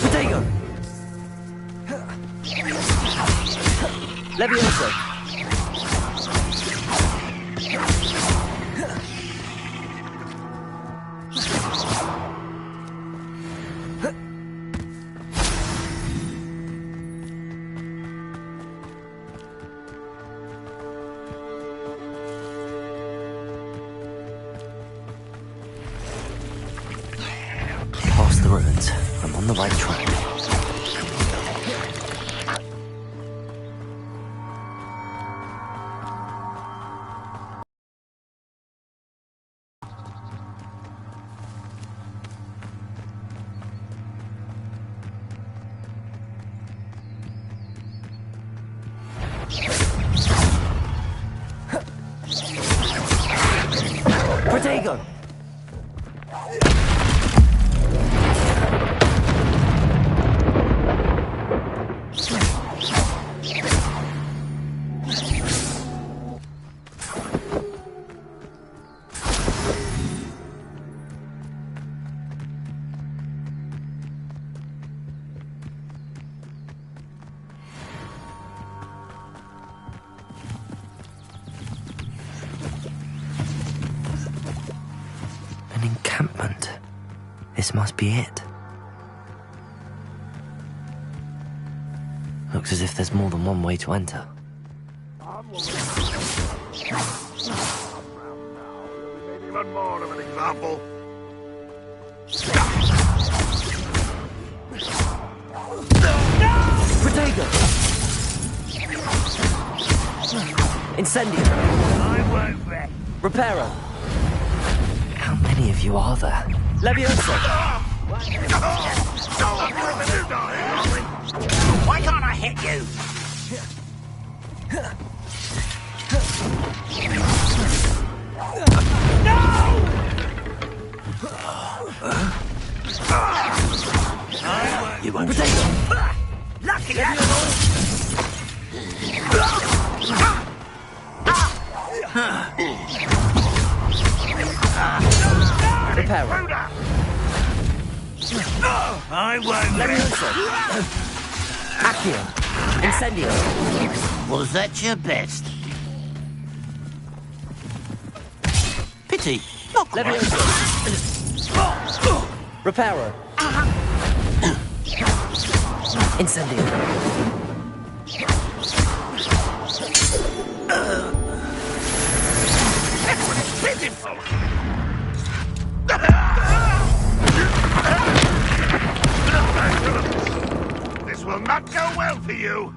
Potato! Levioso! Past the ruins. I'm on the right track. Protego! An encampment. This must be it. Looks as if there's more than one way to enter. Even more of an example. Protego! Incendio! I won't bet. Reparo! How many of you are there? Levioso! Why can't I hit you? You won't. Potato! Lucky Reparo! I won't. Levioso! Accio! Incendio! Was that your best? Pity. Not quite. Levioso! Reparo! Incendio! Pitiful. This will not go well for you.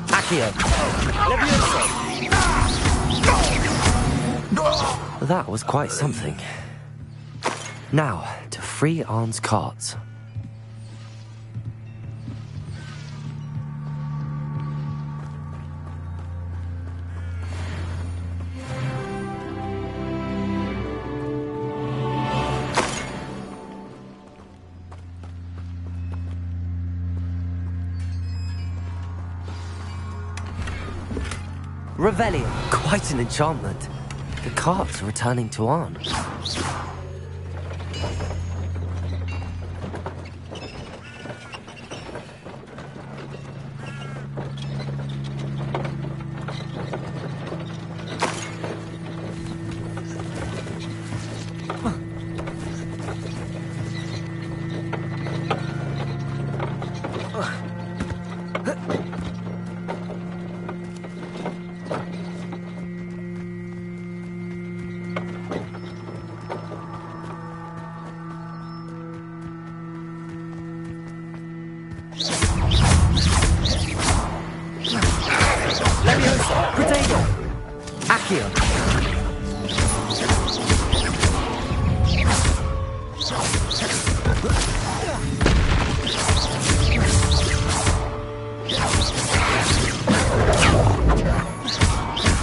Accio! Levioso! That was quite something. Now, to free Arn's carts. Revelio. Quite an enchantment. The carts are returning to Arn. Accio!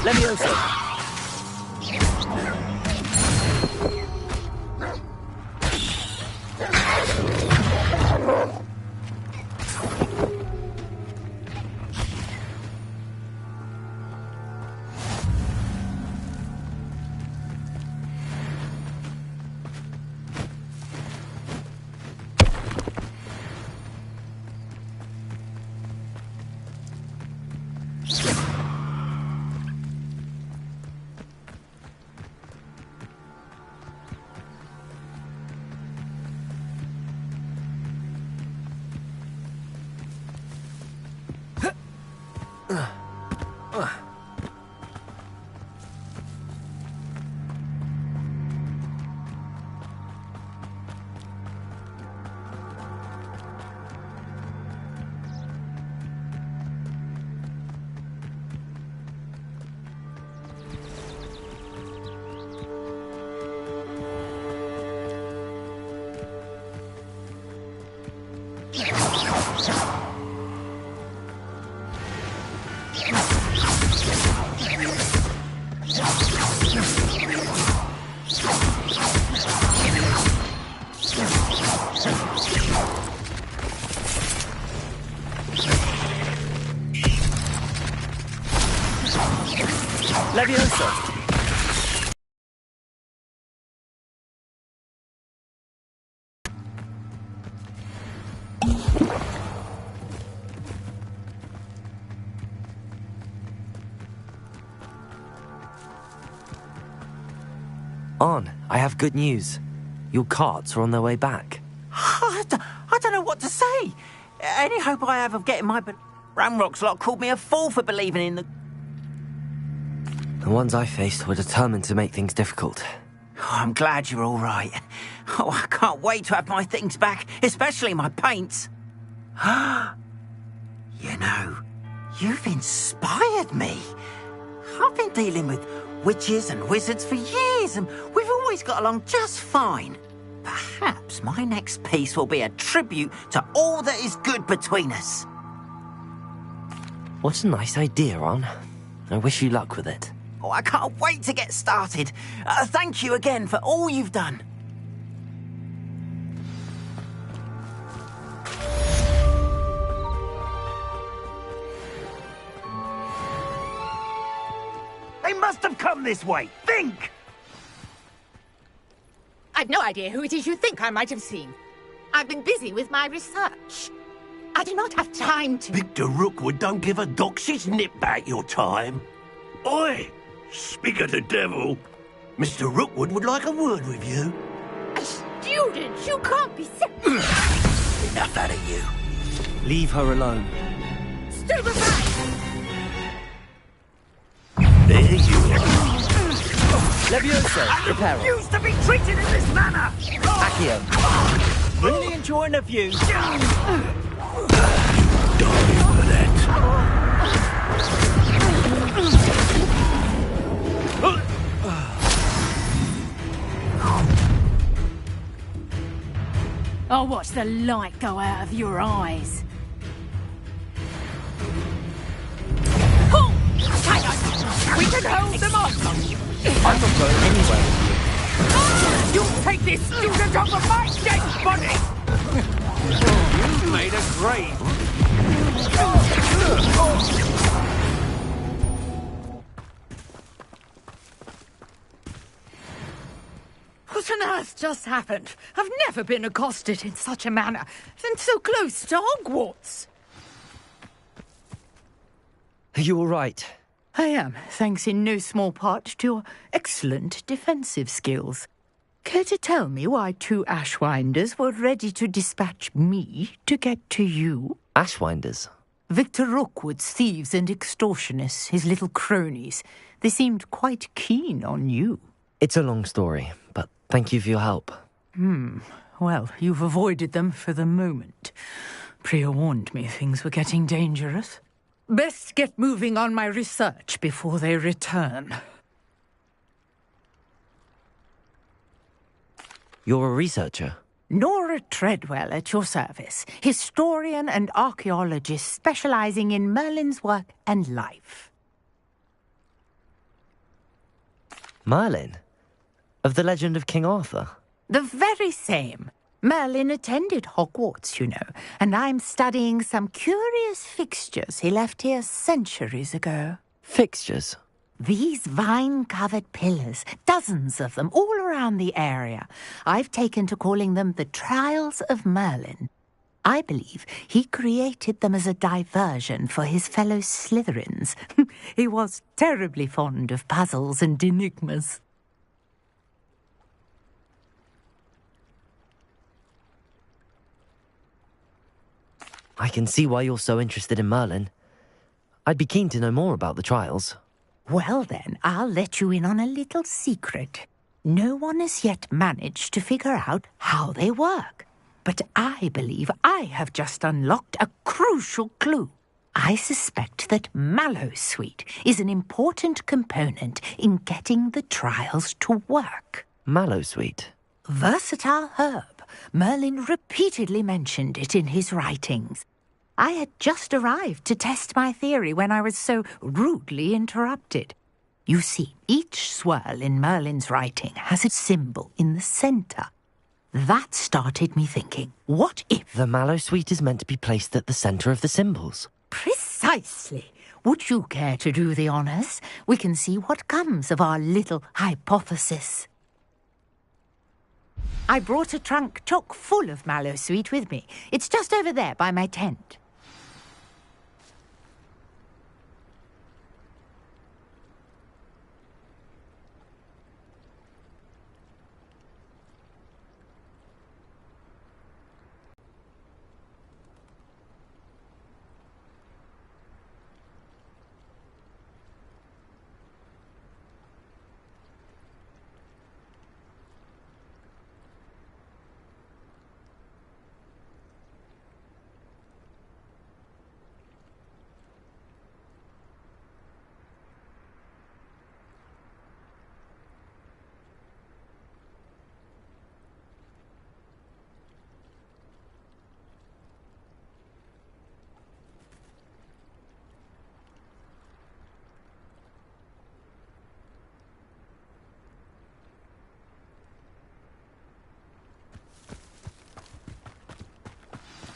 Levioso! Leviosa! On, I have good news. Your carts are on their way back. I don't know what to say. Any hope I have of getting my... But Ramrock's lot called me a fool for believing in the... The ones I faced were determined to make things difficult. Oh, I'm glad you're all right. Oh, I can't wait to have my things back, especially my paints. You know, you've inspired me. I've been dealing with witches and wizards for years, and we've always got along just fine. Perhaps my next piece will be a tribute to all that is good between us. What a nice idea, On. I wish you luck with it. Oh, I can't wait to get started. Thank you again for all you've done. They must have come this way. Think! I've no idea who it is you think I might have seen. I've been busy with my research. I do not have time to... Victor Rookwood don't give a doxy's nip back your time. Oi! Speak of the devil. Mr. Rookwood would like a word with you. A student! You can't be so... Enough out of you. Leave her alone. Stupefy! There you are. Leviosa, prepare. Used to be treated in this manner! Accio. Really enjoying the view. Die for that. I'll watch the light go out of your eyes. Pull! Hang on! We can hold them off! I'm not going anywhere. You take this student off of my dead body! You made a grave. What on earth just happened? I've never been accosted in such a manner, and so close to Hogwarts. Are you all right? I am, thanks in no small part to your excellent defensive skills. Care to tell me why two Ashwinders were ready to dispatch me to get to you? Ashwinders? Victor Rookwood's thieves and extortionists, his little cronies. They seemed quite keen on you. It's a long story, but thank you for your help. Well, you've avoided them for the moment. Priya warned me things were getting dangerous. Best get moving on my research before they return. You're a researcher? Nora Treadwell at your service, historian and archaeologist specializing in Merlin's work and life. Merlin? Of the legend of King Arthur? The very same. Merlin attended Hogwarts, you know, and I'm studying some curious fixtures he left here centuries ago. Fixtures? These vine-covered pillars, dozens of them, all around the area. I've taken to calling them the Trials of Merlin. I believe he created them as a diversion for his fellow Slytherins. He was terribly fond of puzzles and enigmas. I can see why you're so interested in Merlin. I'd be keen to know more about the trials. Well then, I'll let you in on a little secret. No one has yet managed to figure out how they work. But I believe I have just unlocked a crucial clue. I suspect that Mallowsweet is an important component in getting the trials to work. Mallowsweet? Versatile herb, Merlin repeatedly mentioned it in his writings. I had just arrived to test my theory when I was so rudely interrupted. You see, each swirl in Merlin's writing has a symbol in the centre. That started me thinking, what if... The Mallowsweet is meant to be placed at the centre of the symbols. Precisely. Would you care to do the honours? We can see what comes of our little hypothesis. I brought a trunk chock full of Mallowsweet with me. It's just over there by my tent.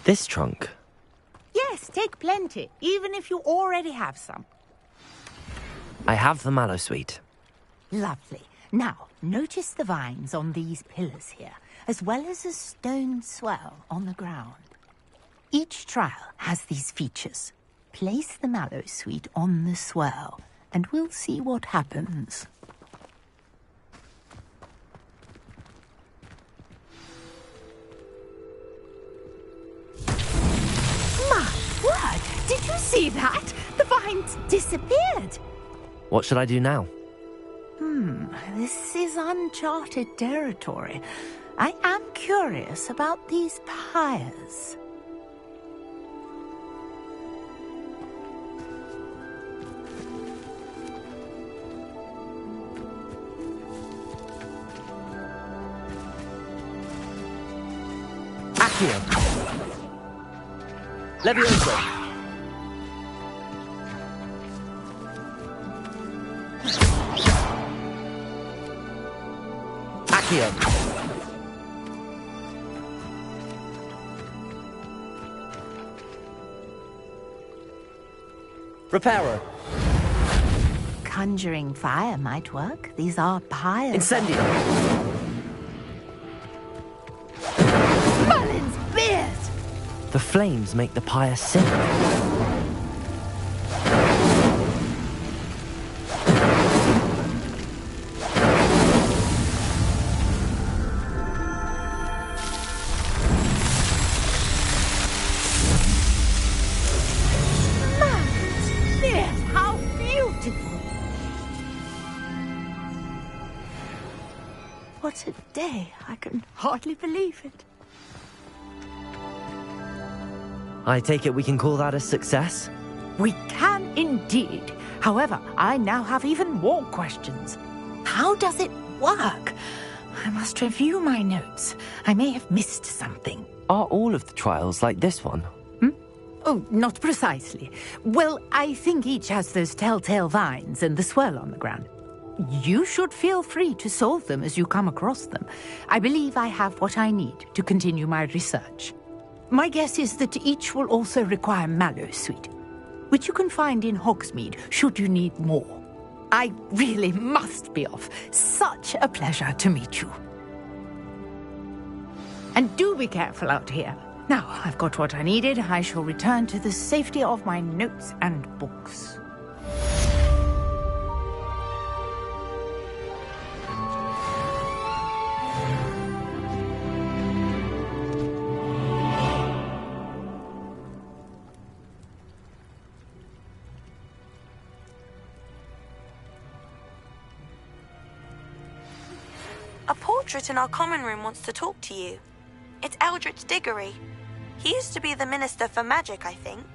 This trunk? Yes, take plenty, even if you already have some. I have the Mallowsweet. Lovely. Now, notice the vines on these pillars here, as well as a stone swell on the ground. Each trial has these features. Place the Mallowsweet on the swell, and we'll see what happens. My word! Did you see that? The vines disappeared. What should I do now? This is uncharted territory. I am curious about these pyres. Accio! Levioso! Accio! Reparo! Conjuring fire might work. These are pyres. Incendio! Merlin's beard! The flames make the pyre sink. Merlin's beard! How beautiful! What a day. I can hardly believe it. I take it we can call that a success? We can indeed. However, I now have even more questions. How does it work? I must review my notes. I may have missed something. Are all of the trials like this one? Oh, not precisely. Well, I think each has those telltale vines and the swirl on the ground. You should feel free to solve them as you come across them. I believe I have what I need to continue my research. My guess is that each will also require Mallowsweet, which you can find in Hogsmeade should you need more. I really must be off. Such a pleasure to meet you. And do be careful out here. Now, I've got what I needed. I shall return to the safety of my notes and books. A portrait in our common room wants to talk to you. It's Eldritch Diggory. He used to be the Minister for Magic, I think.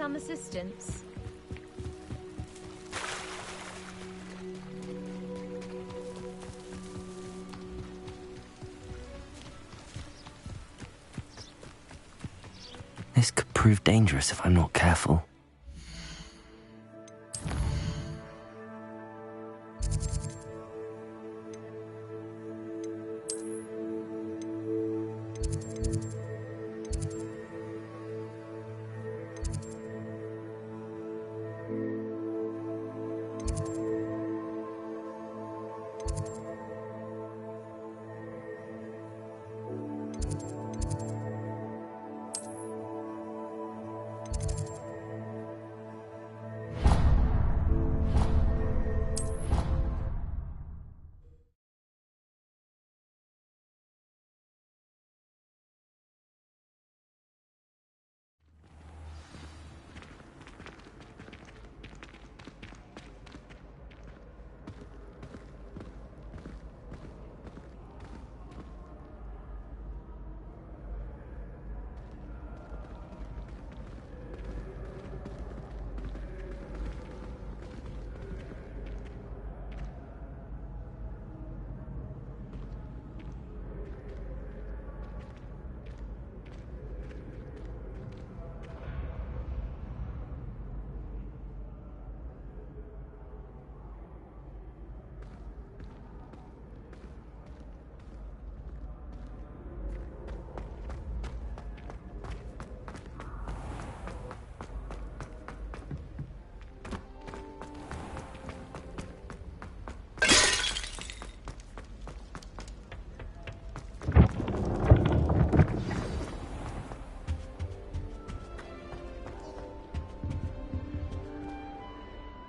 some assistance? This could prove dangerous if I'm not careful.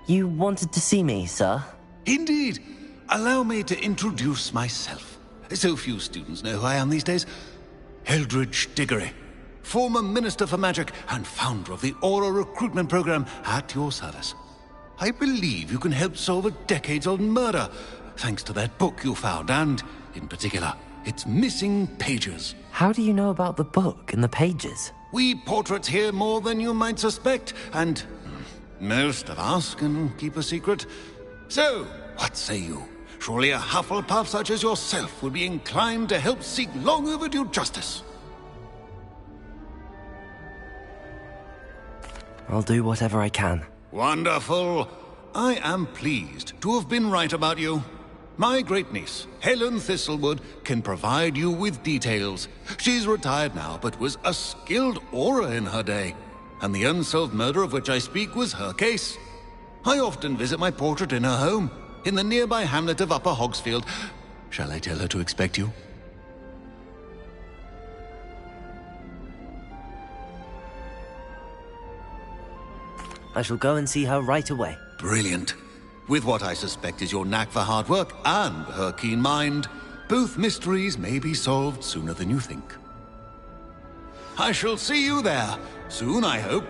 You wanted to see me, sir? Indeed. Allow me to introduce myself. So few students know who I am these days. Eldridge Diggory, former Minister for Magic and founder of the Aura Recruitment Program, at your service. I believe you can help solve a decades-old murder, thanks to that book you found, and, in particular, its missing pages. How do you know about the book and the pages? We portraits here more than you might suspect, and most of us can keep a secret. So, what say you? Surely a Hufflepuff such as yourself would be inclined to help seek long overdue justice. I'll do whatever I can. Wonderful. I am pleased to have been right about you. My great-niece, Helen Thistlewood, can provide you with details. She's retired now, but was a skilled aura in her day. And the unsolved murder of which I speak was her case. I often visit my portrait in her home, in the nearby hamlet of Upper Hogsfield. Shall I tell her to expect you? I shall go and see her right away. Brilliant. With what I suspect is your knack for hard work and her keen mind, both mysteries may be solved sooner than you think. I shall see you there, soon I hope.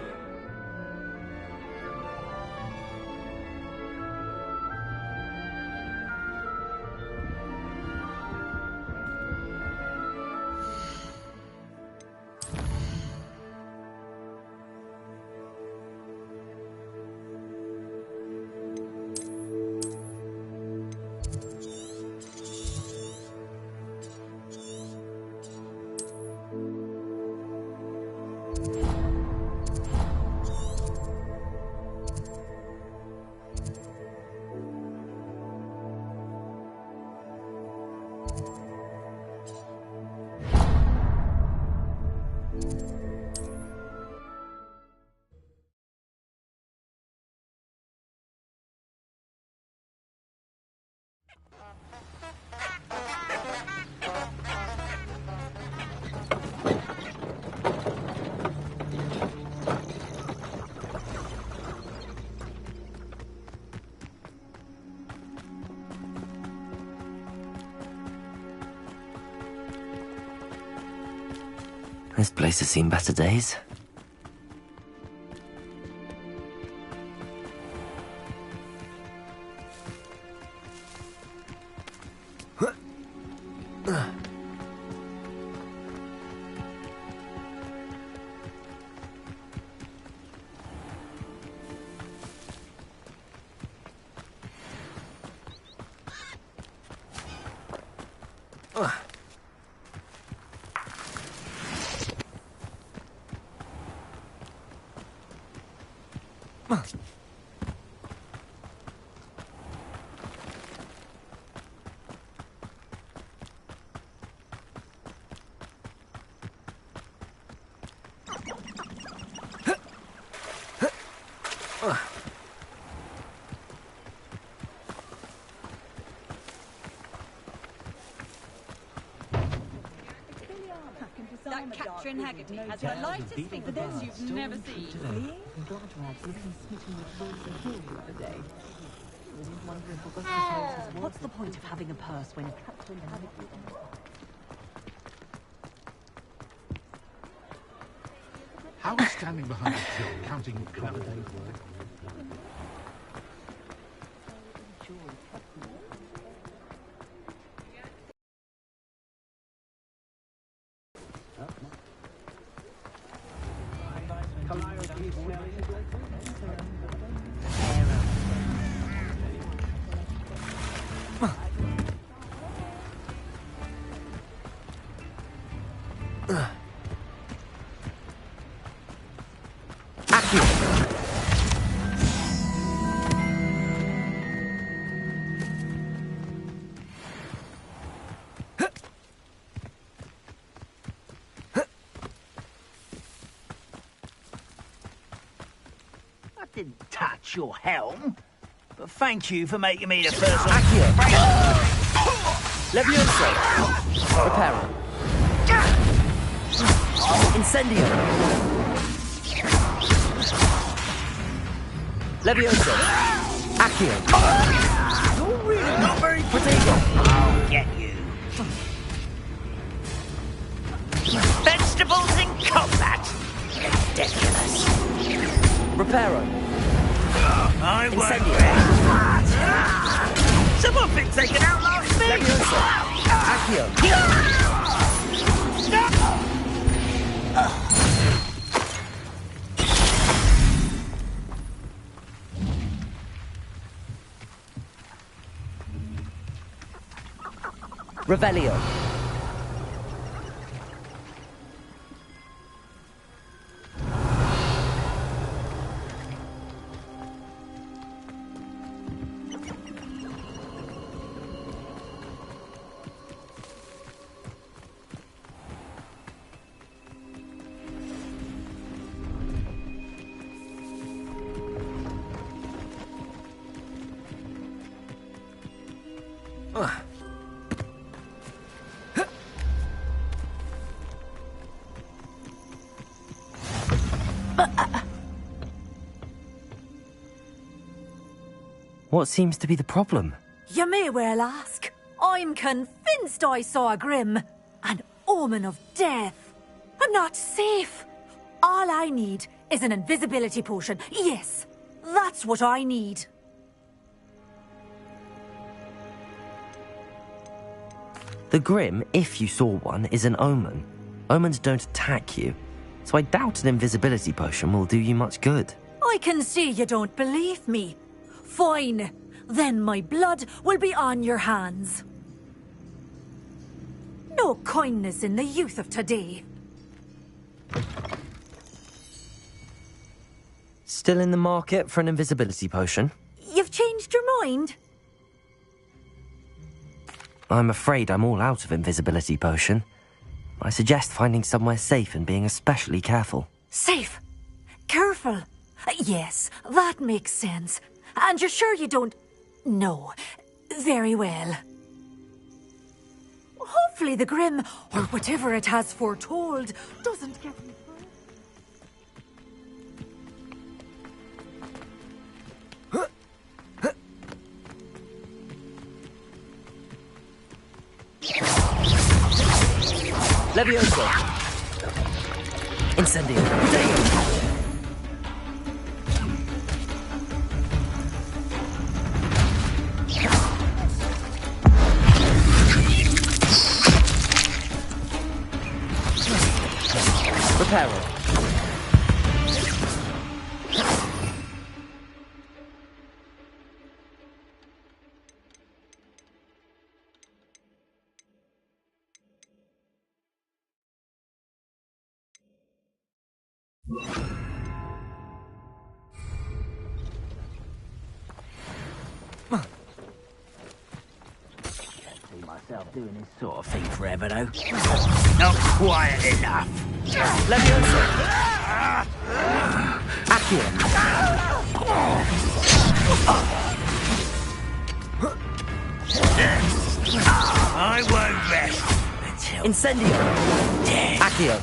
This place has seen better days. That Catherine Haggerty has the lightest fingers you've never seen. What's the point of having a purse when Catherine Haggerty... How is standing behind the till counting clever days? Didn't touch your helm, but thank you for making me the first one. Accio! Levioso! Reparo! Incendio! Levioso! Accio! You're really not very Protego! I'll get you. Vegetables in combat! Ridiculous. Reparo! I won't Incendio! Someone thinks they can outlast me! Levioso! Accio! Revelio! What seems to be the problem? You may well ask. I'm convinced I saw a Grim. An omen of death. I'm not safe. All I need is an invisibility potion. Yes, that's what I need. The Grim, if you saw one, is an omen. Omens don't attack you, so I doubt an invisibility potion will do you much good. I can see you don't believe me. Fine. Then my blood will be on your hands. No kindness in the youth of today. Still in the market for an invisibility potion? You've changed your mind? I'm afraid I'm all out of invisibility potion. I suggest finding somewhere safe and being especially careful. Safe? Careful? Yes, that makes sense. And you're sure you don't... No. Very well. Hopefully the Grim, or whatever it has foretold, doesn't get me Levioso! Incendio! Protego! Reparo! yourself doing this sort of thing forever, though. Not quiet enough. Leviosa! Accio! I won't rest until... Incendio! Accio!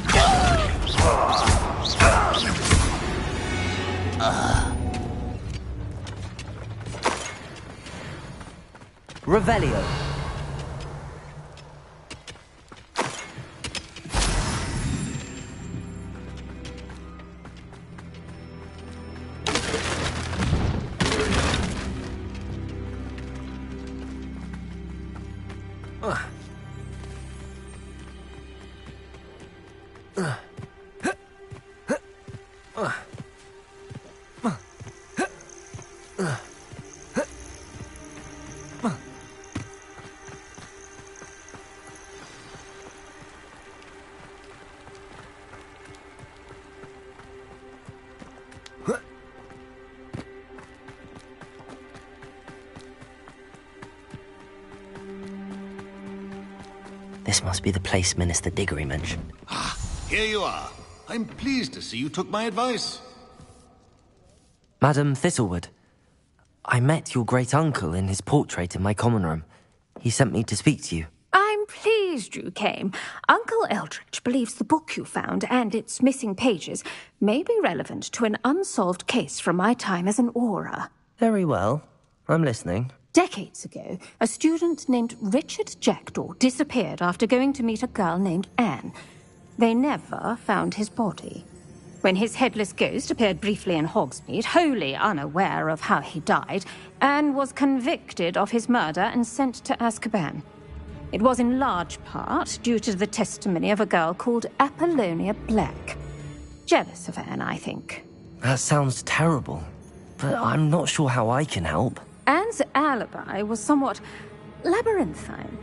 Revelio! This must be the place Minister Diggory mentioned. Ah, here you are. I'm pleased to see you took my advice. Madam Thistlewood, I met your great-uncle in his portrait in my common room. He sent me to speak to you. I'm pleased you came. Uncle Eldritch believes the book you found and its missing pages may be relevant to an unsolved case from my time as an aura. Very well. I'm listening. Decades ago, a student named Richard Jackdaw disappeared after going to meet a girl named Anne. They never found his body. When his headless ghost appeared briefly in Hogsmeade, wholly unaware of how he died, Anne was convicted of his murder and sent to Azkaban. It was in large part due to the testimony of a girl called Apollonia Black. Jealous of Anne, I think. That sounds terrible, but I'm not sure how I can help. Anne's alibi was somewhat labyrinthine.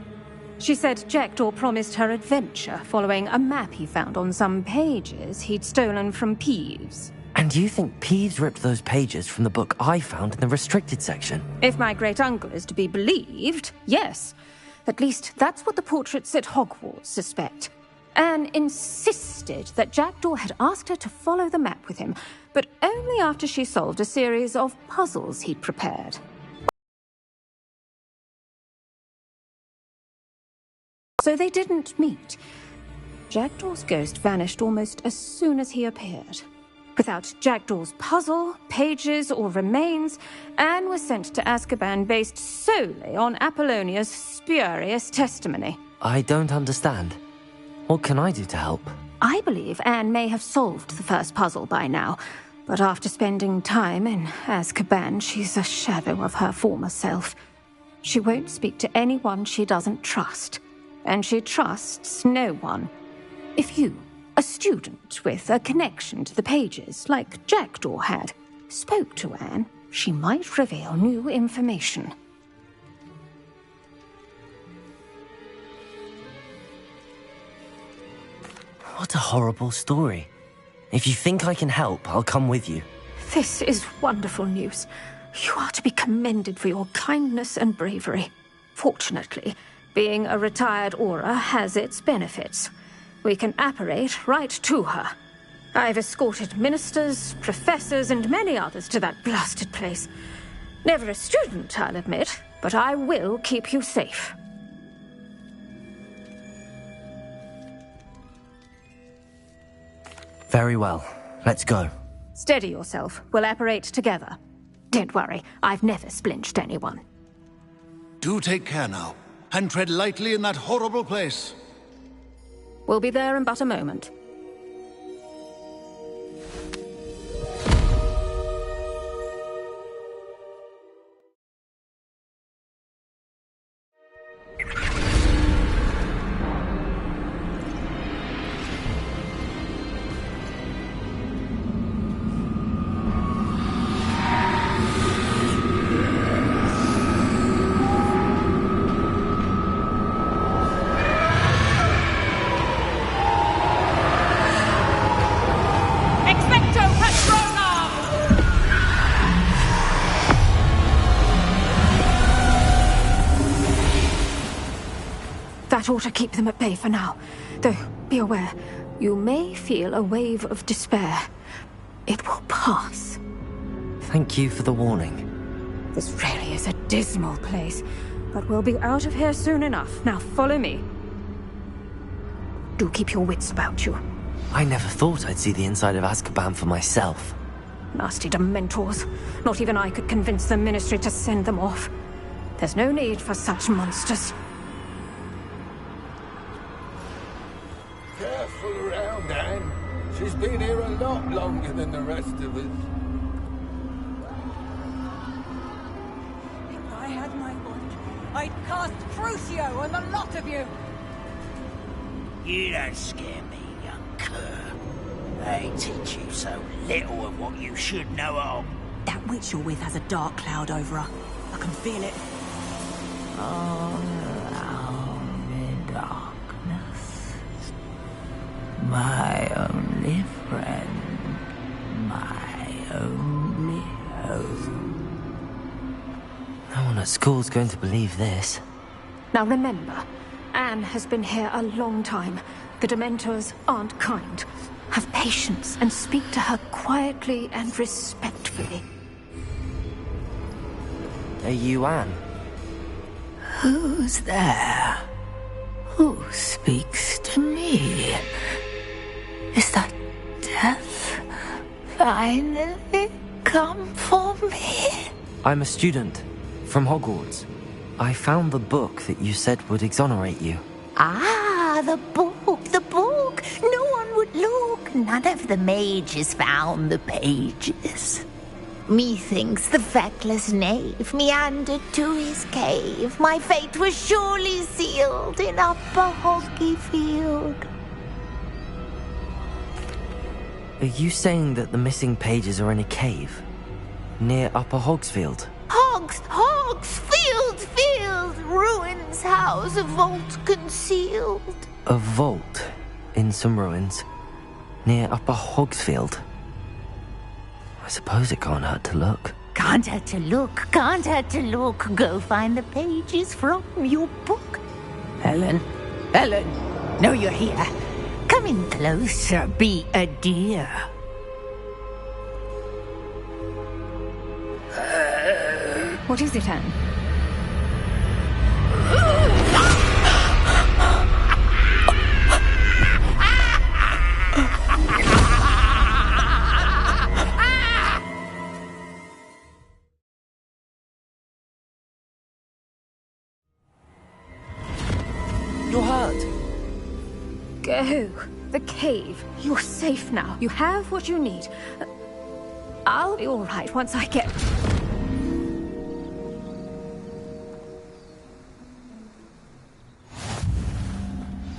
She said Jackdaw promised her adventure following a map he found on some pages he'd stolen from Peeves. And you think Peeves ripped those pages from the book I found in the restricted section? If my great-uncle is to be believed, yes. At least that's what the portraits at Hogwarts suspect. Anne insisted that Jackdaw had asked her to follow the map with him, but only after she solved a series of puzzles he'd prepared. So they didn't meet. Jackdaw's ghost vanished almost as soon as he appeared. Without Jackdaw's puzzle, pages, or remains, Anne was sent to Azkaban based solely on Apollonia's spurious testimony. I don't understand. What can I do to help? I believe Anne may have solved the first puzzle by now, but after spending time in Azkaban, she's a shadow of her former self. She won't speak to anyone she doesn't trust. And she trusts no one. If you, a student with a connection to the pages, like Jackdaw had, spoke to Anne, she might reveal new information. What a horrible story. If you think I can help, I'll come with you. This is wonderful news. You are to be commended for your kindness and bravery. Fortunately, being a retired aura has its benefits. We can apparate right to her. I've escorted ministers, professors, and many others to that blasted place. Never a student, I'll admit, but I will keep you safe. Very well. Let's go. Steady yourself. We'll apparate together. Don't worry, I've never splinched anyone. Do take care now, and tread lightly in that horrible place. We'll be there in but a moment. That ought to keep them at bay for now. Though, be aware, you may feel a wave of despair. It will pass. Thank you for the warning. This really is a dismal place, but we'll be out of here soon enough. Now follow me. Do keep your wits about you. I never thought I'd see the inside of Azkaban for myself. Nasty Dementors. Not even I could convince the Ministry to send them off. There's no need for such monsters. Careful around, Anne. She's been here a lot longer than the rest of us. If I had my wand, I'd cast Crucio on the lot of you! You don't scare me, young cur. They teach you so little of what you should know of. That witch you're with has a dark cloud over her. I can feel it. All around me darkness. My only friend. My only hope. No one at school's going to believe this. Now remember, Anne has been here a long time. The Dementors aren't kind. Have patience and speak to her quietly and respectfully. Are you Anne? Who's there? Who speaks to me? Is that death finally come for me? I'm a student from Hogwarts. I found the book that you said would exonerate you. Ah, the book, the book. No one would look. None of the mages found the pages. Methinks the feckless knave meandered to his cave. My fate was surely sealed in Upper Hoggyfield. Are you saying that the missing pages are in a cave? Near Upper Hogsfield? Hogsfield, ruins house, a vault concealed. A vault in some ruins near Upper Hogsfield? I suppose it can't hurt to look. Can't hurt to look, can't hurt to look. Go find the pages from your book. Helen, know you're here. Come in closer, be a dear. What is it, Anne? You're hurt. Go. The cave. You're safe now. You have what you need. I'll be all right once I get...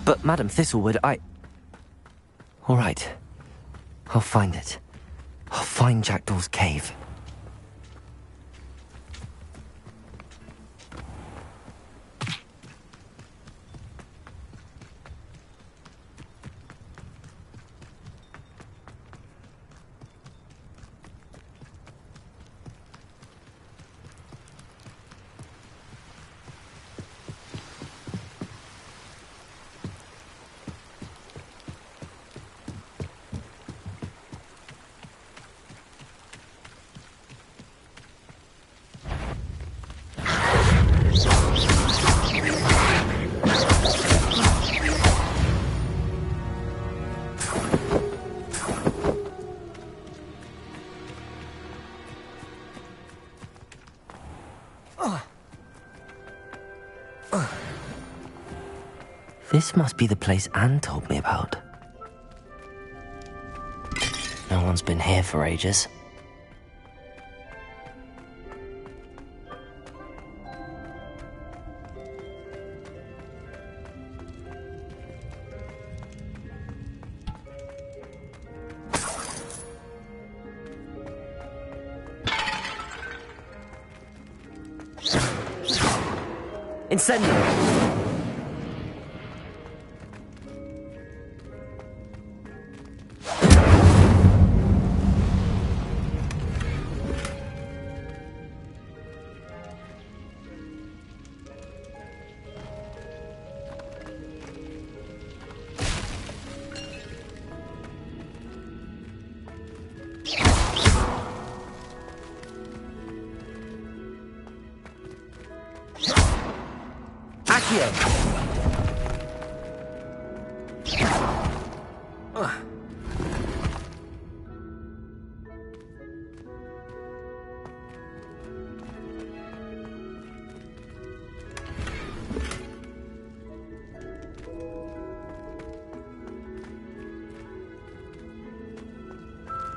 But, Madam Thistlewood, All right. I'll find it. I'll find Jackdaw's cave. This must be the place Anne told me about. No one's been here for ages. Incendio! Accio!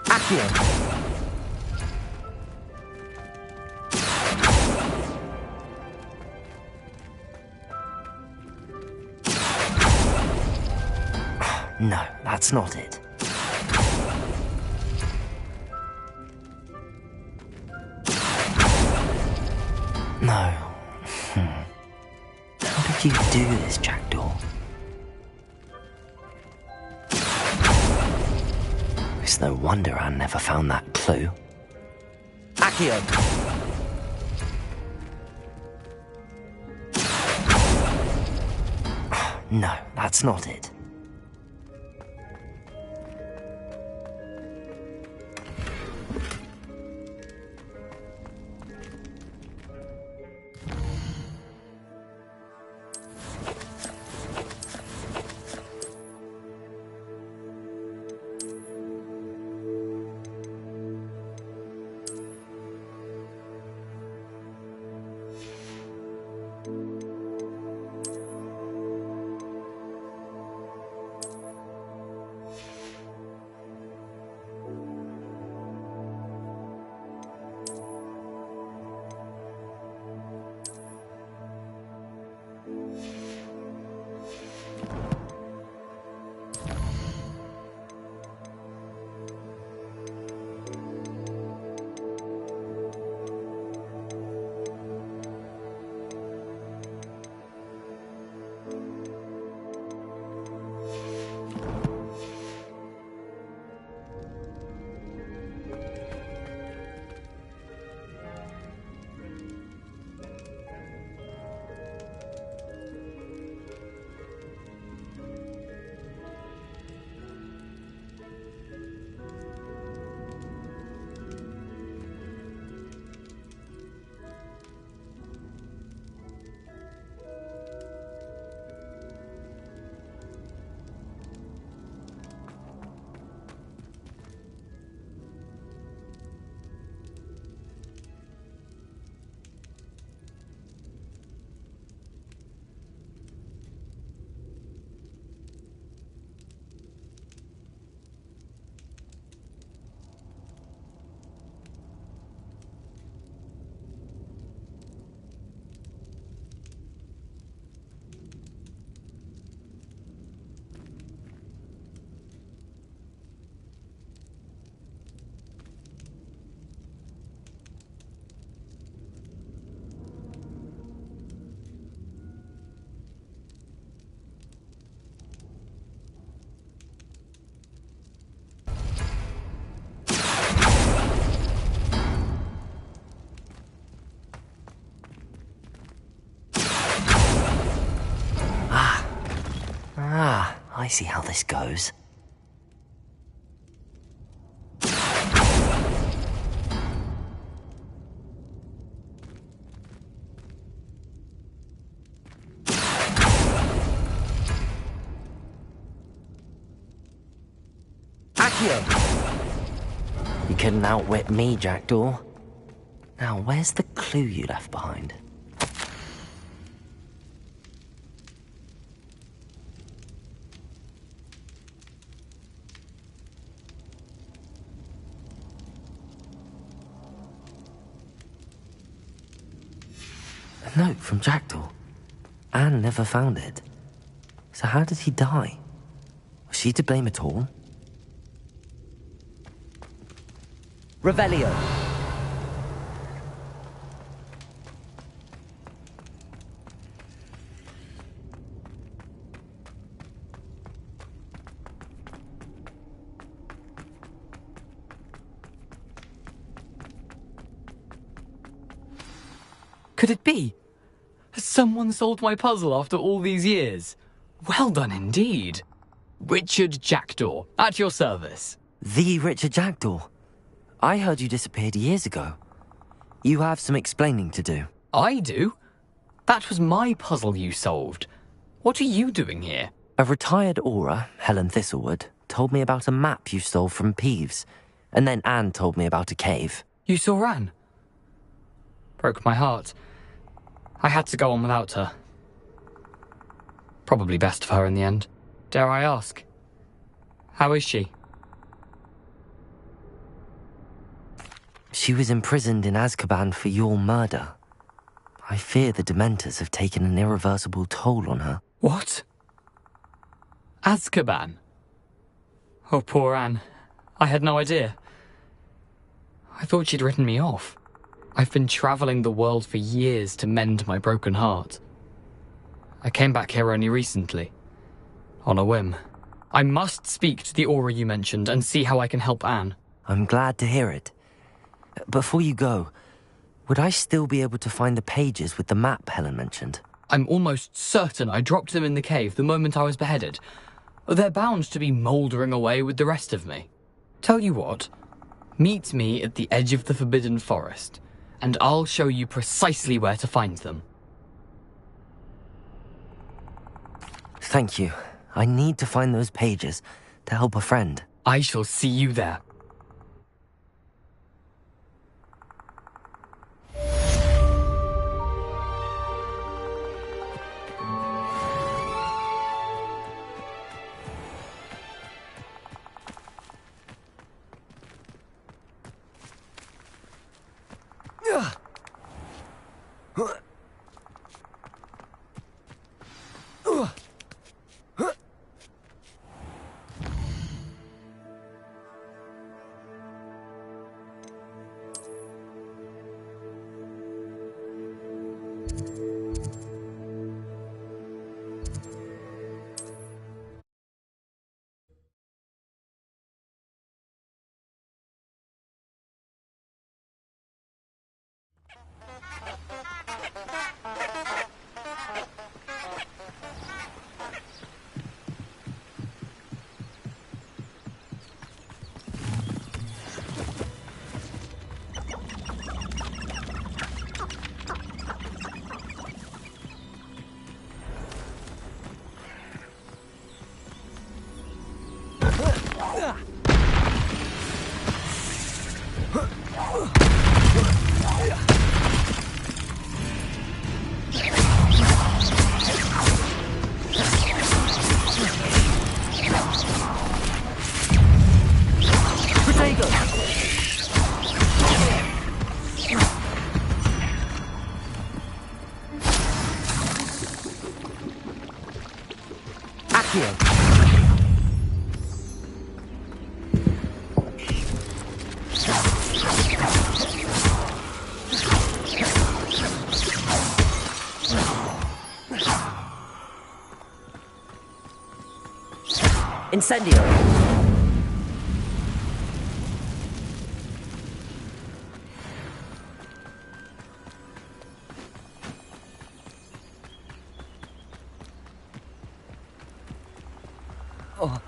Accio! No, that's not it. No. How did you do this, Jackdaw? It's no wonder Anne never found that clue. Accio! No, that's not it. I see how this goes. Accio! You couldn't outwit me, Jackdaw. Now, where's the clue you left behind? A note from Jackdaw. Anne never found it. So how did he die? Was she to blame at all? Revelio. Could it be? Has someone solved my puzzle after all these years? Well done indeed. Richard Jackdaw, at your service. The Richard Jackdaw? I heard you disappeared years ago. You have some explaining to do. I do? That was my puzzle you solved. What are you doing here? A retired Aura, Helen Thistlewood, told me about a map you stole from Peeves, and then Anne told me about a cave. You saw Anne? Broke my heart. I had to go on without her. Probably best of her in the end. Dare I ask? How is she? She was imprisoned in Azkaban for your murder. I fear the Dementors have taken an irreversible toll on her. What? Azkaban? Oh, poor Anne. I had no idea. I thought she'd written me off. I've been travelling the world for years to mend my broken heart. I came back here only recently. On a whim. I must speak to the Aura you mentioned and see how I can help Anne. I'm glad to hear it. Before you go, would I still be able to find the pages with the map Helen mentioned? I'm almost certain I dropped them in the cave the moment I was beheaded. They're bound to be mouldering away with the rest of me. Tell you what, meet me at the edge of the Forbidden Forest, and I'll show you precisely where to find them. Thank you. I need to find those pages to help a friend. I shall see you there. Incendio! Oh.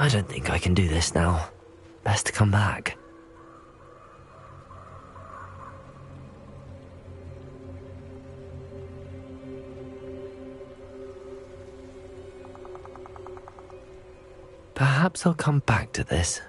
I don't think I can do this now. Best to come back. Perhaps I'll come back to this.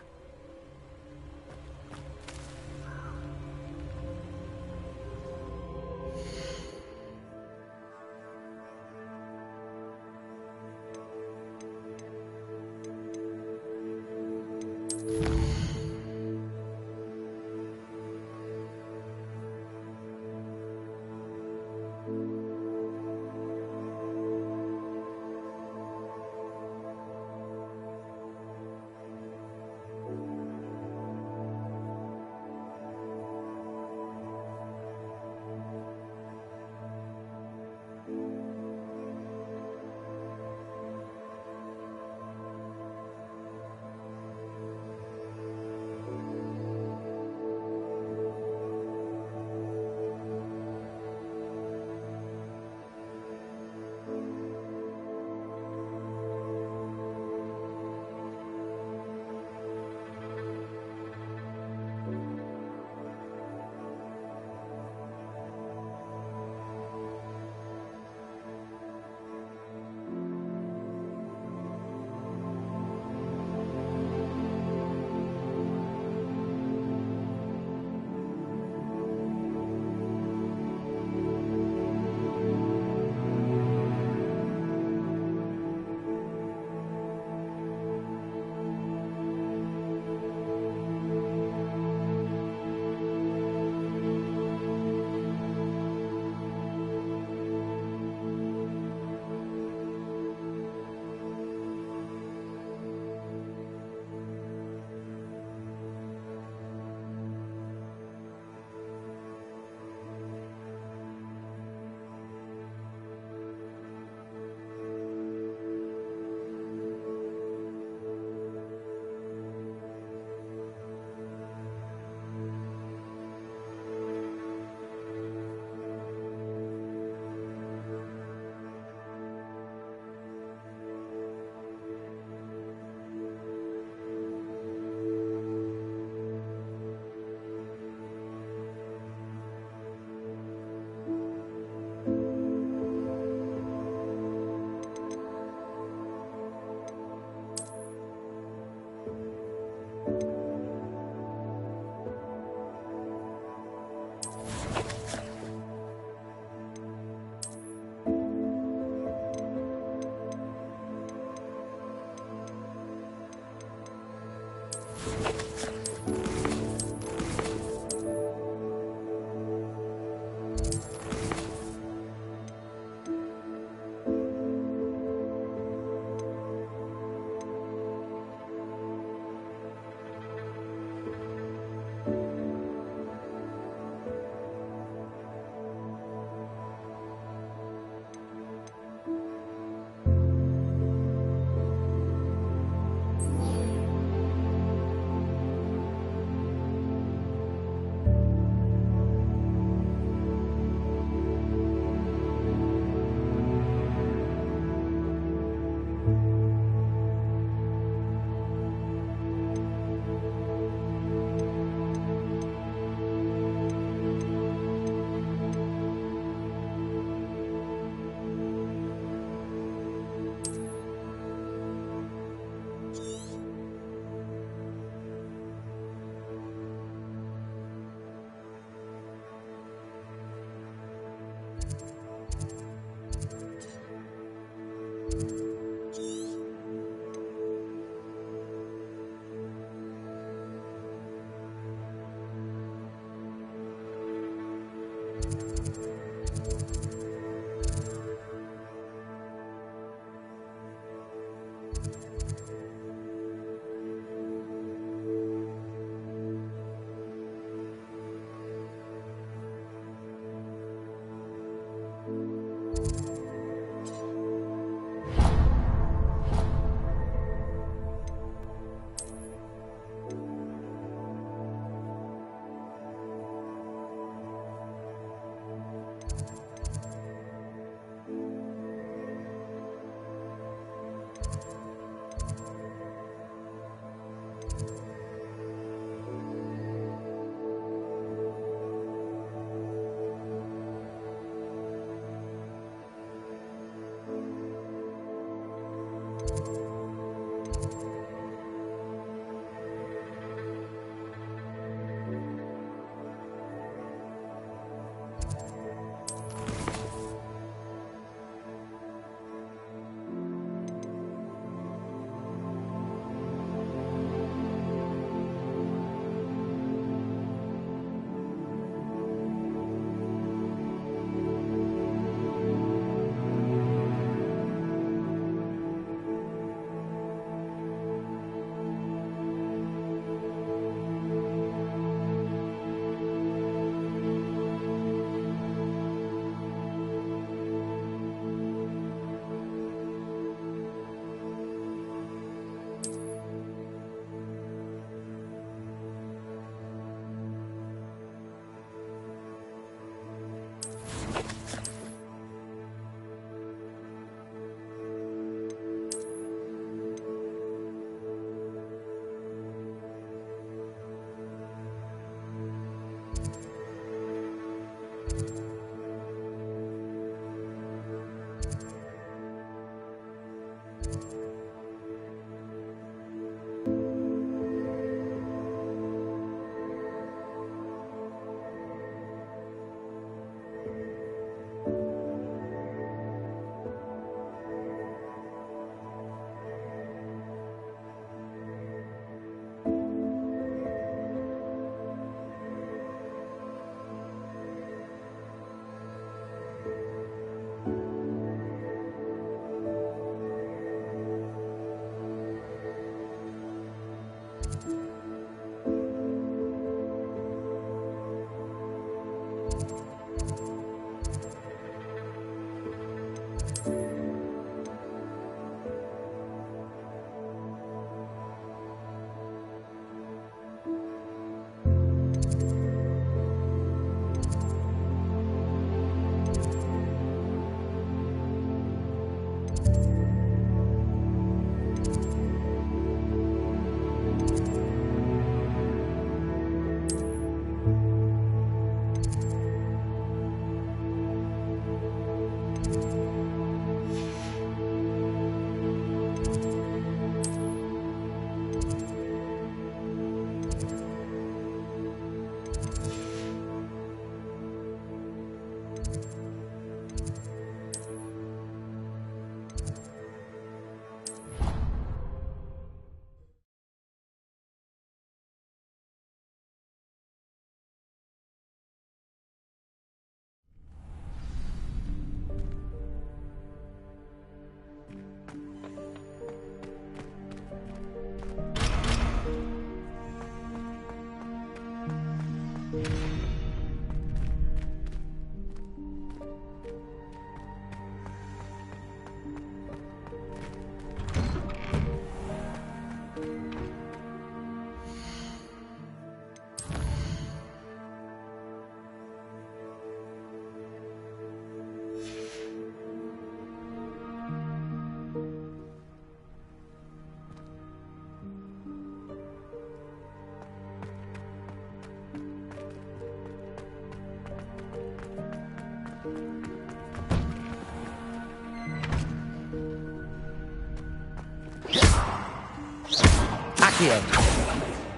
Accio.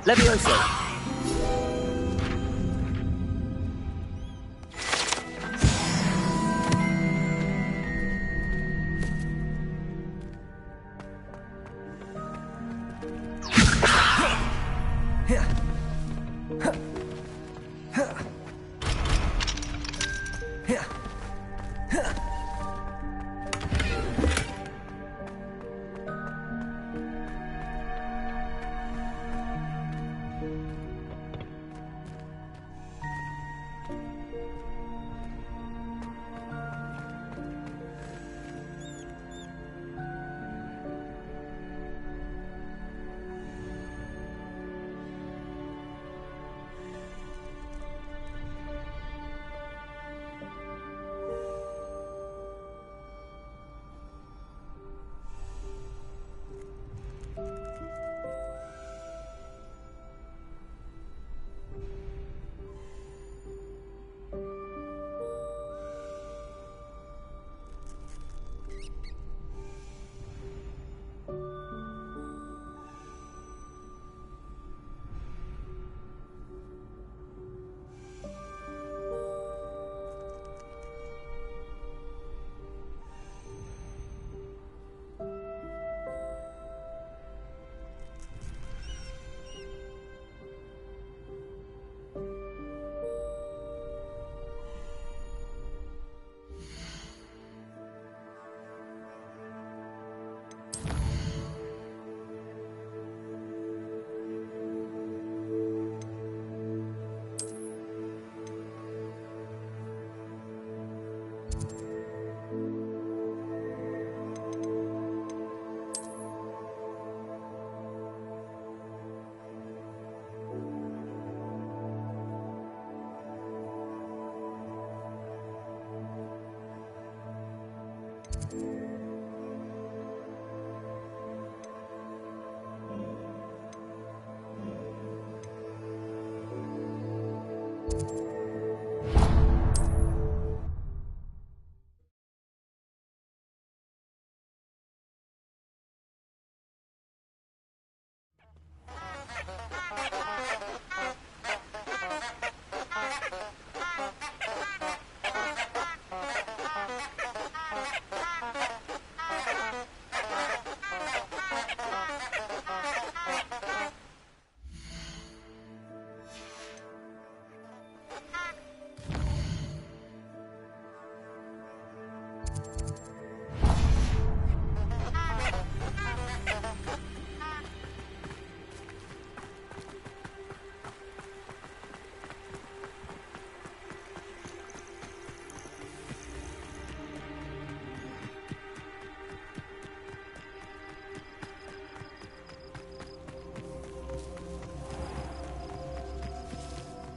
Levioso.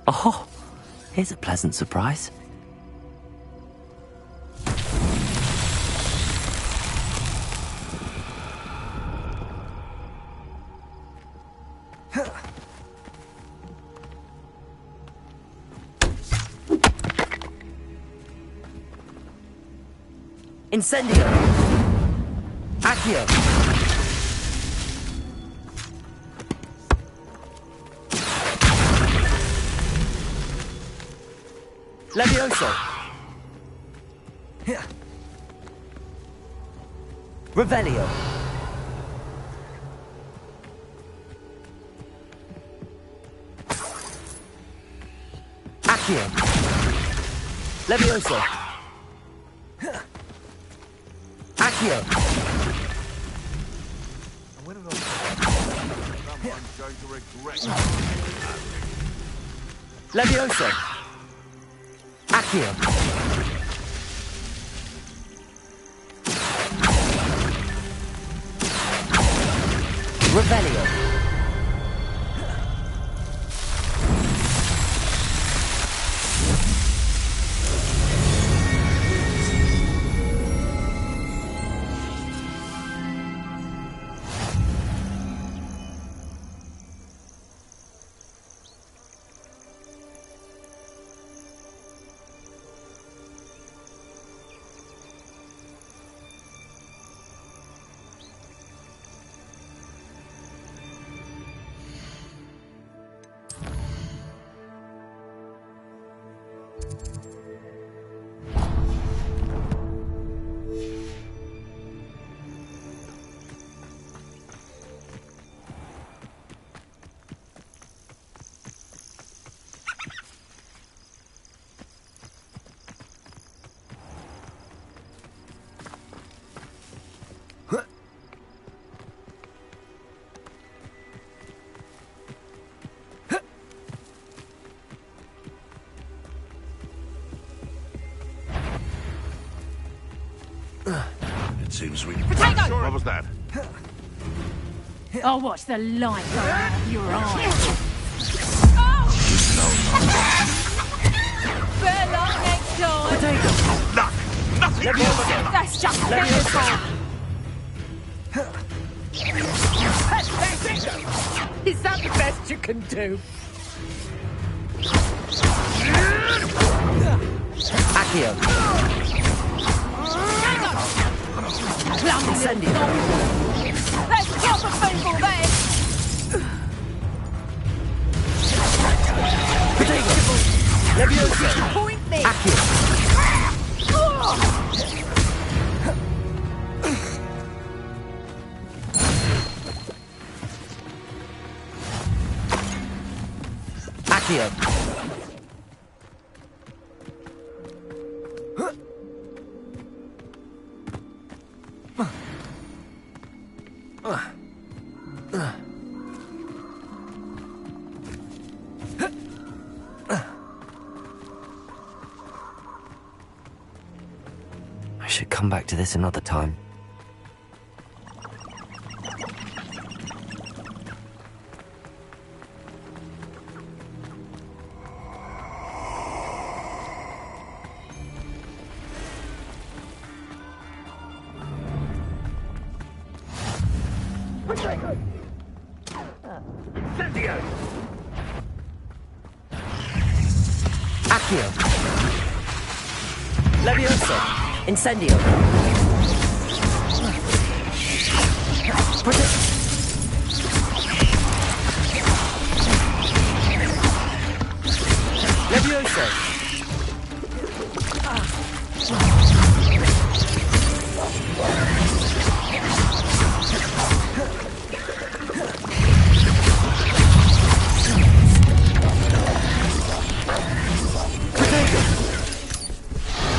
Oh, here's a pleasant surprise. Incendio! Accio! Levioso! Revelio! Accio! Levioso! Accio! Levioso! Accio! Revelio! It seems we... Potato! What was that? I'll watch the light go out of your eyes. Better luck next time. Potato! Luck! Nothing more than luck! That's just typical. Is that the best you can do? Accio. Incendio. Let's kill the people then. Potato. Levioso. Point me. Accio. Accio. I should come back to this another time. Incendio! Accio. Levioso. Incendio. Levioso.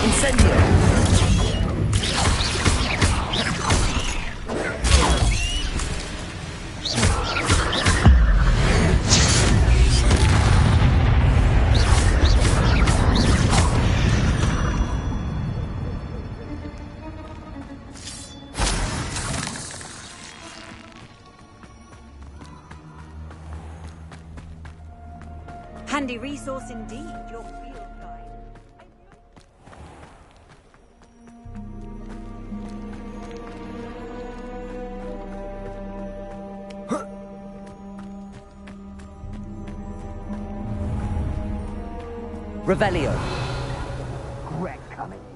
Incendio. Handy resource indeed, your field guide. Revelio. Greg coming here.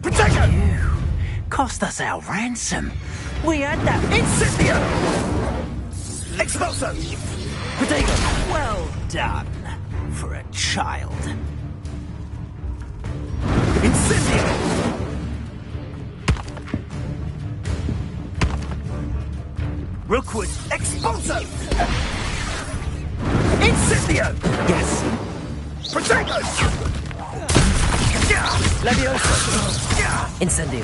Potato! You cost us our ransom. We had that. Incendio! Expulso! Potato! Well done for a child. Incendio! Rookwood! Expulso! Incendio! Yes. Potato! Levioso. Incendio.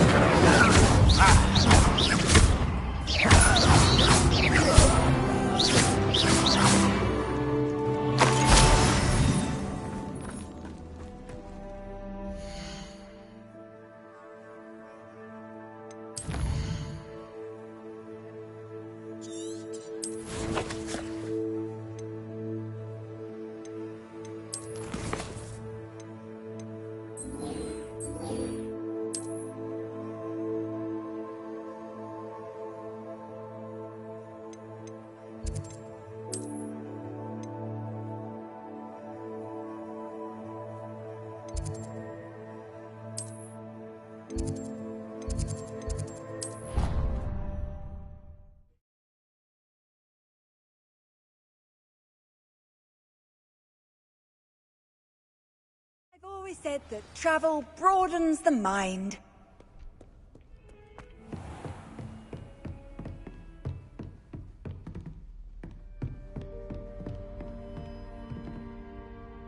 always said that travel broadens the mind.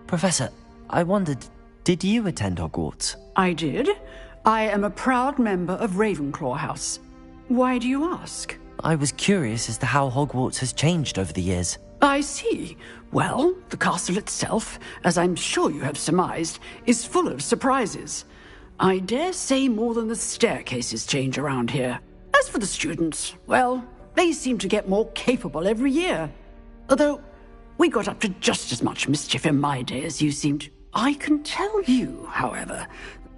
Professor, I wondered, did you attend Hogwarts? I did. I am a proud member of Ravenclaw House. Why do you ask? I was curious as to how Hogwarts has changed over the years. I see. Well, the castle itself, as I'm sure you have surmised, is full of surprises. I dare say more than the staircases change around here. As for the students, well, they seem to get more capable every year. Although, we got up to just as much mischief in my day as you seemed. I can tell you, however...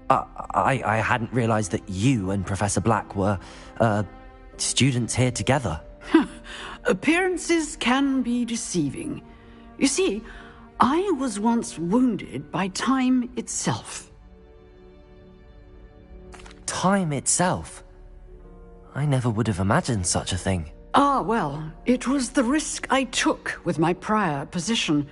I hadn't realized that you and Professor Black were, students here together. Appearances can be deceiving. You see, I was once wounded by time itself. Time itself? I never would have imagined such a thing. Ah, well, it was the risk I took with my prior position.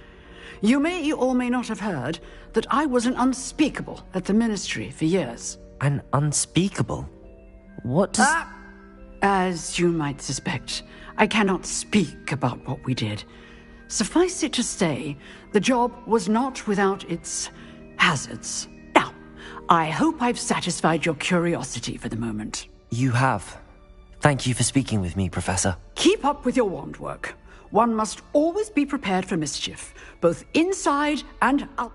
You may or may not have heard that I was an unspeakable at the Ministry for years. An unspeakable? What does... As you might suspect, I cannot speak about what we did. Suffice it to say, the job was not without its hazards. Now, I hope I've satisfied your curiosity for the moment. You have. Thank you for speaking with me, Professor. Keep up with your wand work. One must always be prepared for mischief, both inside and out.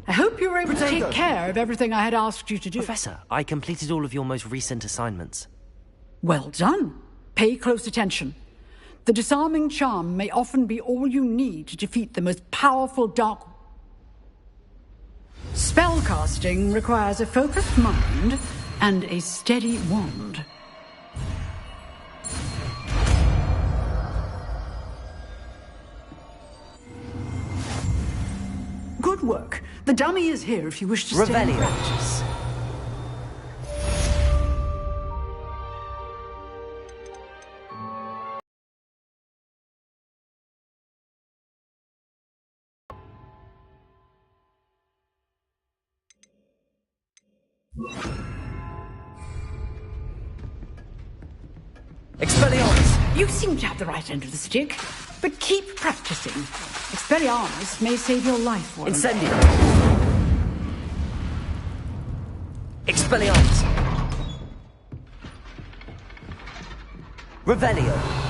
I hope you were able to take care of everything I had asked you to do. Professor, I completed all of your most recent assignments. Well done. Pay close attention. The disarming charm may often be all you need to defeat the most powerful dark... Spellcasting requires a focused mind and a steady wand. Good work. The dummy is here if you wish to stay and practice. Expelliarmus! You seem to have the right end of the stick, but keep practicing. Expelliarmus may save your life one day. Incendio! Expelliarmus! Revelio!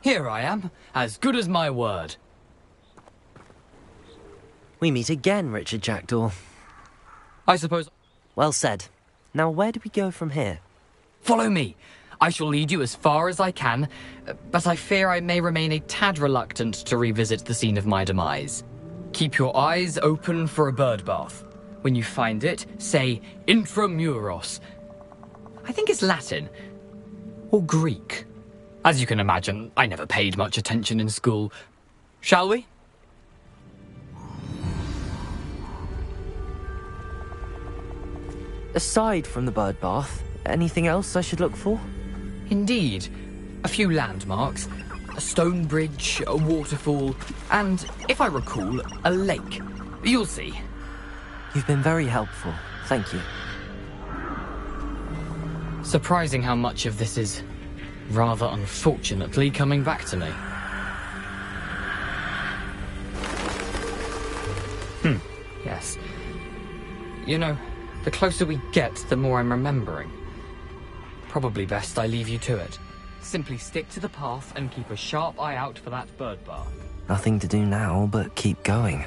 Here I am, as good as my word. We meet again, Richard Jackdaw. I suppose... Well said. Now where do we go from here? Follow me. I shall lead you as far as I can, but I fear I may remain a tad reluctant to revisit the scene of my demise. Keep your eyes open for a bird bath. When you find it, say intramuros. I think it's Latin. Or Greek. As you can imagine, I never paid much attention in school. Shall we? Aside from the bird bath, anything else I should look for? Indeed. A few landmarks. A stone bridge, a waterfall, and, if I recall, a lake. You'll see. You've been very helpful. Thank you. Surprising how much of this is, rather unfortunately, coming back to me. Yes. You know, the closer we get, the more I'm remembering. Probably best I leave you to it. Simply stick to the path and keep a sharp eye out for that bird bath. Nothing to do now but keep going.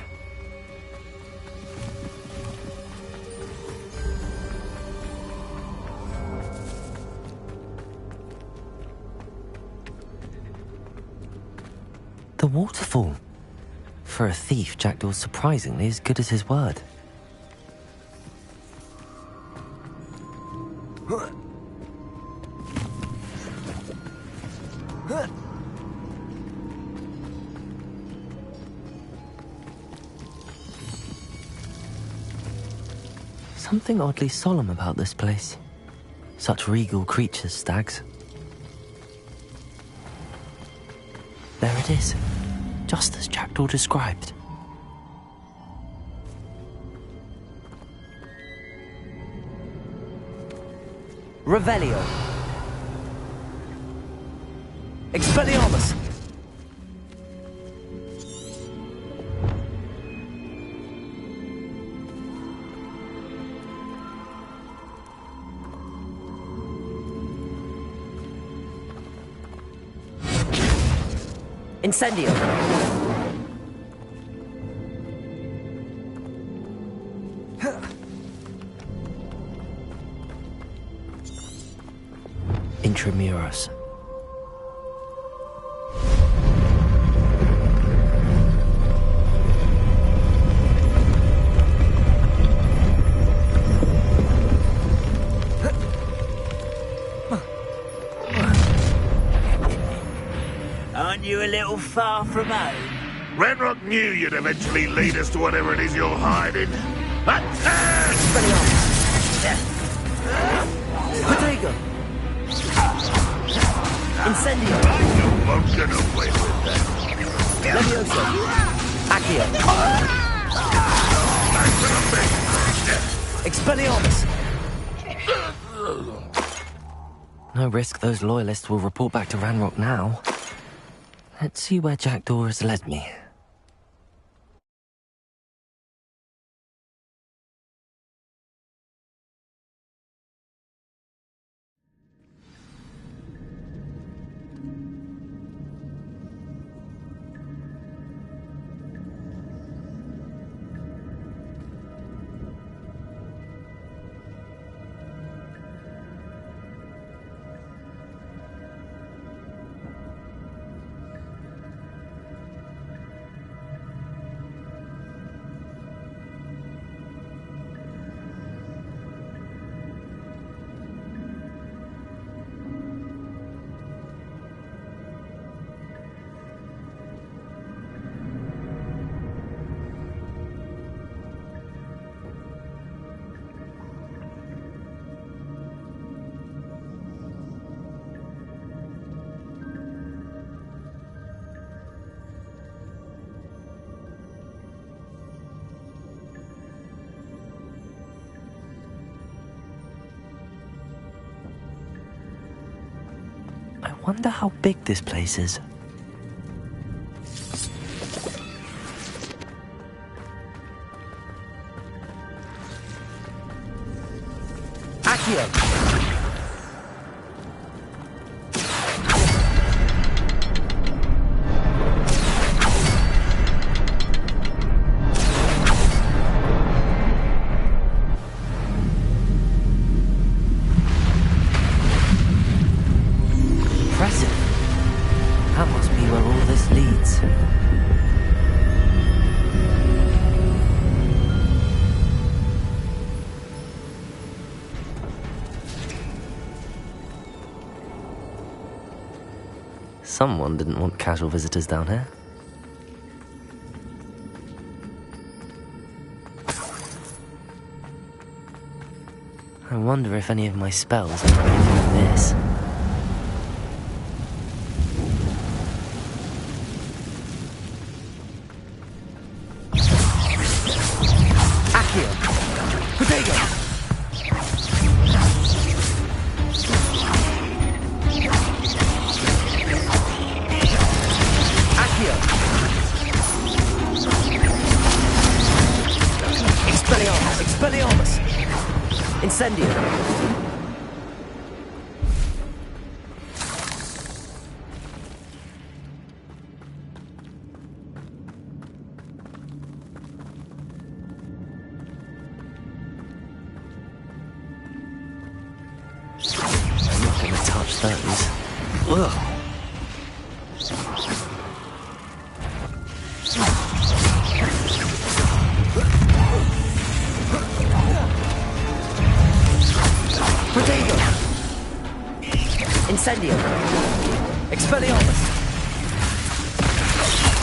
The waterfall. For a thief, Jackdaw's surprisingly as good as his word. Something oddly solemn about this place. Such regal creatures, stags. There it is, just as Jackdaw described. Revelio. Expelliarmus. Incendio. Intramuros. Aren't you a little far from home? Ranrock knew you'd eventually lead us to whatever it is you're hiding. Potato. Incendio. You won't get away with that. Levioso. Accio. Expelliarmus. No risk those loyalists will report back to Ranrock now. Let's see where Jackdaw has led me. I wonder how big this place is. Accio! Someone didn't want casual visitors down here. I wonder if any of my spells are anything like this. Accio! Protego! Accio! Expelliarmus! Expelliarmus! Incendio! I'm not gonna touch those. Ugh. Protego! Incendio! Expelliarmus!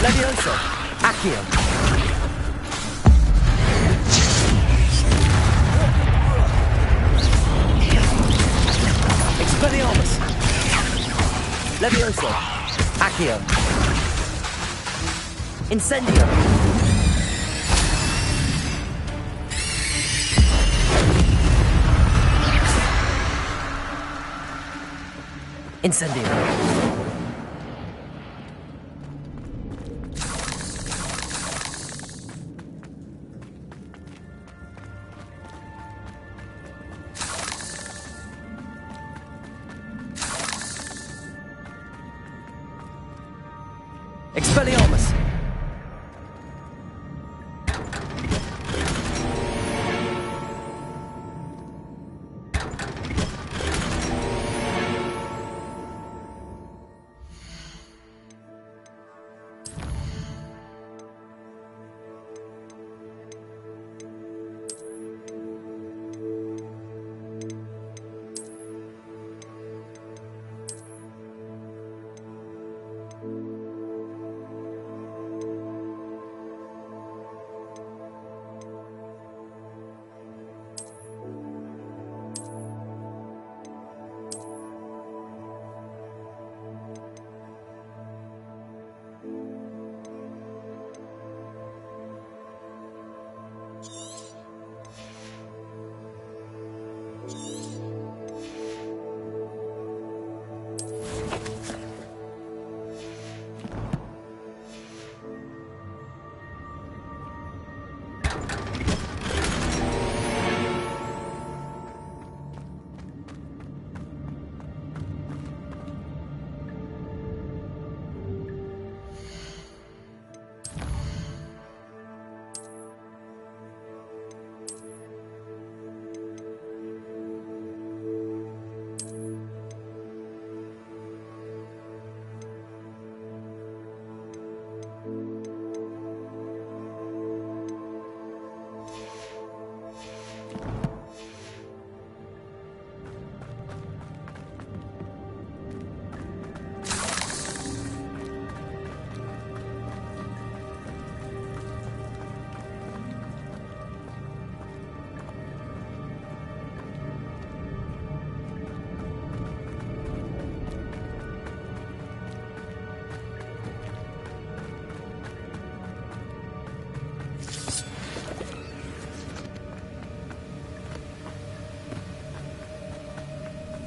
Levioso! Accio! Expelliarmus! Levioso! Accio! Incendio! Incendio! Expelliarmus!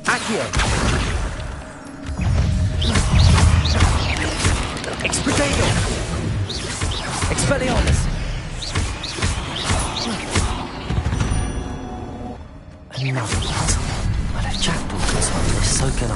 Accio! Expedego! Expelliarmus! Another puzzle. But if Jackdaw can solve this, so can I.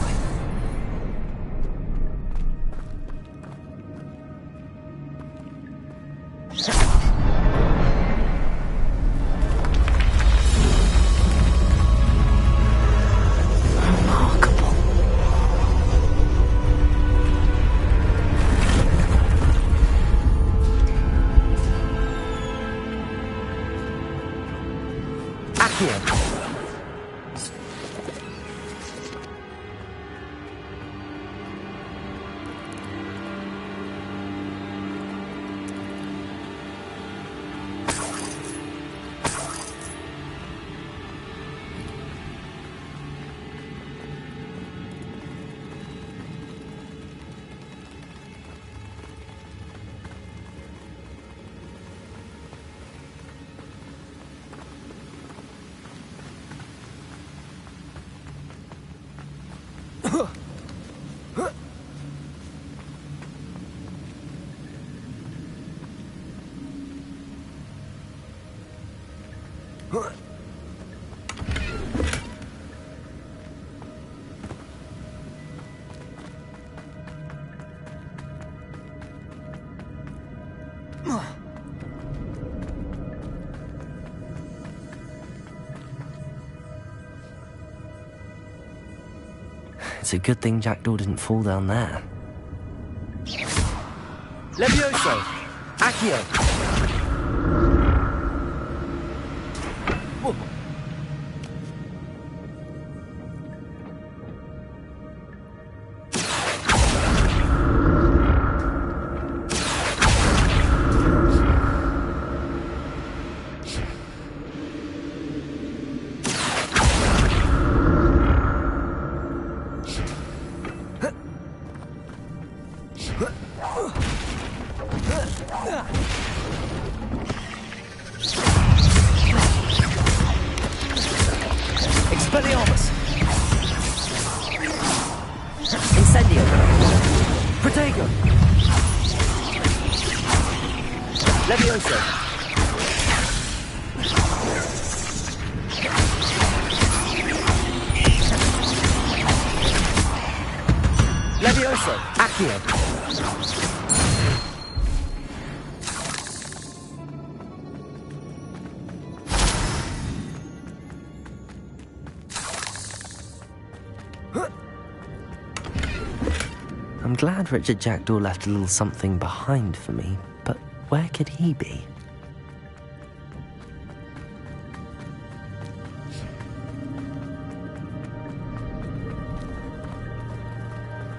It's a good thing Jackdaw didn't fall down there. Levioso! Accio! Whoa. Expelliarmus! Incendio! Protego! Levioso! Levioso! Accio! I'm glad Richard Jackdaw left a little something behind for me, but where could he be?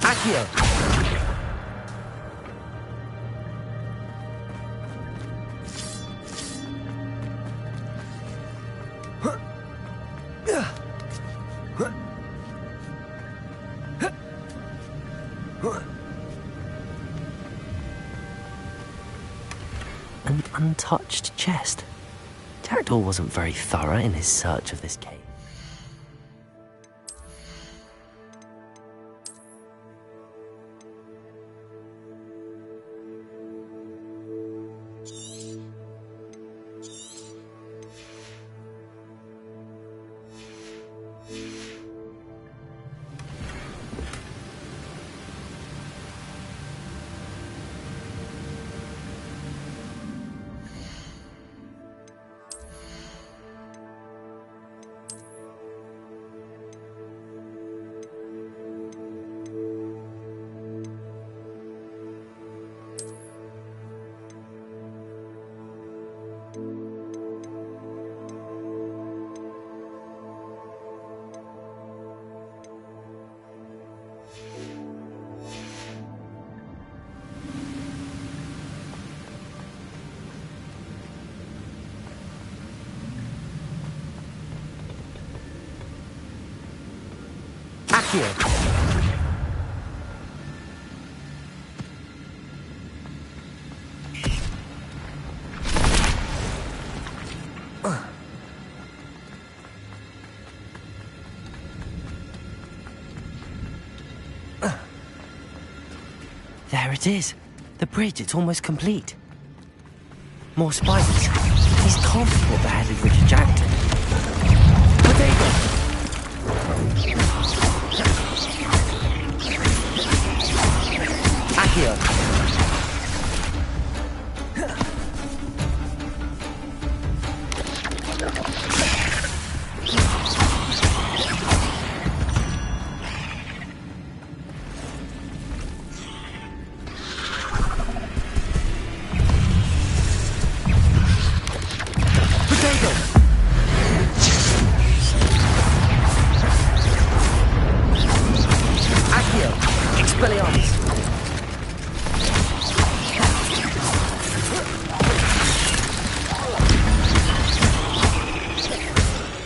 Accio! An untouched chest. Jackdaw wasn't very thorough in his search of this cave. Accio! There it is. The bridge, it's almost complete. More spiders. These can't be what beheaded Richard Jackdaw. Protego! Accio!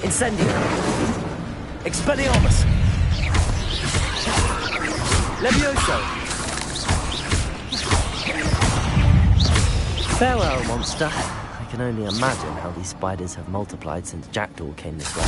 Incendio! Expelliarmus! Levioso! Farewell, monster. I can only imagine how these spiders have multiplied since Jackdaw came this way.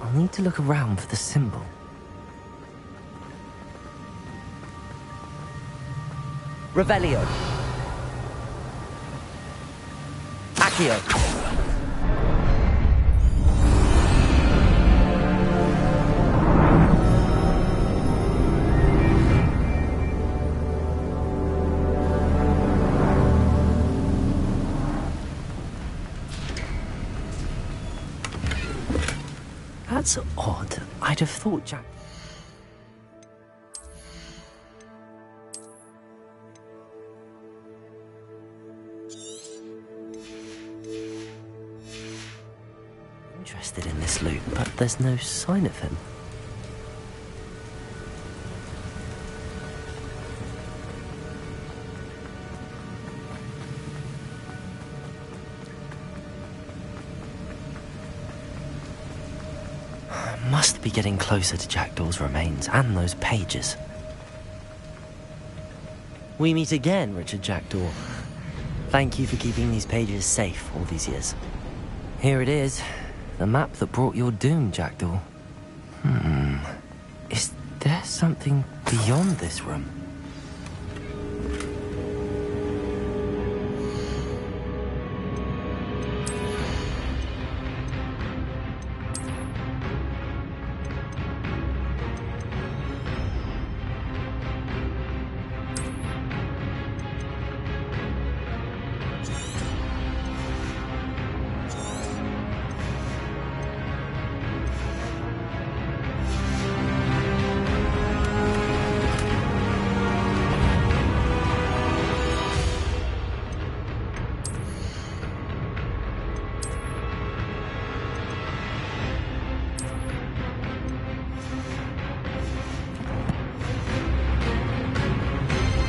I'll need to look around for the symbol. Revelio. Accio. That's odd. I'd have thought Jack... interested in this loot, but there's no sign of him. Must be getting closer to Jackdaw's remains and those pages. We meet again, Richard Jackdaw. Thank you for keeping these pages safe all these years. Here it is, the map that brought your doom, Jackdaw. Is there something beyond this room?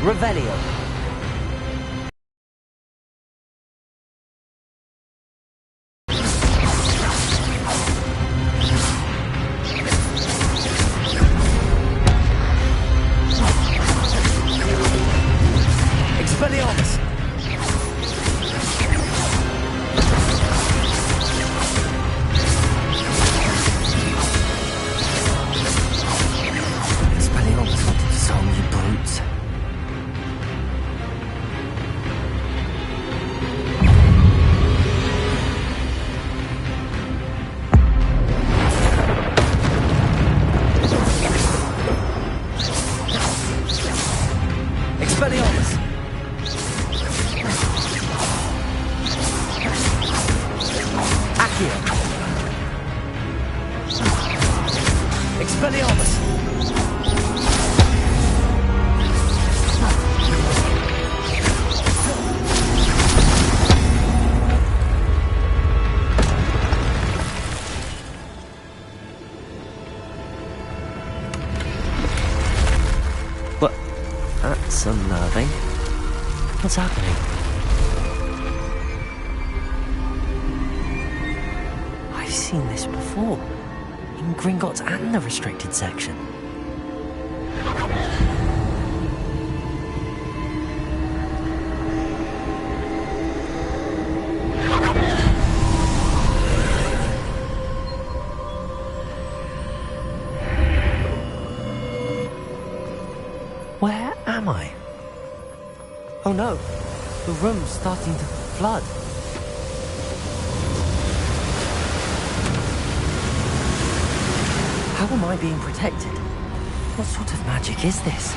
Revelio. Expelliarmus. Expelliarmus wanted to disarm you brutes. Expelliarmus! Accio! Expelliarmus! What? That's unnerving. What's happening? I've seen this before. In Gringotts and the restricted section. Where am I? Oh no, the room's starting to flood. How am I being protected? What sort of magic is this?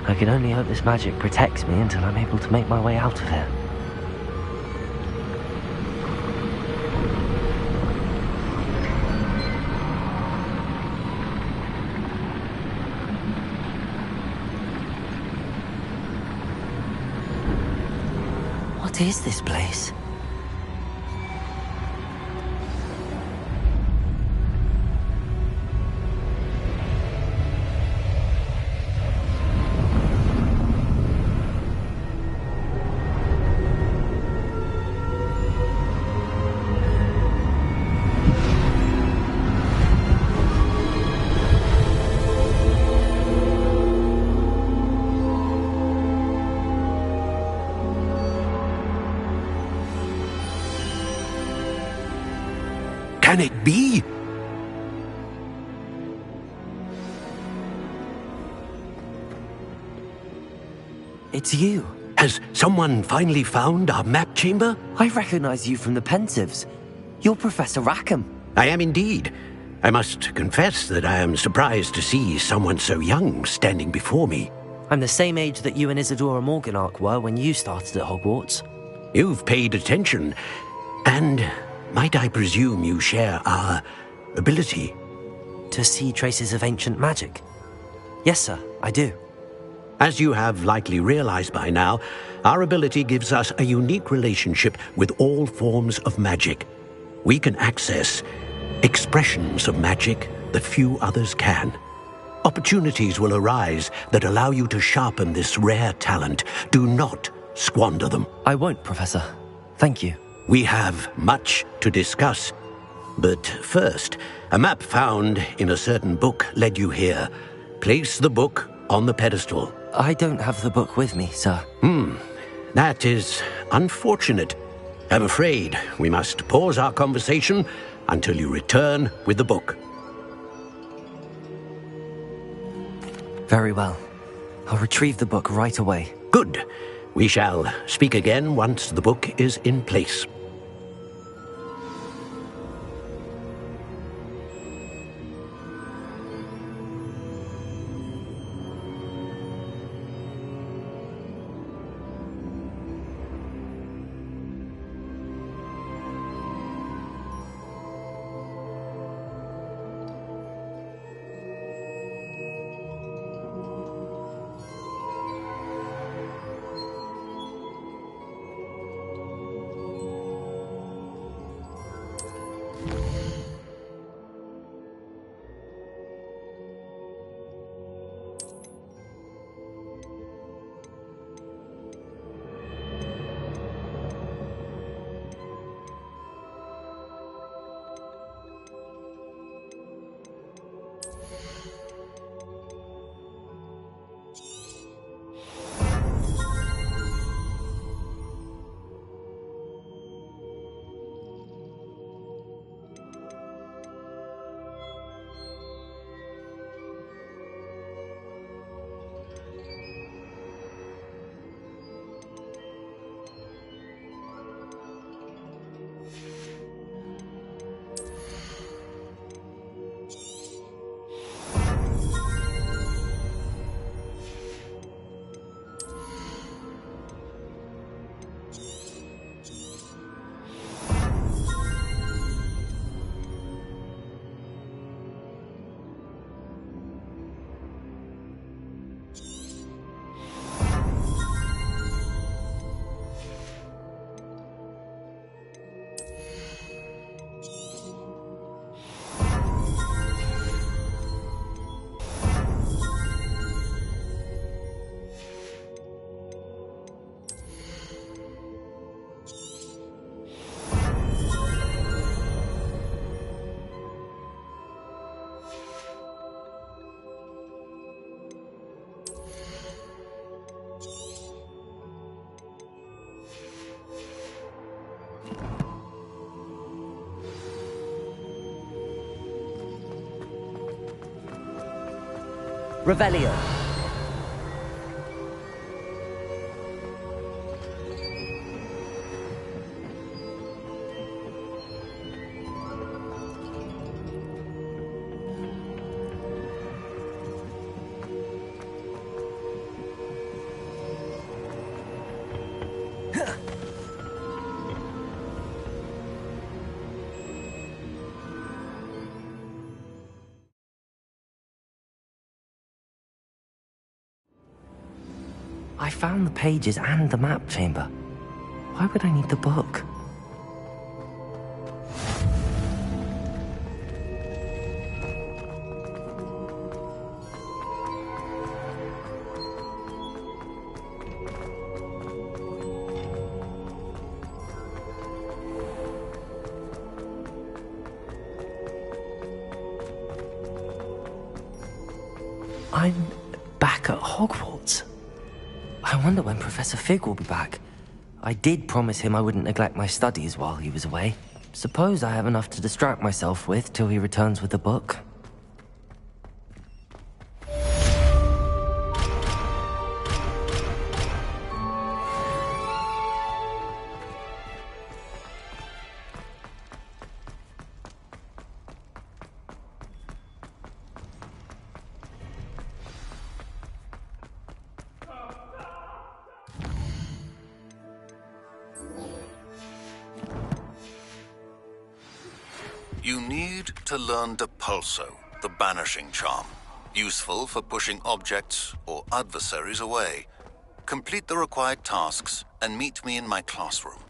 I can only hope this magic protects me until I'm able to make my way out of here. What is this place? can it be? It's you. Has someone finally found our map chamber? I recognize you from the Pensives. You're Professor Rackham. I am indeed. I must confess that I am surprised to see someone so young standing before me. I'm the same age that you and Isadora Morganach were when you started at Hogwarts. You've paid attention, and might I presume you share our ability? To see traces of ancient magic? Yes, sir, I do. As you have likely realized by now, our ability gives us a unique relationship with all forms of magic. We can access expressions of magic that few others can. Opportunities will arise that allow you to sharpen this rare talent. Do not squander them. I won't, Professor. Thank you. We have much to discuss. But first, a map found in a certain book led you here. Place the book on the pedestal. I don't have the book with me, sir. That is unfortunate. I'm afraid we must pause our conversation until you return with the book. Very well. I'll retrieve the book right away. Good. We shall speak again once the book is in place. Revelio. I found the pages and the map chamber. Why would I need the book? I'm back at Hogwarts. I wonder when Professor Fig will be back. I did promise him I wouldn't neglect my studies while he was away. Suppose I have enough to distract myself with till he returns with the book. You need to learn Depulso, the banishing charm. Useful for pushing objects or adversaries away. Complete the required tasks and meet me in my classroom.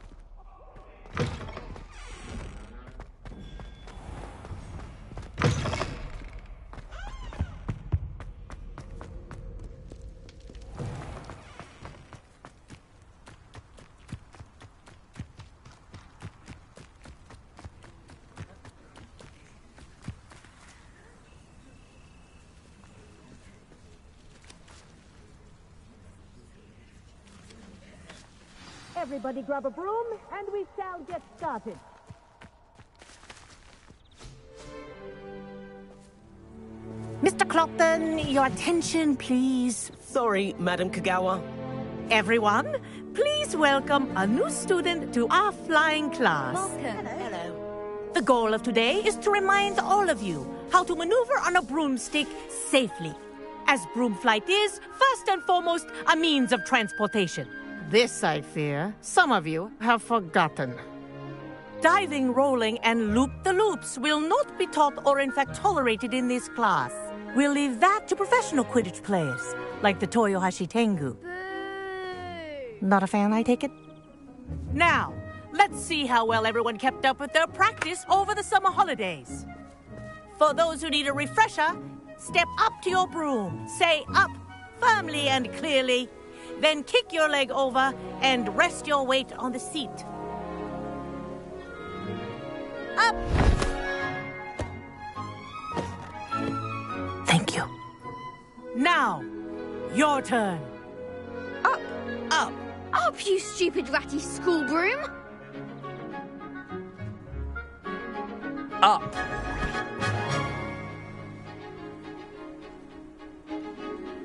Everybody grab a broom, and we shall get started. Mr. Clopton, your attention, please. Sorry, Madam Kagawa. Everyone, please welcome a new student to our flying class. Welcome. Hello. The goal of today is to remind all of you how to maneuver on a broomstick safely, as broom flight is, first and foremost, a means of transportation. This, I fear, some of you have forgotten. Diving, rolling, and loop-the-loops will not be taught or in fact tolerated in this class. We'll leave that to professional Quidditch players, like the Toyohashi Tengu. Not a fan, I take it? Now, let's see how well everyone kept up with their practice over the summer holidays. For those who need a refresher, step up to your broom, say up firmly and clearly, then kick your leg over and rest your weight on the seat. Up! Thank you. Now, your turn. Up. Up. Up, you stupid ratty school broom. Up.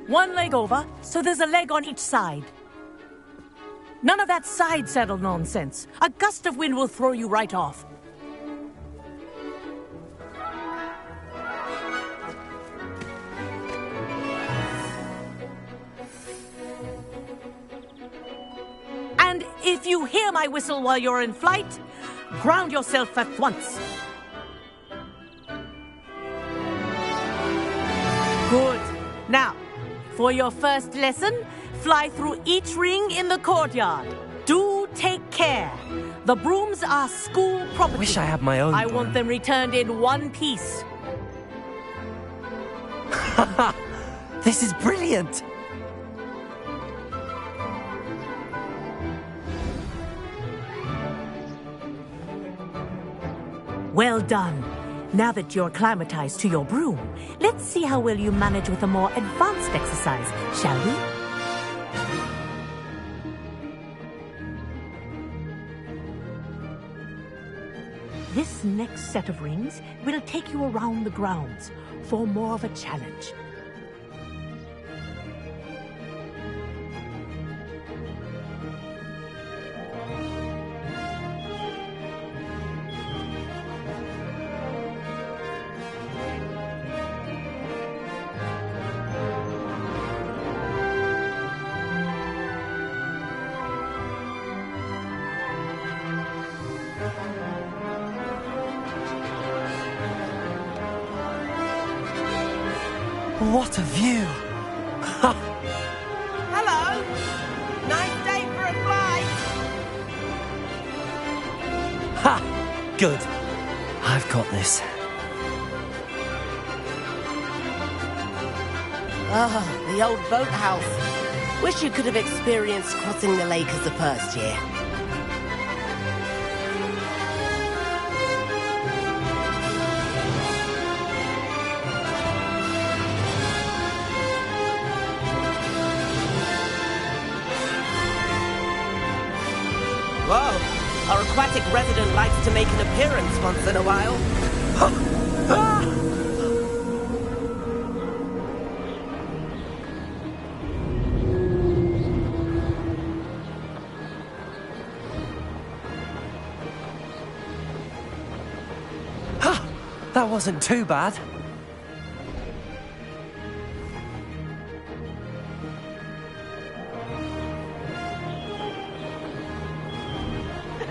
One leg over, so there's a leg on each side. None of that side saddle nonsense. A gust of wind will throw you right off. And if you hear my whistle while you're in flight, ground yourself at once. Good. Now, for your first lesson, fly through each ring in the courtyard. Do take care. The brooms are school property. Wish I had my own I broom. want them returned in one piece. This is brilliant! Well done. Now that you're acclimatized to your broom, let's see how well you manage with a more advanced exercise, shall we? This next set of rings will take you around the grounds for more of a challenge. What a view! Hello! Nice day for a flight! Ha! Good. I've got this. Ah, the old boathouse. Wish you could have experienced crossing the lake as the first year. Whoa! Our aquatic resident likes to make an appearance once in a while. That wasn't too bad.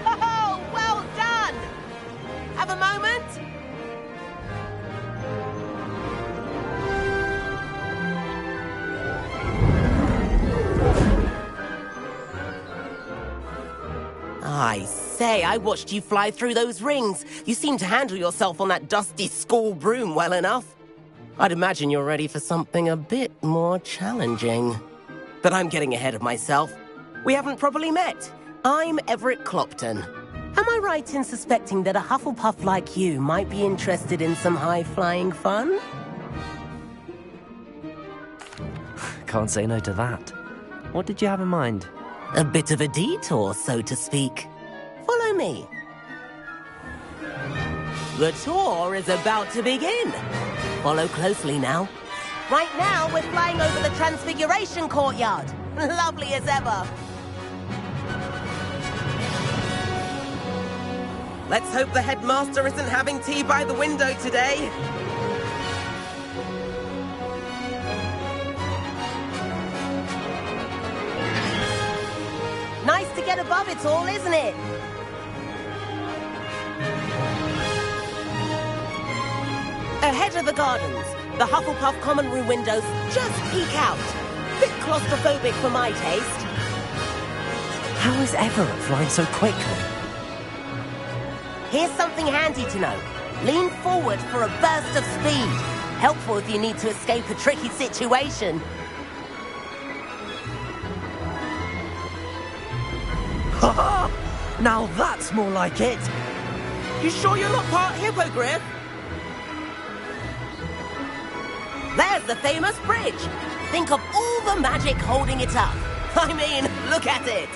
Oh, well done! Have a moment? I say, I watched you fly through those rings. You seem to handle yourself on that dusty school broom well enough. I'd imagine you're ready for something a bit more challenging. But I'm getting ahead of myself. We haven't properly met. I'm Everett Clopton. Am I right in suspecting that a Hufflepuff like you might be interested in some high-flying fun? Can't say no to that. What did you have in mind? A bit of a detour, so to speak. Follow me. The tour is about to begin. Follow closely now. Right now, we're flying over the Transfiguration Courtyard. Lovely as ever. Let's hope the headmaster isn't having tea by the window today. Nice to get above it all, isn't it? Ahead of the gardens, the Hufflepuff common room windows just peek out. Bit claustrophobic for my taste. How is Everett flying so quickly? Here's something handy to know. Lean forward for a burst of speed. Helpful if you need to escape a tricky situation. Now that's more like it. You sure you're not part hippogriff? There's the famous bridge. Think of all the magic holding it up. I mean, look at it.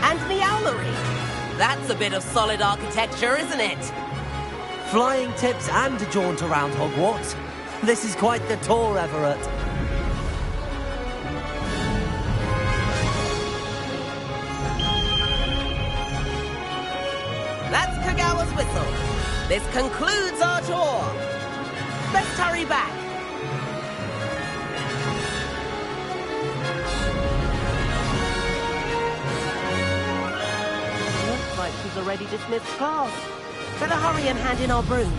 And the owlery. That's a bit of solid architecture, isn't it? Flying tips and a jaunt around Hogwarts. This is quite the tour, Everett. That's Kagawa's whistle. This concludes our tour. Let's hurry back. Looks like she's already dismissed class. Better hurry and hand in our brooms.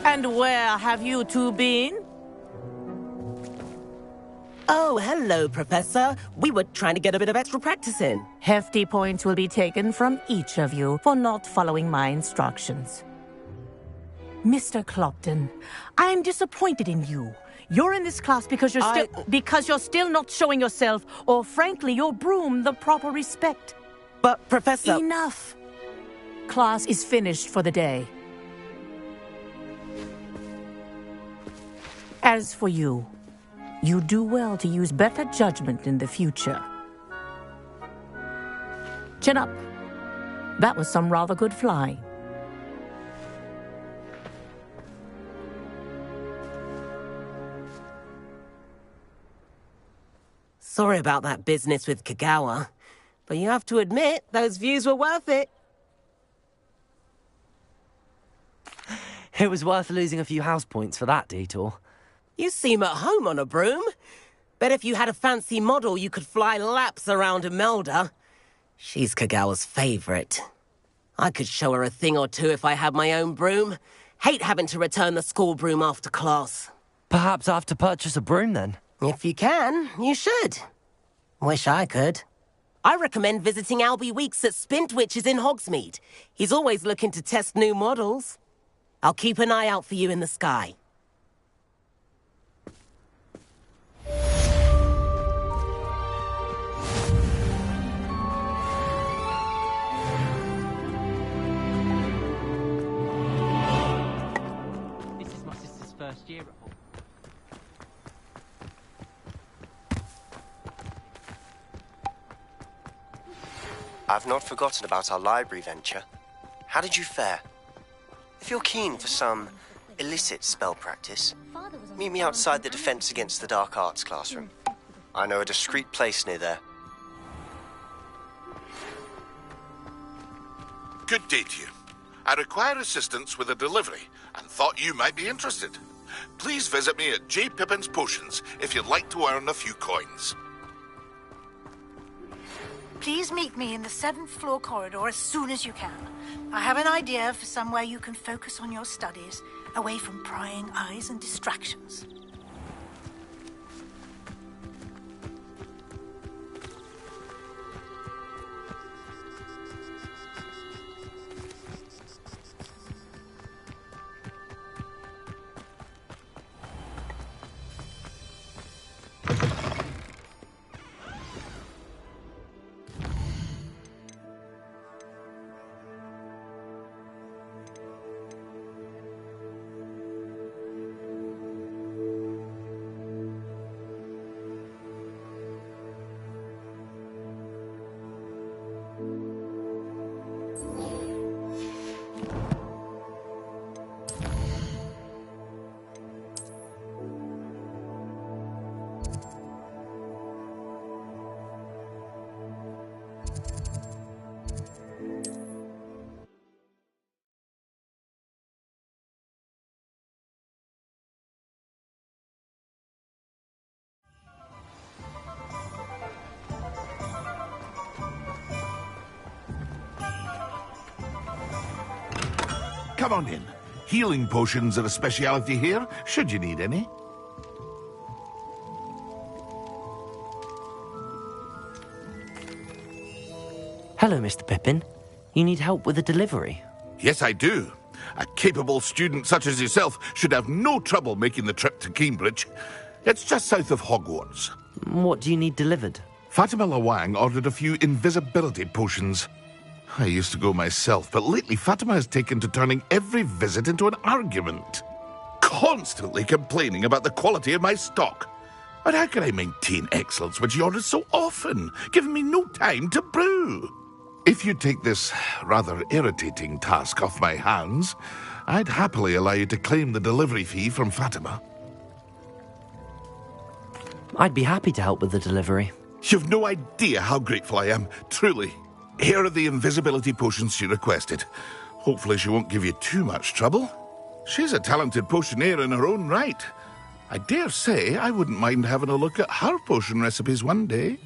And where have you two been? Oh, hello, Professor. We were trying to get a bit of extra practice in. Hefty points will be taken from each of you for not following my instructions. Mr. Clopton, I am disappointed in you. You're in this class because you're still not showing yourself, or frankly, your broom, the proper respect. But, Professor... Enough. Class is finished for the day. As for you, you do well to use better judgment in the future. Chin up. That was some rather good flying. Sorry about that business with Kagawa, but you have to admit, those views were worth it. It was worth losing a few house points for that detour. You seem at home on a broom. Bet if you had a fancy model, you could fly laps around Imelda. She's Kagawa's favorite. I could show her a thing or two if I had my own broom. Hate having to return the school broom after class. Perhaps I have to purchase a broom then. If you can, you should. Wish I could. I recommend visiting Albie Weeks at Spintwitches in Hogsmeade. He's always looking to test new models. I'll keep an eye out for you in the sky. This is my sister's first year at Hogwarts. I've not forgotten about our library venture. How did you fare? If you're keen for some illicit spell practice, meet me outside the Defense Against the Dark Arts classroom. I know a discreet place near there. Good day to you. I require assistance with a delivery and thought you might be interested. Please visit me at J. Pippin's Potions if you'd like to earn a few coins. Please meet me in the 7th floor corridor as soon as you can. I have an idea for somewhere you can focus on your studies, away from prying eyes and distractions. Come on in. Healing potions are a speciality here, should you need any. Hello, Mr. Pippin. You need help with a delivery? Yes, I do. A capable student such as yourself should have no trouble making the trip to Cambridge. It's just south of Hogwarts. What do you need delivered? Fatima Lawang ordered a few invisibility potions. I used to go myself, but lately Fatima has taken to turning every visit into an argument. Constantly complaining about the quality of my stock. But how can I maintain excellence when she orders so often, giving me no time to brew? If you take this rather irritating task off my hands, I'd happily allow you to claim the delivery fee from Fatima. I'd be happy to help with the delivery. You've no idea how grateful I am, truly. Here are the invisibility potions she requested. Hopefully she won't give you too much trouble. She's a talented potioneer in her own right. I dare say I wouldn't mind having a look at her potion recipes one day.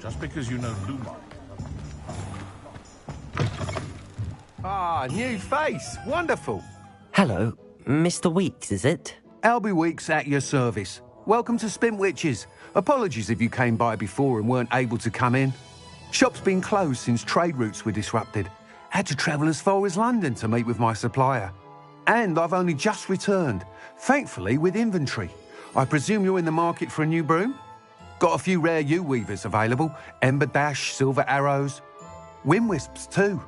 Just because you know Lumar. Ah, new face. Wonderful. Hello, Mr. Weeks, is it? Albie Weeks at your service. Welcome to Spintwitches. Apologies if you came by before and weren't able to come in. Shop's been closed since trade routes were disrupted. Had to travel as far as London to meet with my supplier. And I've only just returned, thankfully with inventory. I presume you're in the market for a new broom? Got a few rare yew-weavers available. Ember Dash, Silver Arrows. Wind Wisps too.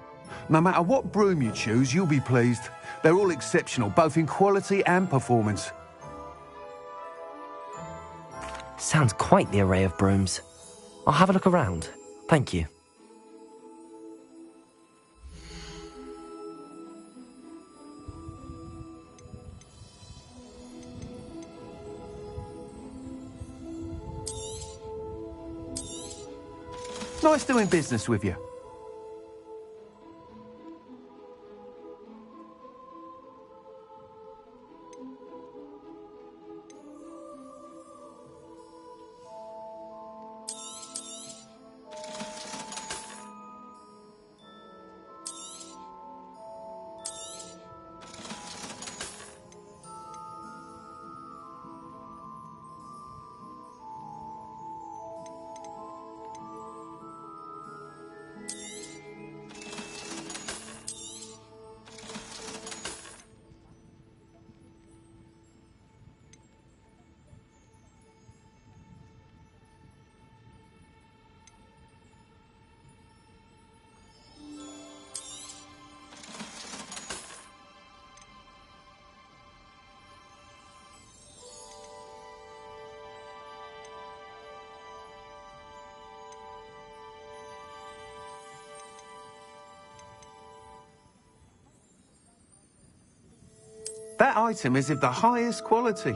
No matter what broom you choose, you'll be pleased. They're all exceptional, both in quality and performance. Sounds quite the array of brooms. I'll have a look around. Thank you. Nice doing business with you. That item is of the highest quality.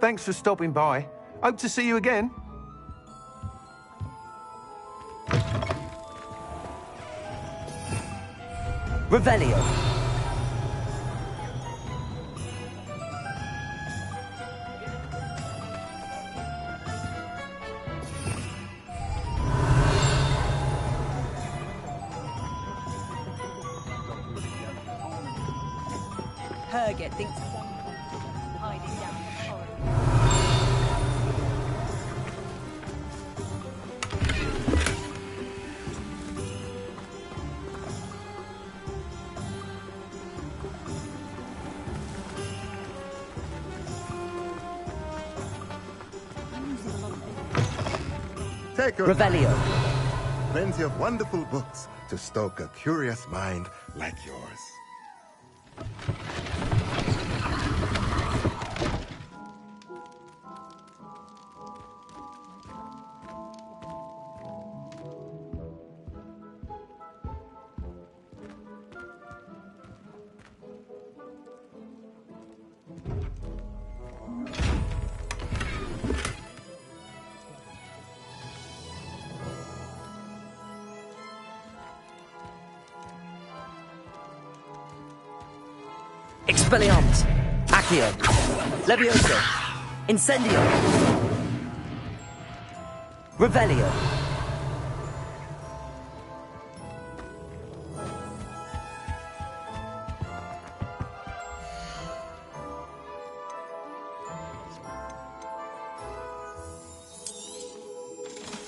Thanks for stopping by. Hope to see you again. Revelio. Herget thinks hiding down in the corridor. Take your Revelio. time. Plenty of wonderful books to stoke a curious mind like yours. Expelliarmus. Accio. Levioso. Incendio. Revelio.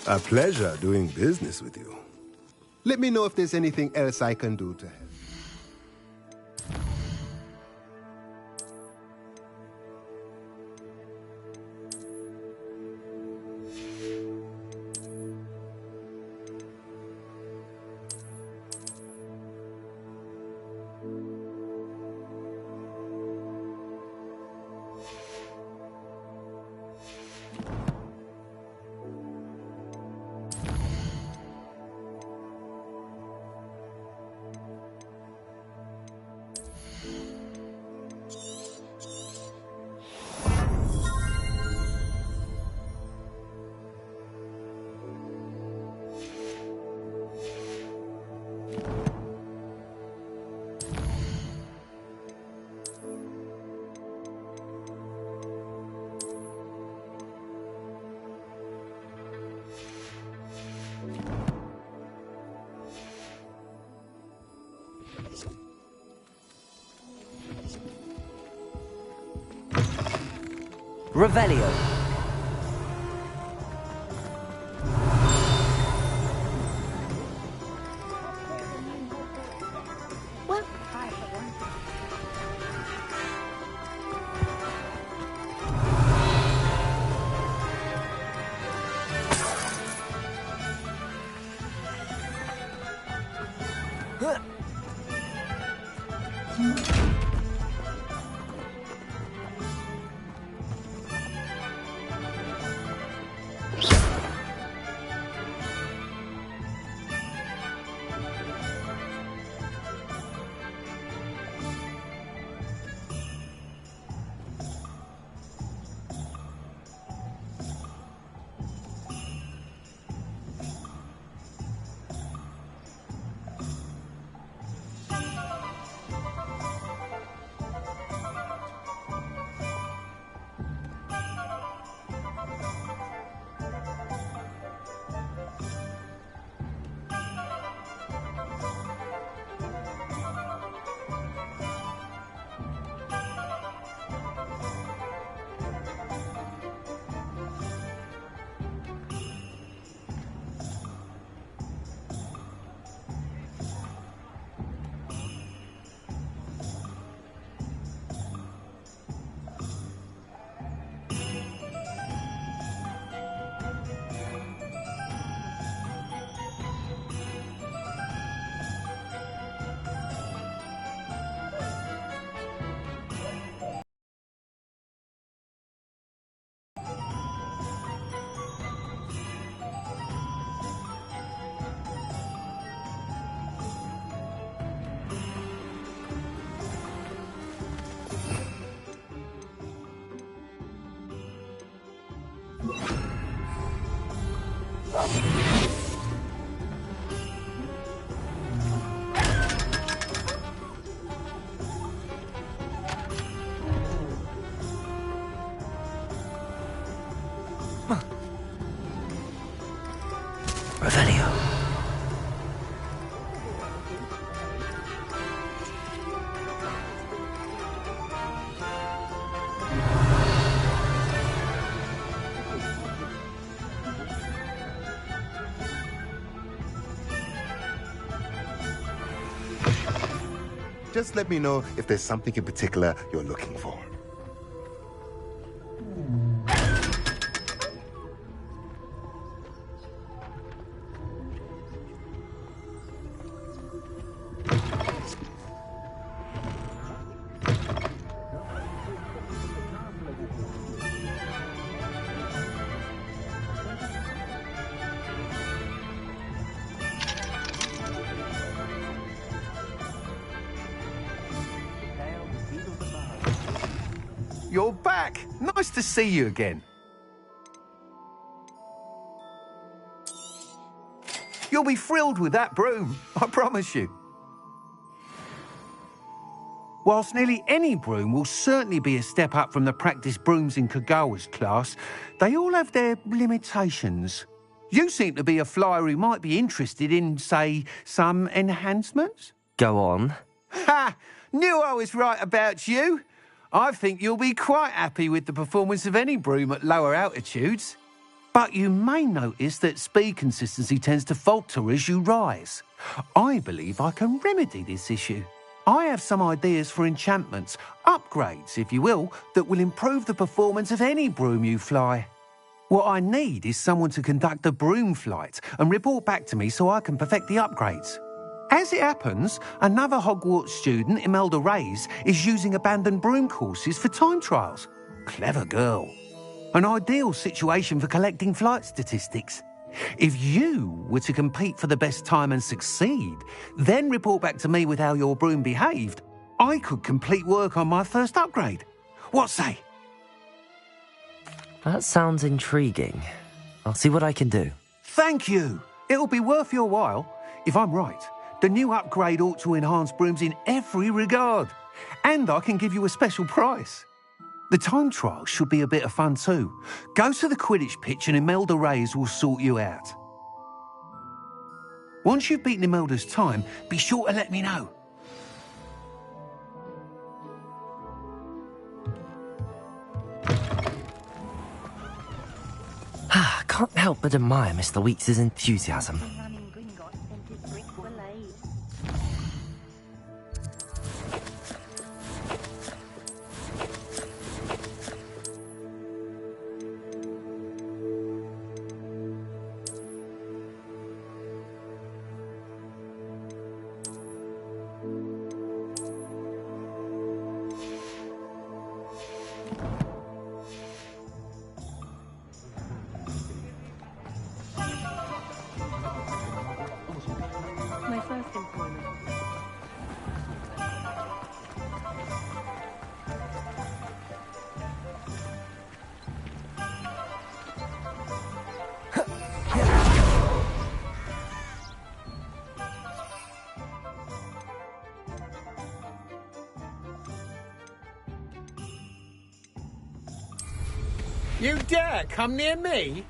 A pleasure doing business with you. Let me know if there's anything else I can do to help. Revelio. Revelio. Just let me know if there's something in particular you're looking for. You're back! Nice to see you again. You'll be thrilled with that broom, I promise you. Whilst nearly any broom will certainly be a step up from the practice brooms in Kagawa's class, they all have their limitations. You seem to be a flyer who might be interested in, say, some enhancements? Go on. Ha! Knew I was right about you. I think you'll be quite happy with the performance of any broom at lower altitudes. But you may notice that speed consistency tends to falter as you rise. I believe I can remedy this issue. I have some ideas for enchantments, upgrades, if you will, that will improve the performance of any broom you fly. What I need is someone to conduct a broom flight and report back to me so I can perfect the upgrades. As it happens, another Hogwarts student, Imelda Reyes, is using abandoned broom courses for time trials. Clever girl. An ideal situation for collecting flight statistics. If you were to compete for the best time and succeed, then report back to me with how your broom behaved, I could complete work on my first upgrade. What say? That sounds intriguing. I'll see what I can do. Thank you. It'll be worth your while. If I'm right, the new upgrade ought to enhance brooms in every regard. And I can give you a special price. The time trial should be a bit of fun too. Go to the Quidditch pitch and Imelda Reyes will sort you out. Once you've beaten Imelda's time, be sure to let me know. can't help but admire Mr. Weeks' enthusiasm. My first employment. You dare come near me?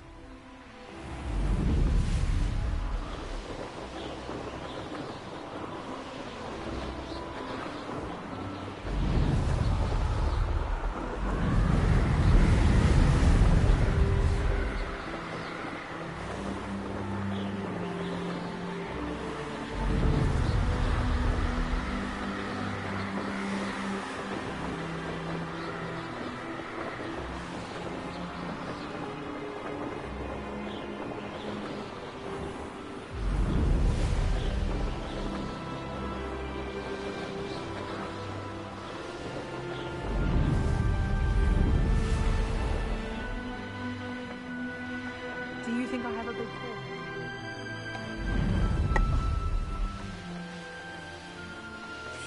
Do you think I have a big call?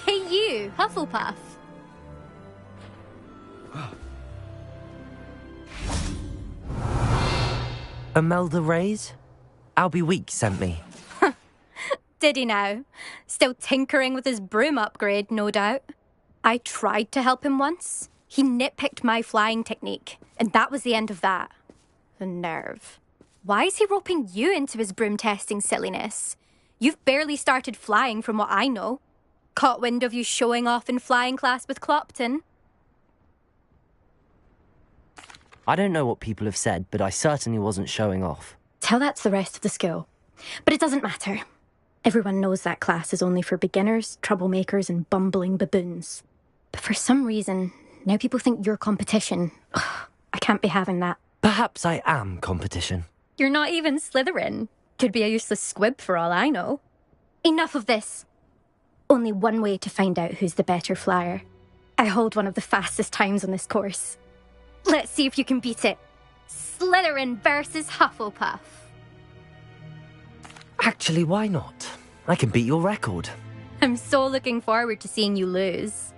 Hey you, Hufflepuff. Imelda Reyes? Albie Weeks sent me. Did he now? Still tinkering with his broom upgrade, no doubt. I tried to help him once. He nitpicked my flying technique, and that was the end of that. The nerve. Why is he roping you into his broom testing silliness? You've barely started flying from what I know. Caught wind of you showing off in flying class with Clopton. I don't know what people have said, but I certainly wasn't showing off. Tell that to the rest of the school. But it doesn't matter. Everyone knows that class is only for beginners, troublemakers, and bumbling baboons. But for some reason, now people think you're competition. Ugh, I can't be having that. Perhaps I am competition. You're not even Slytherin. Could be a useless squib for all I know. Enough of this. Only one way to find out who's the better flyer. I hold one of the fastest times on this course. Let's see if you can beat it. Slytherin versus Hufflepuff. Actually, why not? I can beat your record. I'm so looking forward to seeing you lose.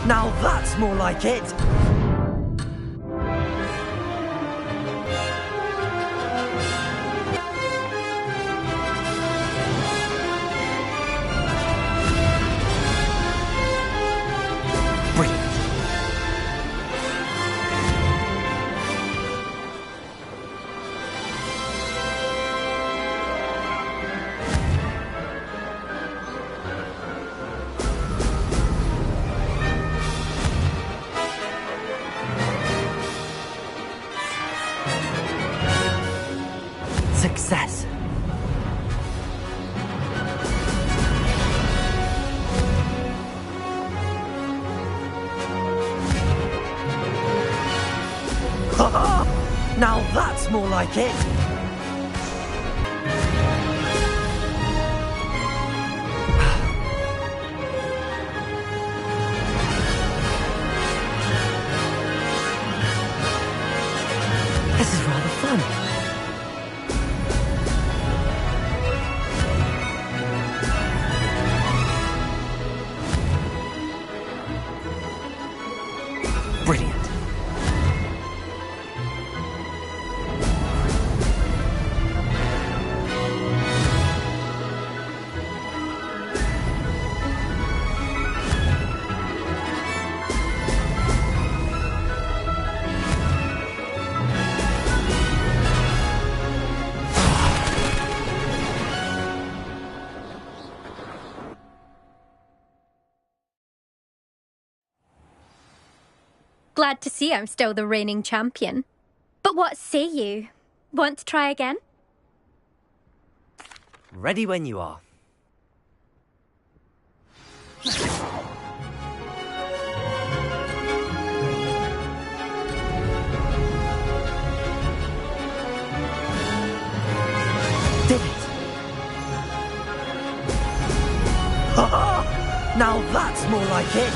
Now that's more like it! Brilliant. Success. Now that's more like it. This is rather fun. Glad to see I'm still the reigning champion. But what say you? Want to try again? Ready when you are. Did it! Now that's more like it!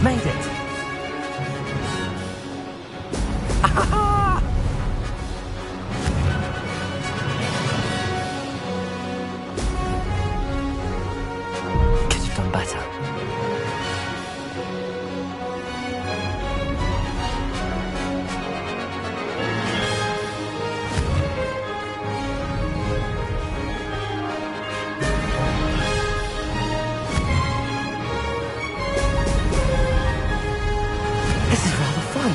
Made it! Could have done better. This is rather fun.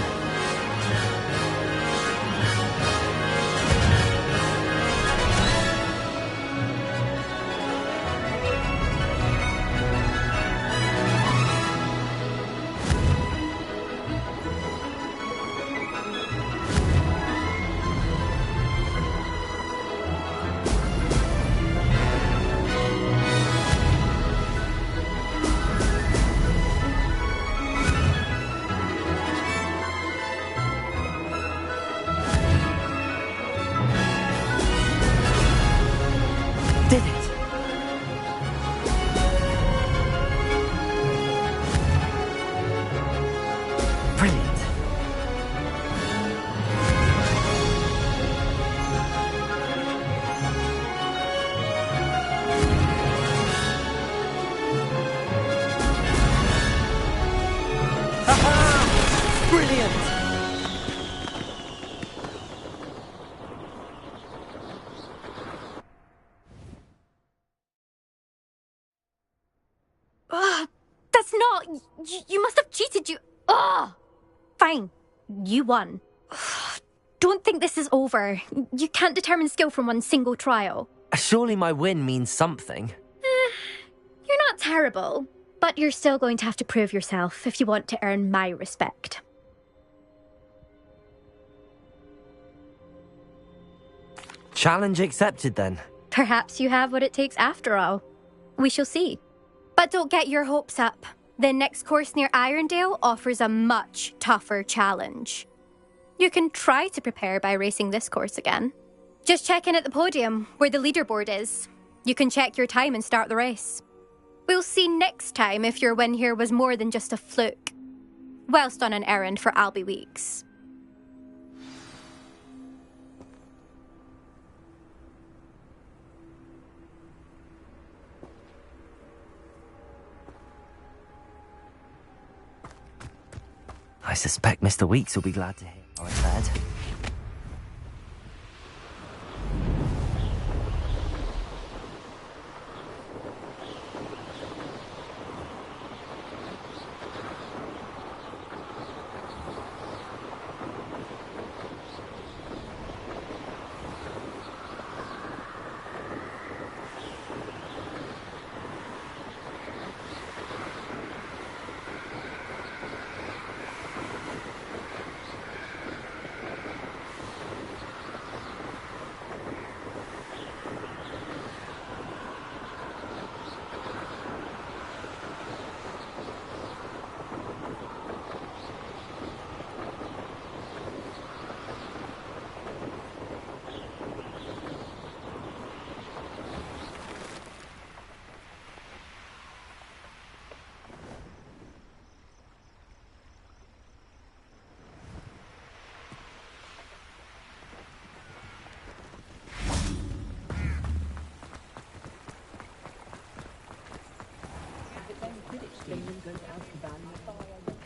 Did it! Brilliant. Ha-ha! Brilliant! That's not... You must have cheated, you... Ugh! Fine. You won. Don't think this is over. You can't determine skill from one single trial. Surely my win means something. You're not terrible, but you're still going to have to prove yourself if you want to earn my respect. Challenge accepted then. Perhaps you have what it takes after all. We shall see. But don't get your hopes up. The next course near Irondale offers a much tougher challenge. You can try to prepare by racing this course again. Just check in at the podium, where the leaderboard is. You can check your time and start the race. We'll see next time if your win here was more than just a fluke. Whilst on an errand for Albie Weeks. I suspect Mr. Weeks will be glad to hear I said.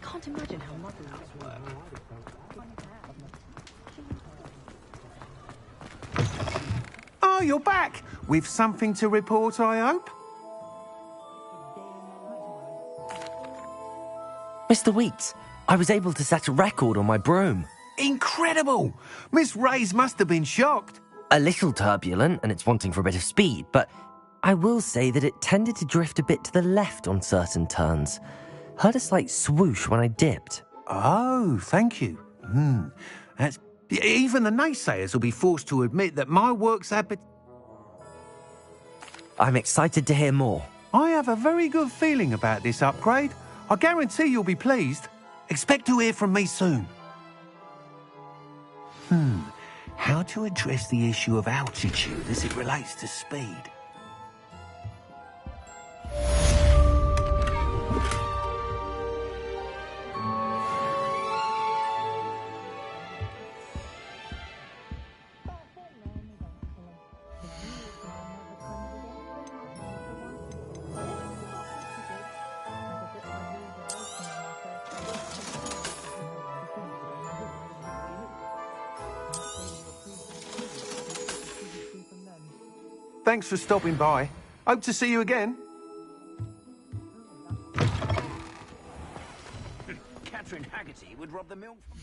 Can't imagine how motherless work. Oh, you're back. With something to report, I hope? Mr. Weeks, I was able to set a record on my broom. Incredible! Miss Ray's must have been shocked. A little turbulent, and it's wanting for a bit of speed, but I will say that it tended to drift a bit to the left on certain turns. Heard a slight swoosh when I dipped. Oh, thank you. That's... Even the naysayers will be forced to admit that my work's I'm excited to hear more. I have a very good feeling about this upgrade. I guarantee you'll be pleased. Expect to hear from me soon. How to address the issue of altitude as it relates to speed? Thanks for stopping by. Hope to see you again. Catherine Haggerty would rob the milk from...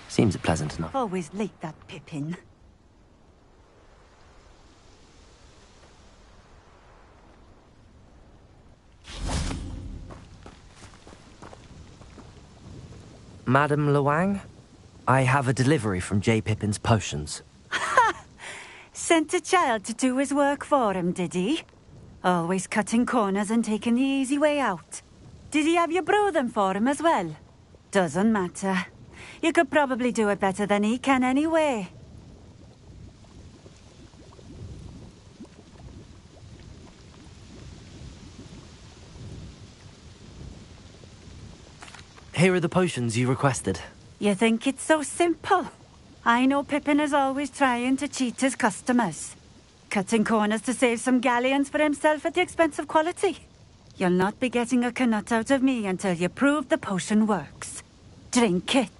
Seems pleasant enough. Always like that Pippin. Madam Luang, I have a delivery from J. Pippin's potions. Sent a child to do his work for him, did he? Always cutting corners and taking the easy way out. Did he have you brew them for him as well? Doesn't matter. You could probably do it better than he can anyway. Here are the potions you requested. You think it's so simple? I know Pippin is always trying to cheat his customers. Cutting corners to save some galleons for himself at the expense of quality. You'll not be getting a canut out of me until you prove the potion works. Drink it.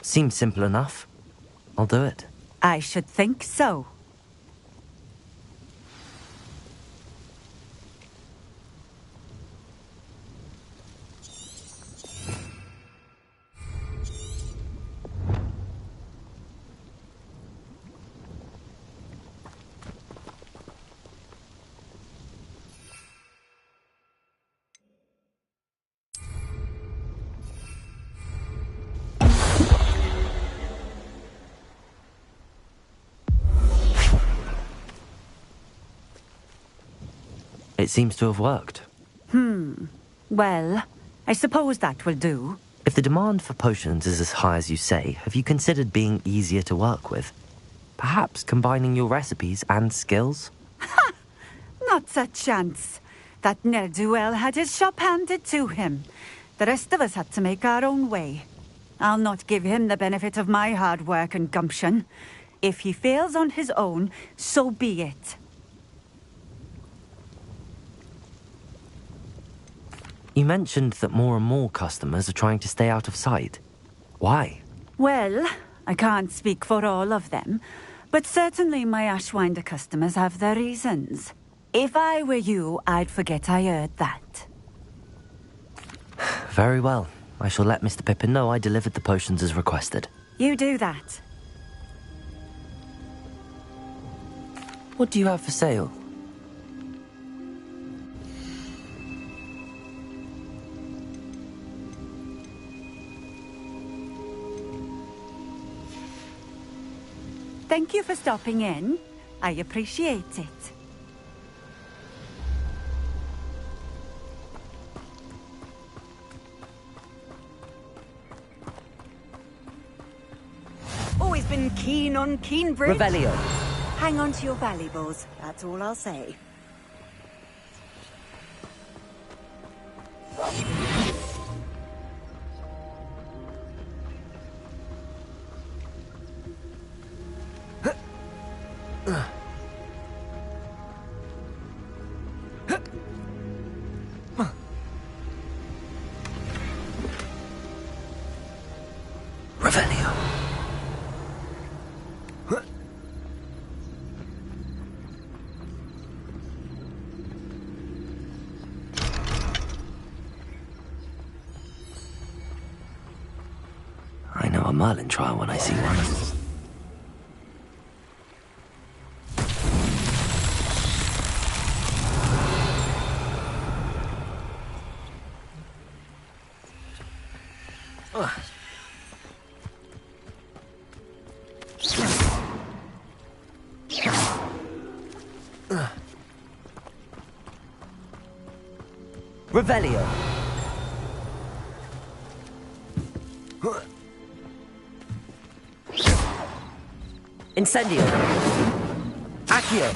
Seems simple enough. I'll do it. I should think so. It seems to have worked. Well, I suppose that will do. If the demand for potions is as high as you say, have you considered being easier to work with? Perhaps combining your recipes and skills? Not a chance. That ne'er-do-well had his shop handed to him. The rest of us had to make our own way. I'll not give him the benefit of my hard work and gumption. If he fails on his own, so be it. You mentioned that more and more customers are trying to stay out of sight. Why? Well, I can't speak for all of them, but certainly my Ashwinder customers have their reasons. If I were you, I'd forget I heard that. Very well. I shall let Mr. Pippin know I delivered the potions as requested. You do that. What do you have for sale? Thank you for stopping in. I appreciate it. Always been keen on Keenbridge. Revelio. Hang on to your valuables, that's all I'll say. Revelio. I know a Merlin trial when I see one. Revelio. Incendio. Accio.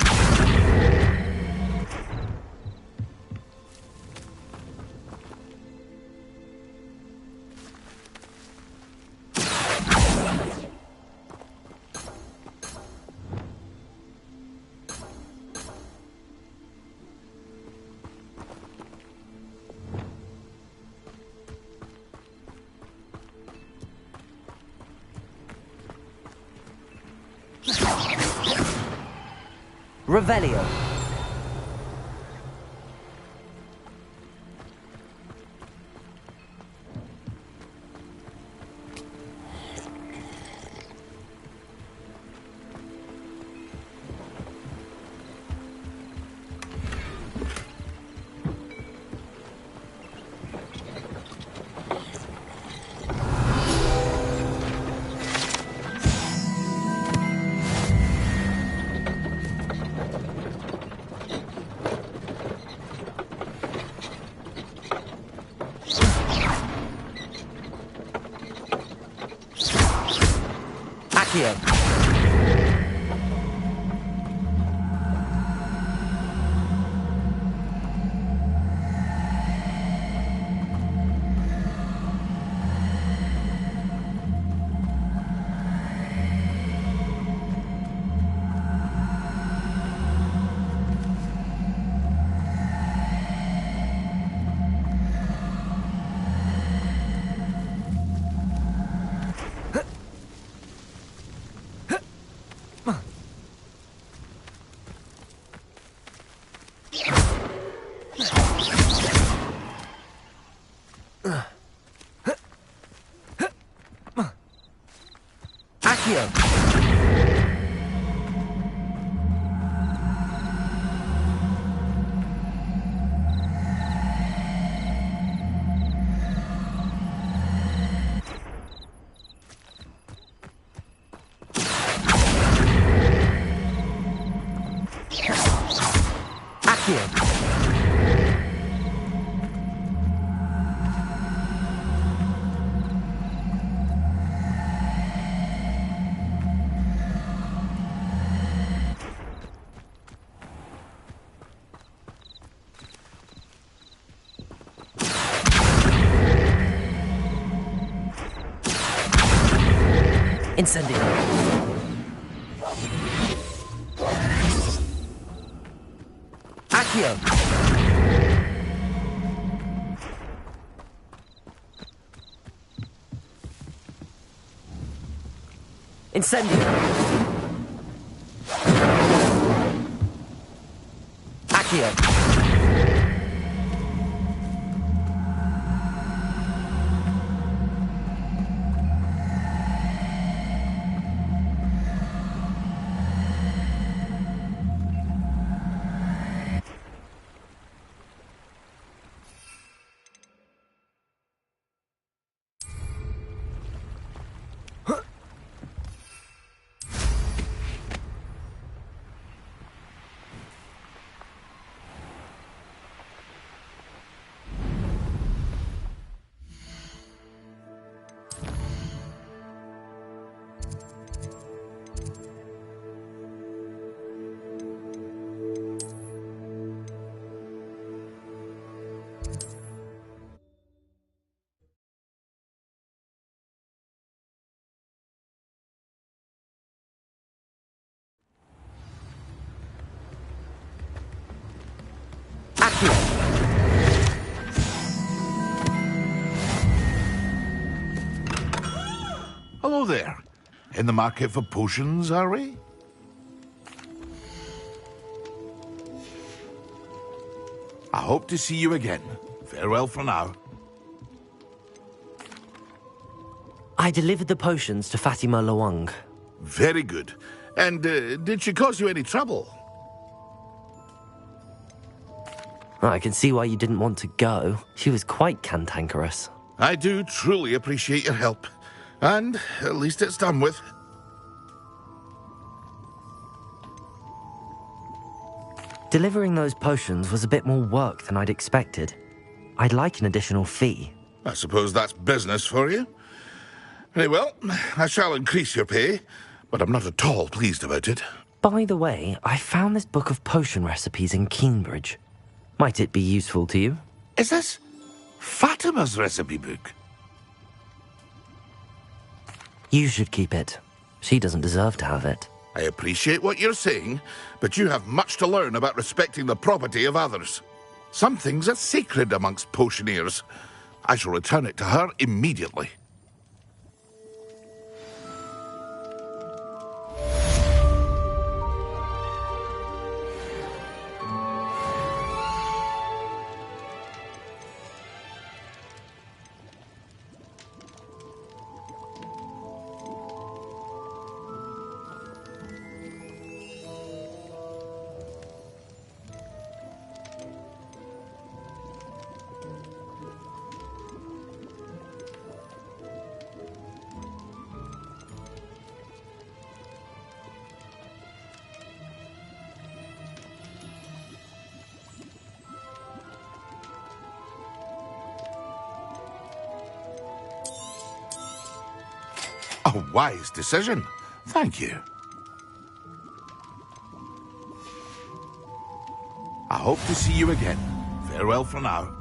Revelio. Accio. Accio. Incendio. Accio. Incendio. Accio. Hello there. In the market for potions, are we? I hope to see you again. Farewell for now. I delivered the potions to Fatima Lawang. Very good. And did she cause you any trouble? I can see why you didn't want to go. She was quite cantankerous. I do truly appreciate your help. And at least it's done with. Delivering those potions was a bit more work than I'd expected. I'd like an additional fee. I suppose that's business for you. Very well, I shall increase your pay, but I'm not at all pleased about it. By the way, I found this book of potion recipes in Cambridge. Might it be useful to you? Is this Fatima's recipe book? You should keep it. She doesn't deserve to have it. I appreciate what you're saying, but you have much to learn about respecting the property of others. Some things are sacred amongst potioneers. I shall return it to her immediately. A wise decision. Thank you. I hope to see you again. Farewell for now.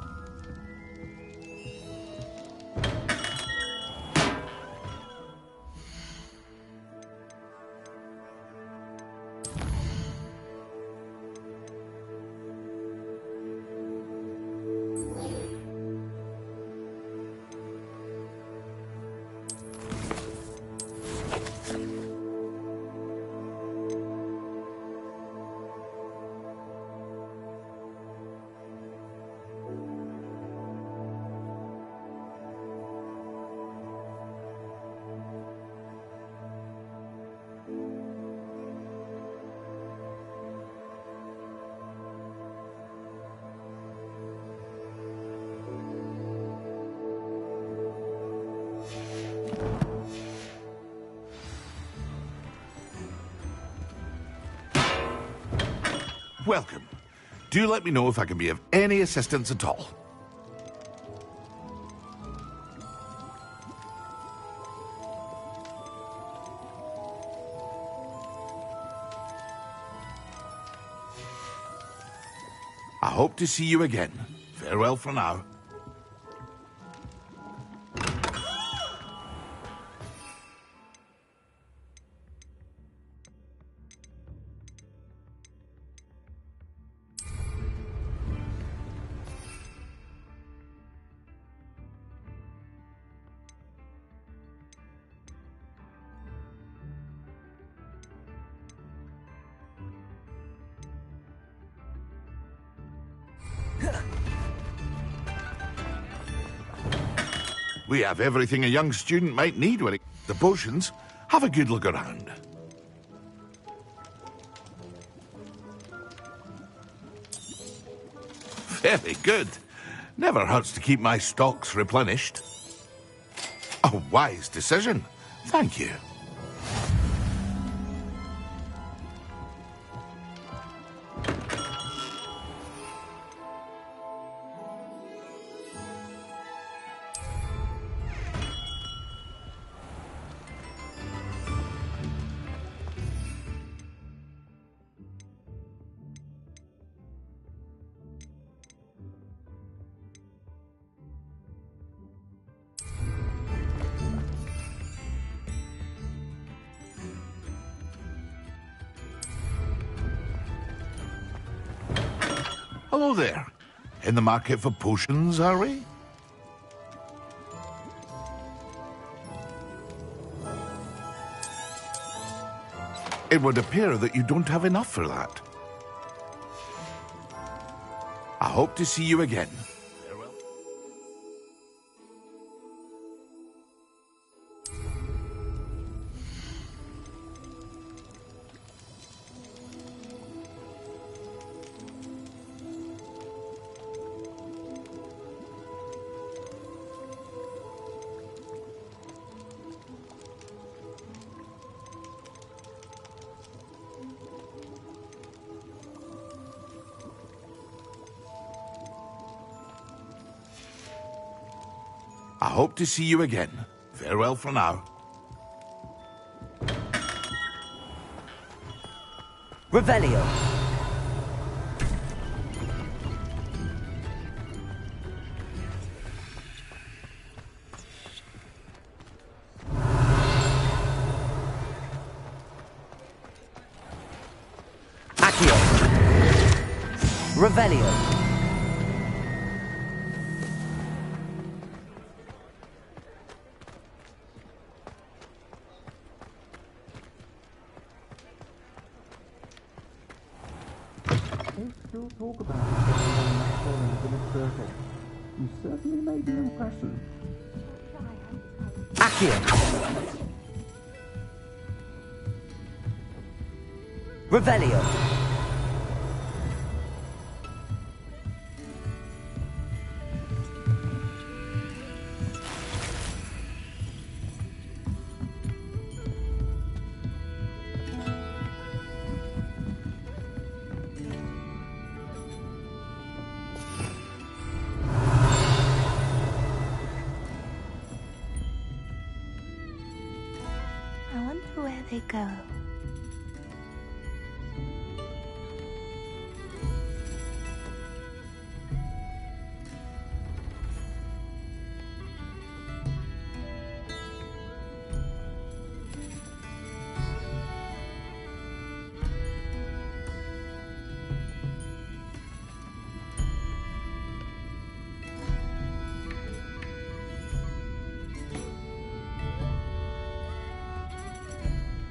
Welcome. Do let me know if I can be of any assistance at all. I hope to see you again. Farewell for now. We have everything a young student might need when it comes to potions. Have a good look around. Very good. Never hurts to keep my stocks replenished. A wise decision. Thank you. Hello there. In the market for potions, are we? It would appear that you don't have enough for that. I hope to see you again. I hope to see you again. Farewell for now. Revelio. Accio. Revelio. Still talk about it in a circle. You certainly made an impression. Accio. Revelio. I wonder where they go.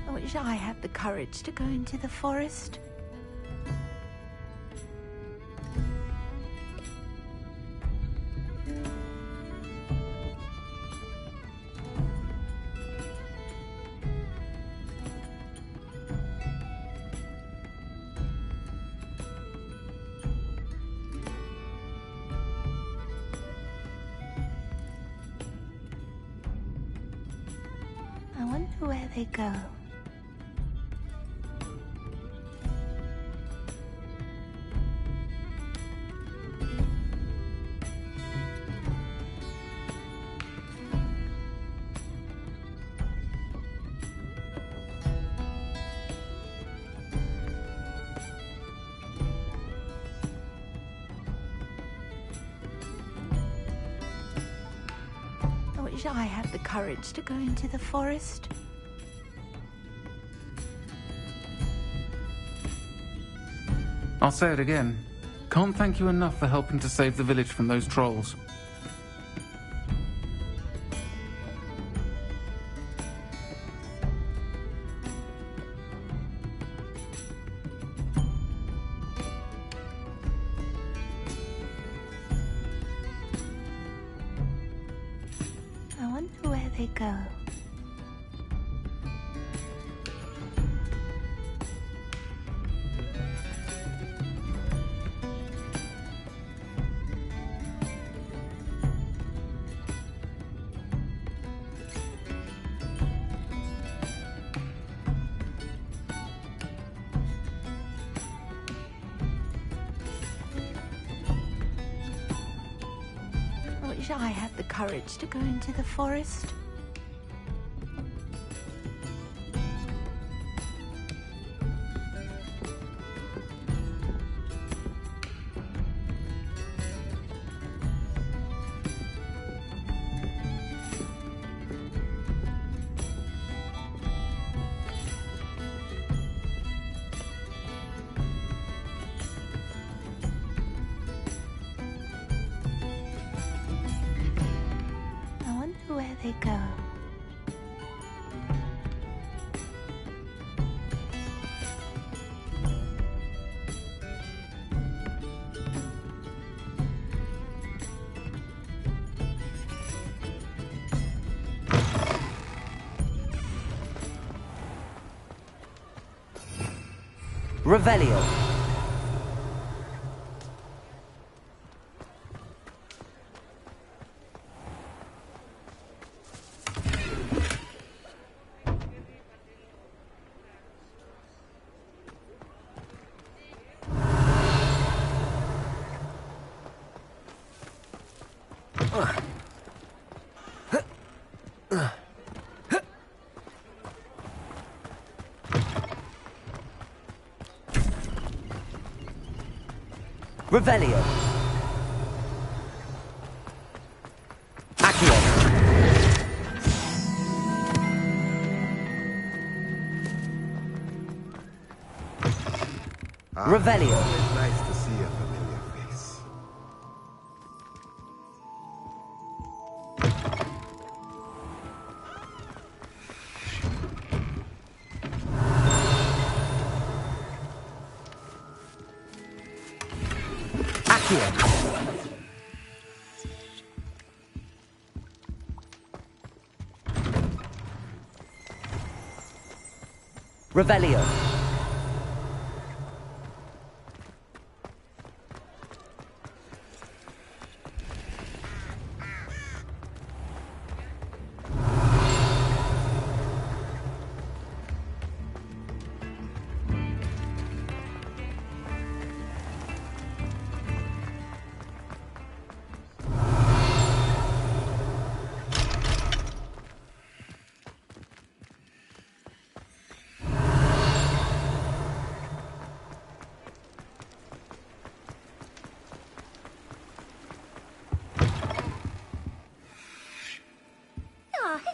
I wish I had the courage to go into the forest. I wonder where they go. wish I had the courage to go into the forest. I'll say it again. Can't thank you enough for helping to save the village from those trolls. I wonder where they go. I wish I had the courage to go into the forest. I wonder where they go. Revelio. Revelio. Accio. Revelio. Always nice to see a familiar face. Revelio.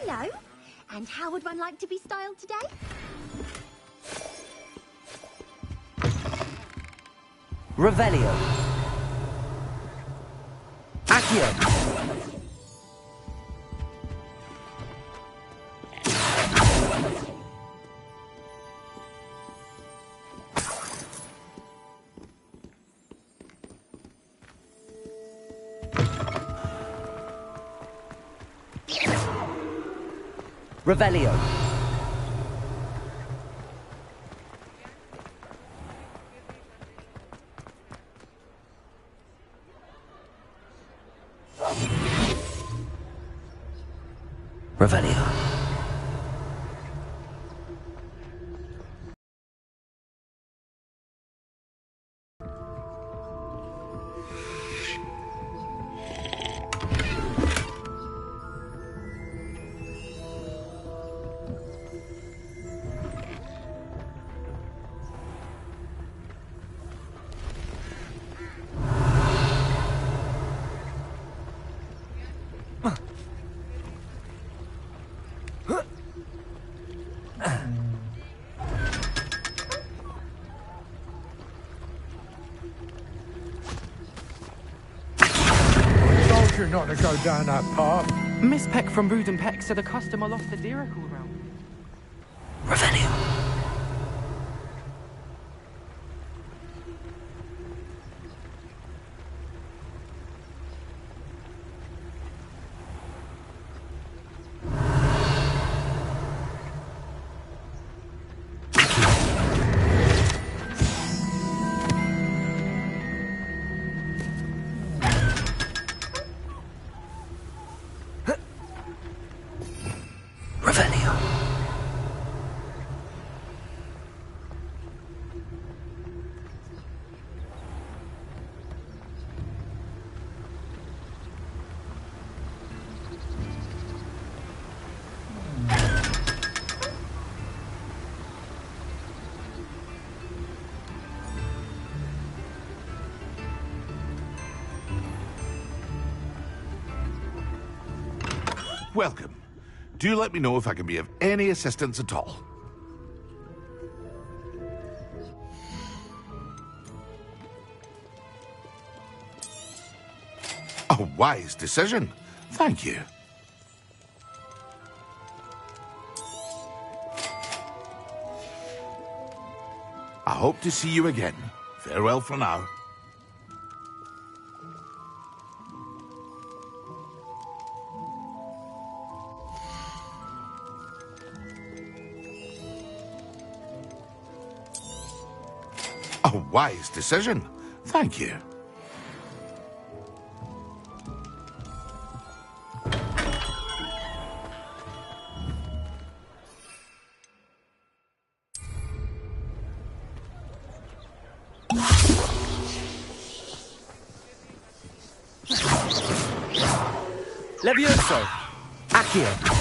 Hello. And how would one like to be styled today? Revelio. Accio. Revelio. Revelio. you not to go down that path. Miss Peck from Brood and Peck said a customer lost a deer all around. Revelio. Welcome. Do let me know if I can be of any assistance at all. A wise decision. Thank you. I hope to see you again. Farewell for now. A wise decision. Thank you. Levioso. Accio.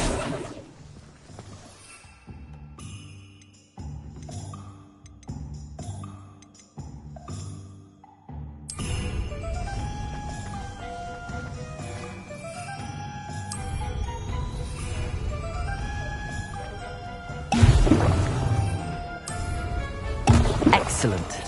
Excellent.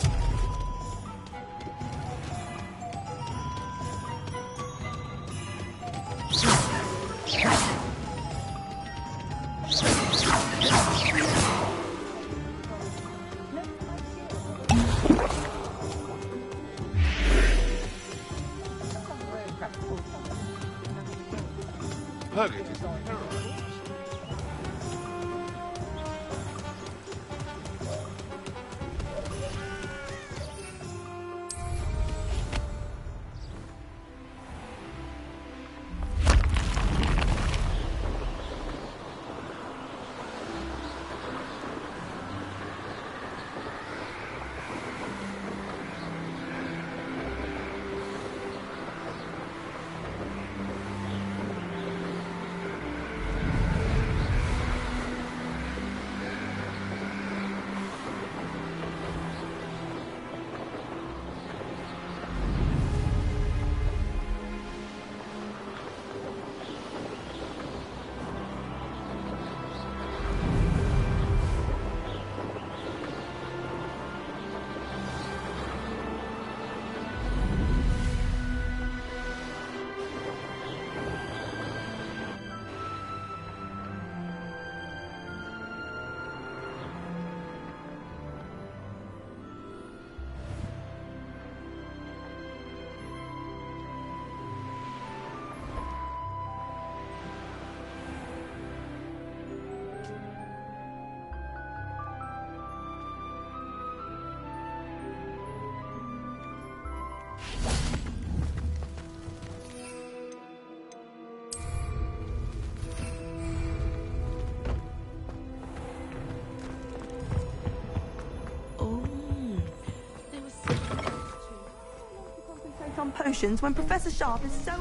On potions when Professor Sharp is so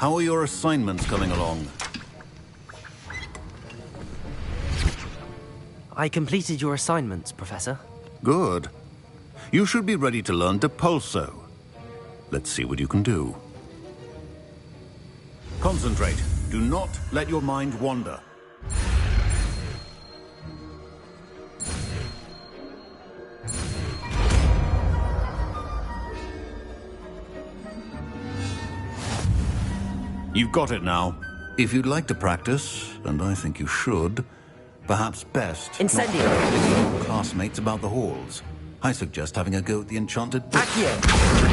How are your assignments coming along? I completed your assignments, Professor. Good. You should be ready to learn Depulso. Let's see what you can do. Concentrate. Do not let your mind wander. You've got it now. If you'd like to practice, and I think you should, perhaps best Incendio. not with your old classmates about the halls. I suggest having a go at the enchanted book. Accio!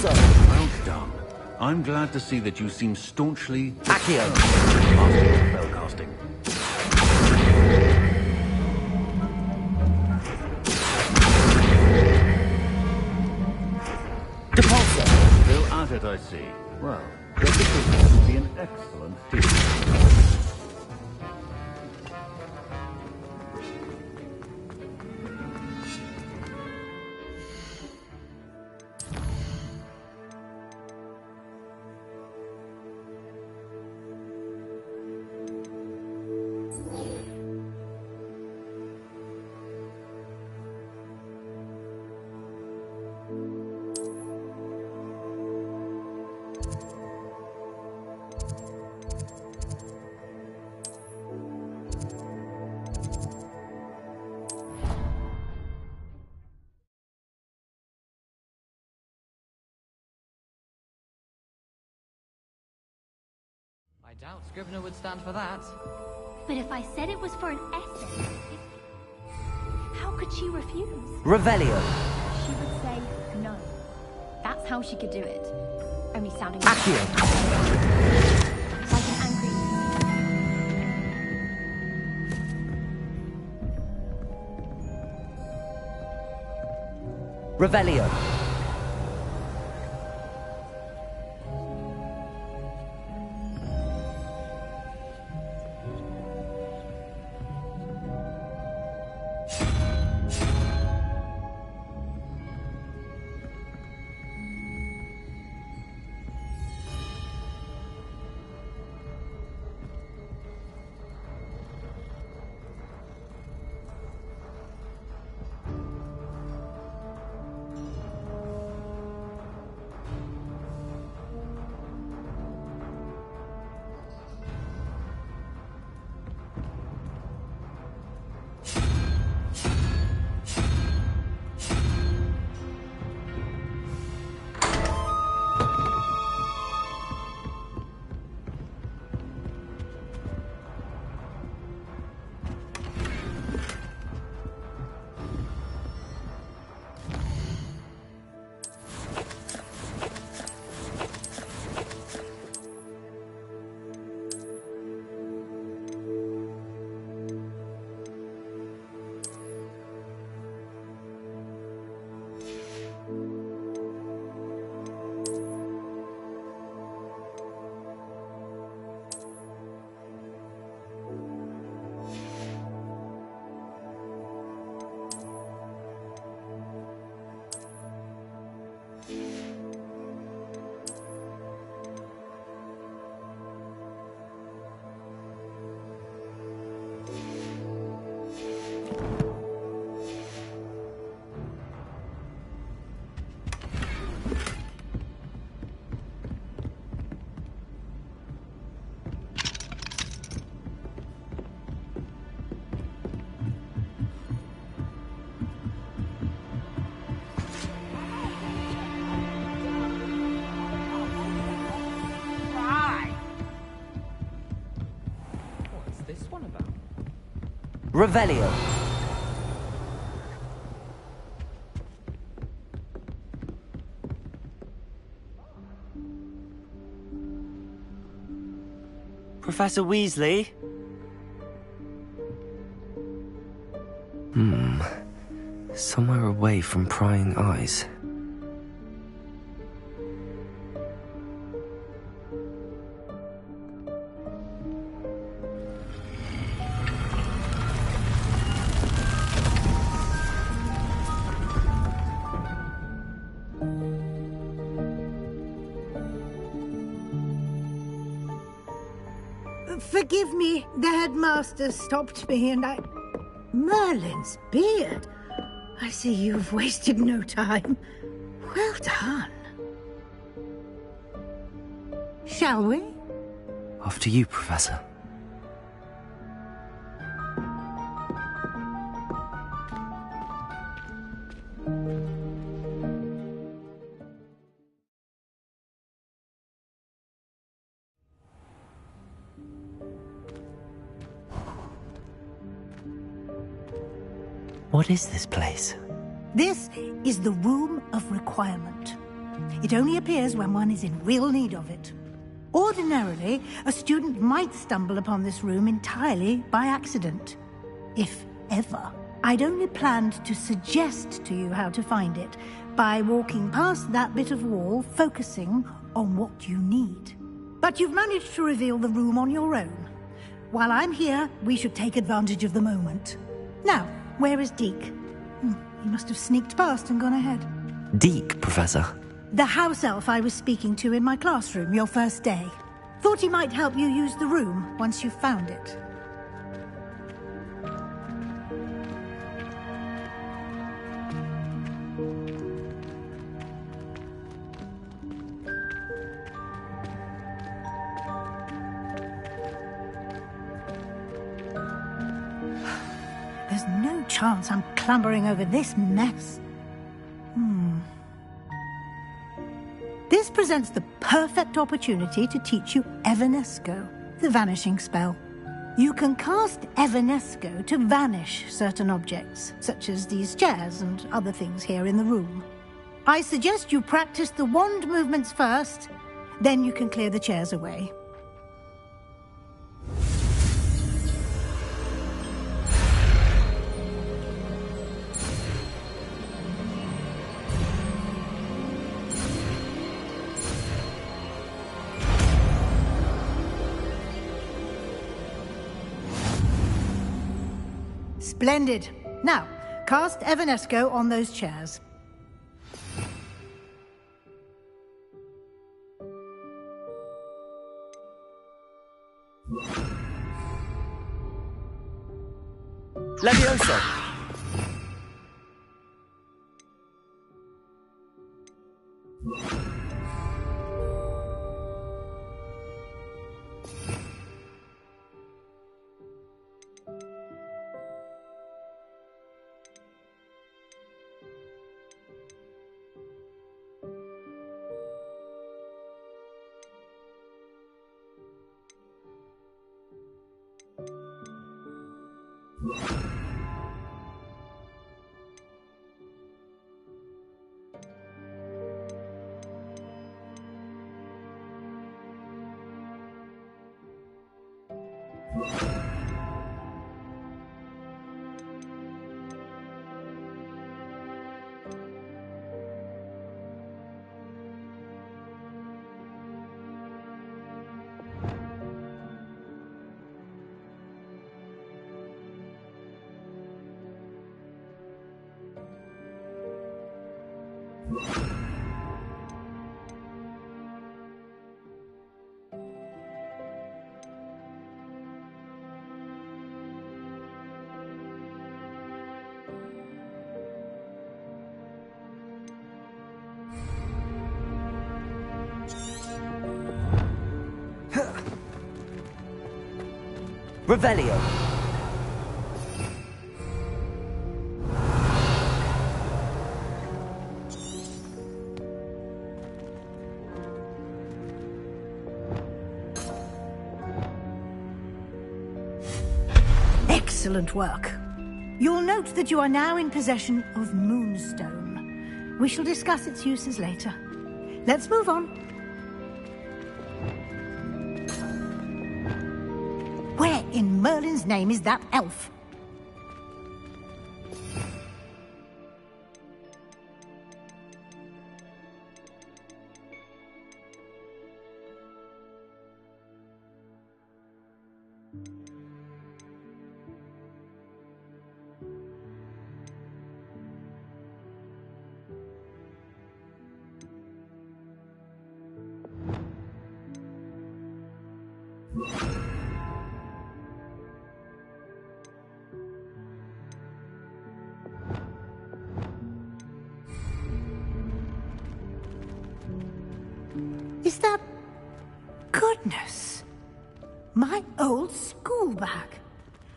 Well done. I'm glad to see that you seem staunchly Accio. master of spellcasting. Depulso. Still at it, I see. Well, this would be an excellent team. I doubt Scrivener would stand for that. But if I said it was for an essay, how could she refuse? Revelio. She would say no. That's how she could do it. Only sounding Accio. like an angry. Revelio. Revelio. Professor Weasley? Somewhere away from prying eyes. Forgive me, the headmaster stopped me and I... Merlin's beard. I see you've wasted no time. Well done. Shall we? After you, Professor. What is this place? This is the Room of Requirement. It only appears when one is in real need of it. Ordinarily, a student might stumble upon this room entirely by accident. If ever. I'd only planned to suggest to you how to find it by walking past that bit of wall, focusing on what you need. But you've managed to reveal the room on your own. While I'm here, we should take advantage of the moment. Now, where is Deke? He must have sneaked past and gone ahead. Deke, Professor. The house elf I was speaking to in my classroom your first day. Thought he might help you use the room once you've found it. There's no chance I'm clambering over this mess. This presents the perfect opportunity to teach you Evanesco, the vanishing spell. You can cast Evanesco to vanish certain objects, such as these chairs and other things here in the room. I suggest you practice the wand movements first, then you can clear the chairs away. Splendid. Now, cast Evanesco on those chairs. Levioso! Revelio. Excellent work. You'll note that you are now in possession of Moonstone. We shall discuss its uses later. Let's move on. in Merlin's name is that elf? Is that... Goodness! My old school bag.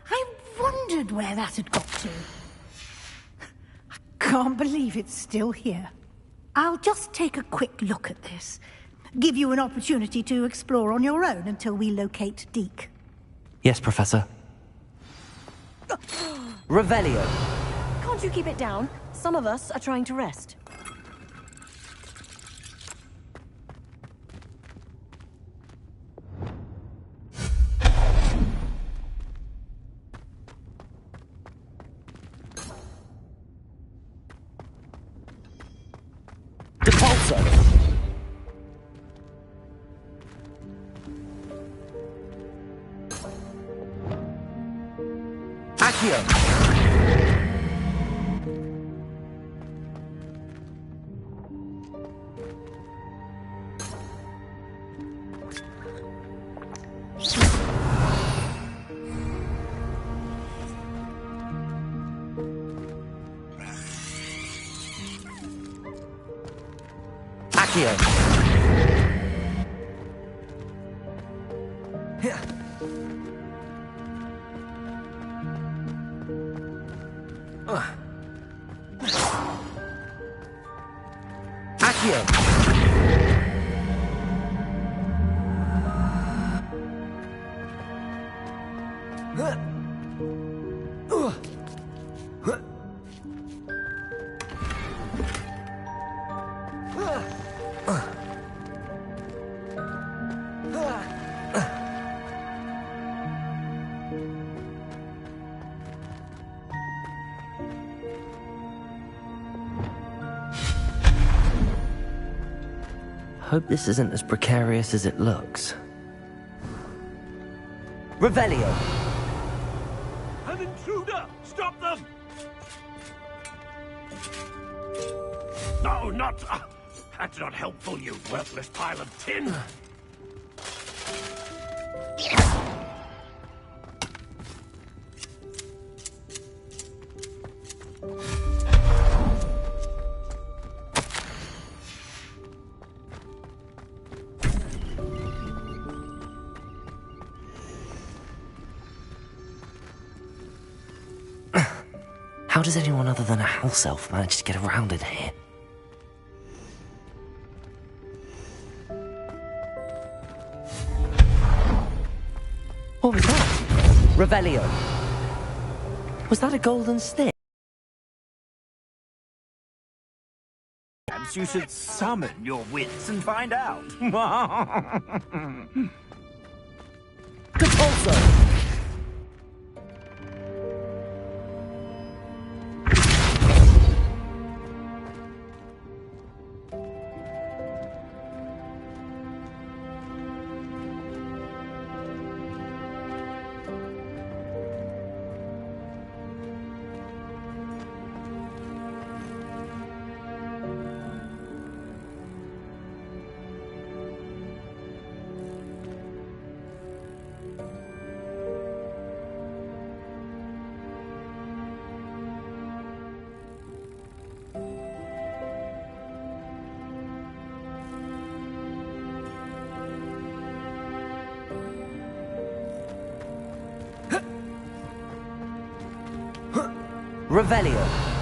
I wondered where that had got to. I can't believe it's still here. I'll just take a quick look at this. Give you an opportunity to explore on your own until we locate Deke. Yes, Professor. Revelio. Can't you keep it down? Some of us are trying to rest. Hope this isn't as precarious as it looks. Revelio! An intruder! Stop them! No, not... that's not helpful, you worthless pile of tin! How does anyone other than a house elf manage to get around in here? What was that? Revelio. Was that a golden stick? Perhaps you should summon your wits and find out. Capulso! Revelio.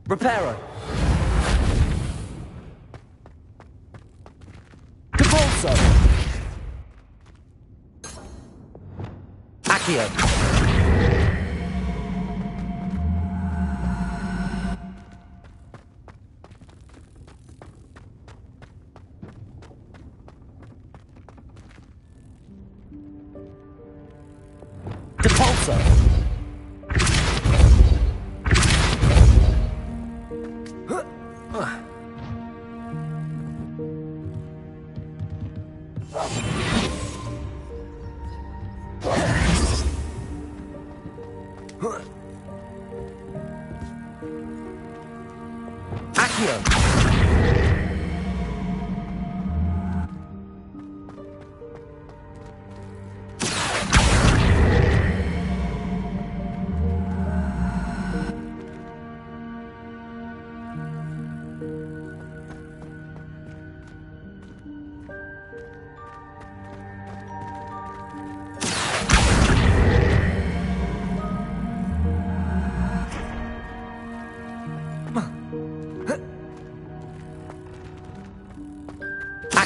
Reparo. Depulso. Accio. Depulso.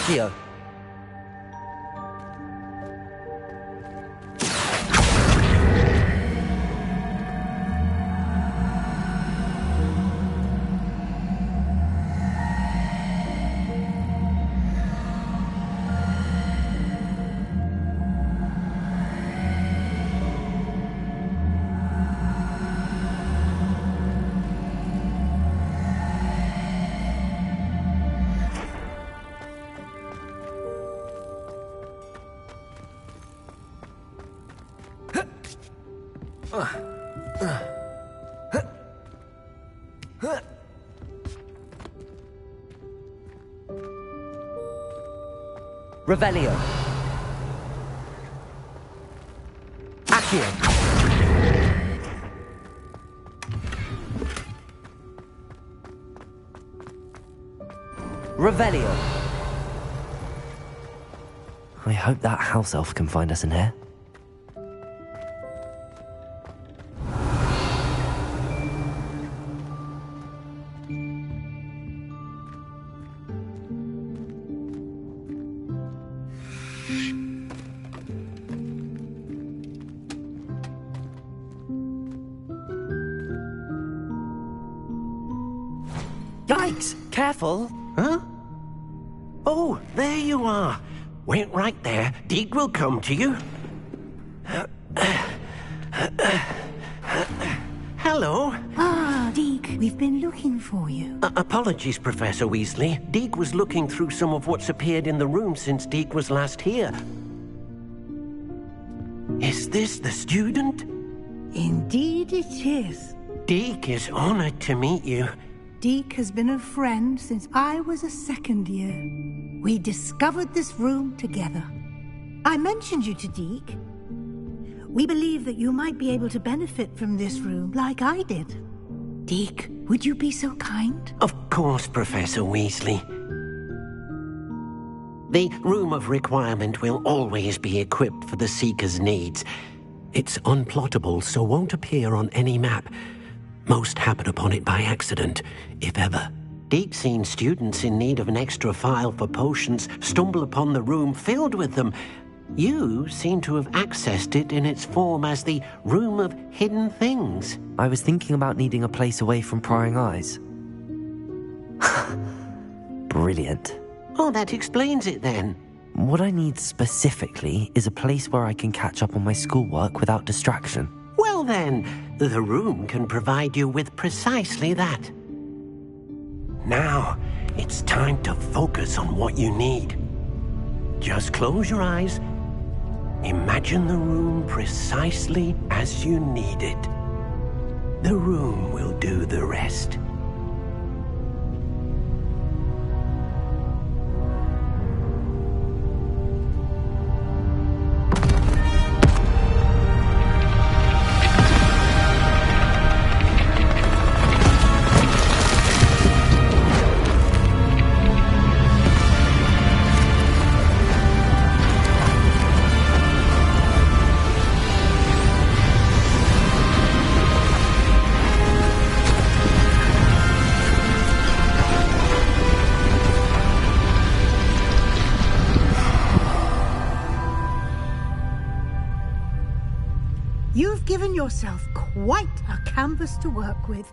Accio. Revelio. Accio. Revelio. I hope that house elf can find us in here. Yikes! Careful! Huh? Oh, there you are. Wait right there. Deek will come to you. Hello. Ah, Deek, we've been looking for you. Apologies, Professor Weasley. Deek was looking through some of what's appeared in the room since Deek was last here. Is this the student? Indeed it is. Deek is honored to meet you. Deek has been a friend since I was a second year. We discovered this room together. I mentioned you to Deek. We believe that you might be able to benefit from this room like I did. Deek, would you be so kind? Of course, Professor Weasley. The Room of Requirement will always be equipped for the Seeker's needs. It's unplottable, so won't appear on any map. Most happen upon it by accident, if ever. Deek's seen students in need of an extra file for potions stumble upon the room filled with them. You seem to have accessed it in its form as the Room of Hidden Things. I was thinking about needing a place away from prying eyes. brilliant. Oh, that explains it then. What I need specifically is a place where I can catch up on my schoolwork without distraction. Well then, the room can provide you with precisely that. Now, it's time to focus on what you need. Just close your eyes. Imagine the room precisely as you need it. The room will do the rest. You've given yourself quite a canvas to work with.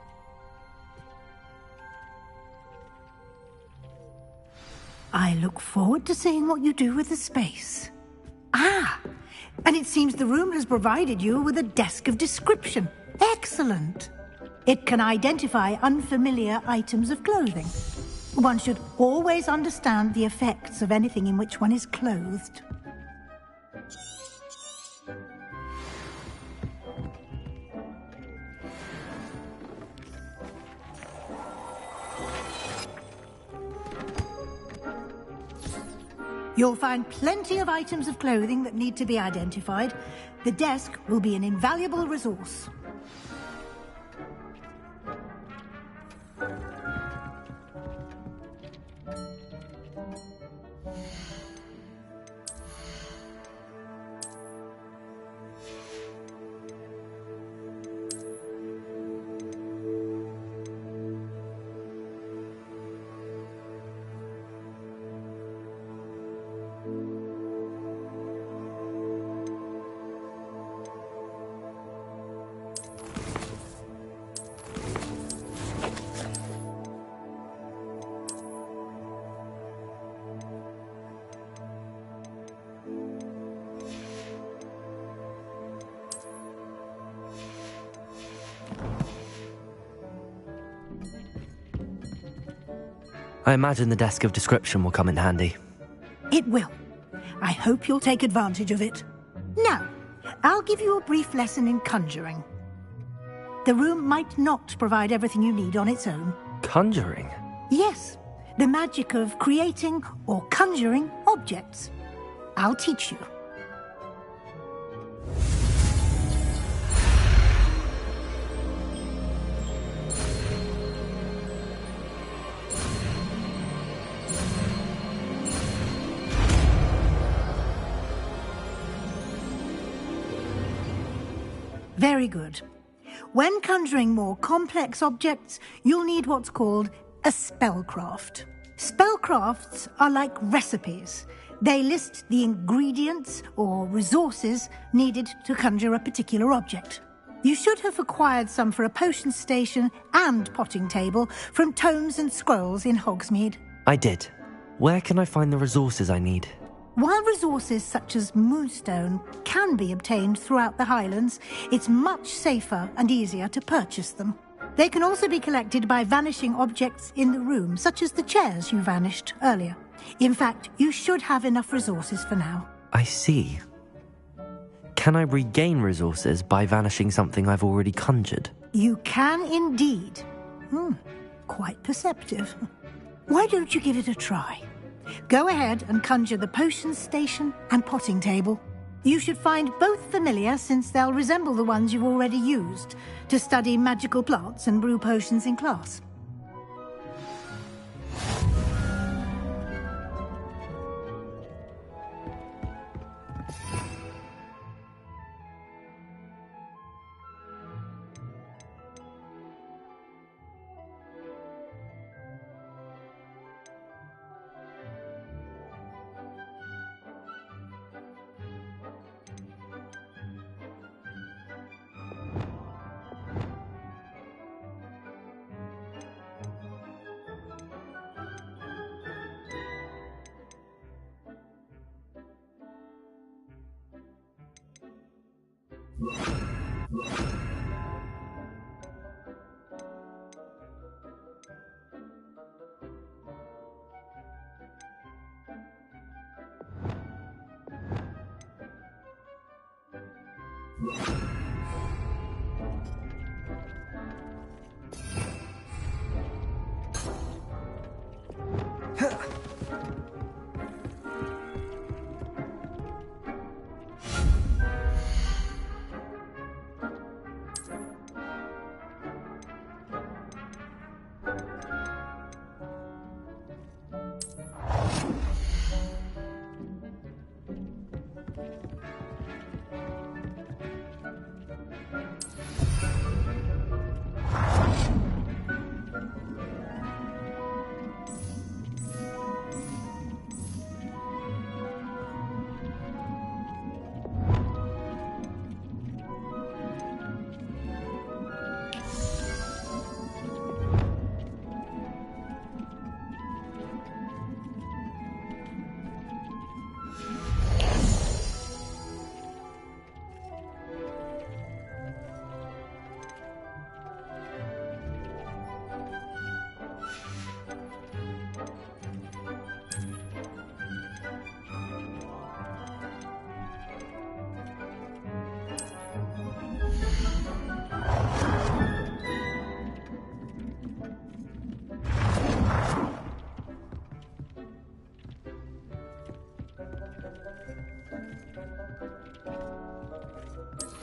I look forward to seeing what you do with the space. Ah, and it seems the room has provided you with a desk of description. Excellent. It can identify unfamiliar items of clothing. One should always understand the effects of anything in which one is clothed. You'll find plenty of items of clothing that need to be identified. The desk will be an invaluable resource. I imagine the desk of description will come in handy. It will. I hope you'll take advantage of it. Now, I'll give you a brief lesson in conjuring. The room might not provide everything you need on its own. Conjuring? Yes, the magic of creating or conjuring objects. I'll teach you. Very good. When conjuring more complex objects, you'll need what's called a spellcraft. Spellcrafts are like recipes. They list the ingredients or resources needed to conjure a particular object. You should have acquired some for a potion station and potting table from tomes and scrolls in Hogsmeade. I did. Where can I find the resources I need? While resources such as moonstone can be obtained throughout the Highlands, it's much safer and easier to purchase them. They can also be collected by vanishing objects in the room, such as the chairs you vanished earlier. In fact, you should have enough resources for now. I see. Can I regain resources by vanishing something I've already conjured? You can indeed. Quite perceptive. Why don't you give it a try? Go ahead and conjure the potion station and potting table. You should find both familiar, since they'll resemble the ones you've already used to study magical plants and brew potions in class.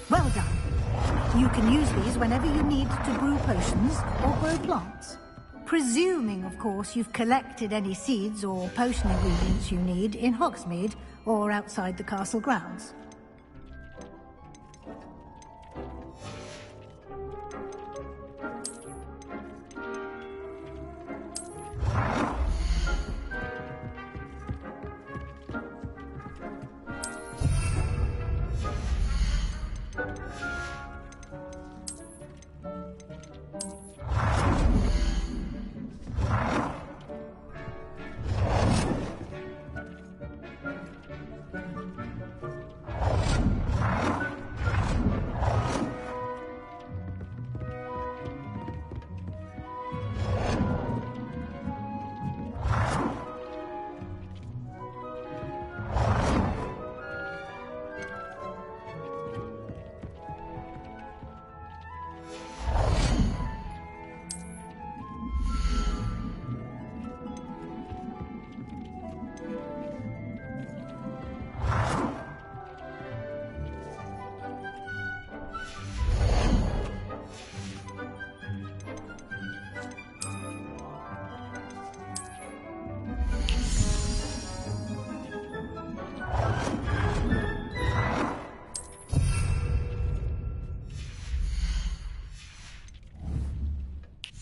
Well done. You can use these whenever you need to brew potions or grow plants. Presuming, of course, you've collected any seeds or potion ingredients you need in Hogsmeade or outside the castle grounds.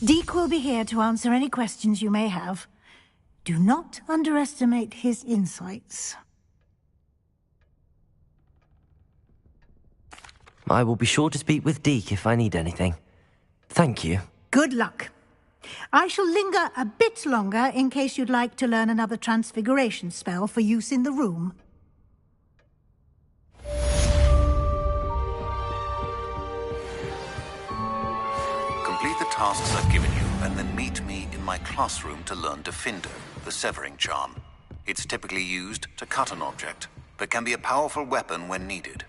Deke will be here to answer any questions you may have. Do not underestimate his insights. I will be sure to speak with Deke if I need anything. Thank you. Good luck. I shall linger a bit longer in case you'd like to learn another transfiguration spell for use in the room. Complete the tasks I've given you, and then meet me in my classroom to learn Defindo, the severing charm. It's typically used to cut an object, but can be a powerful weapon when needed.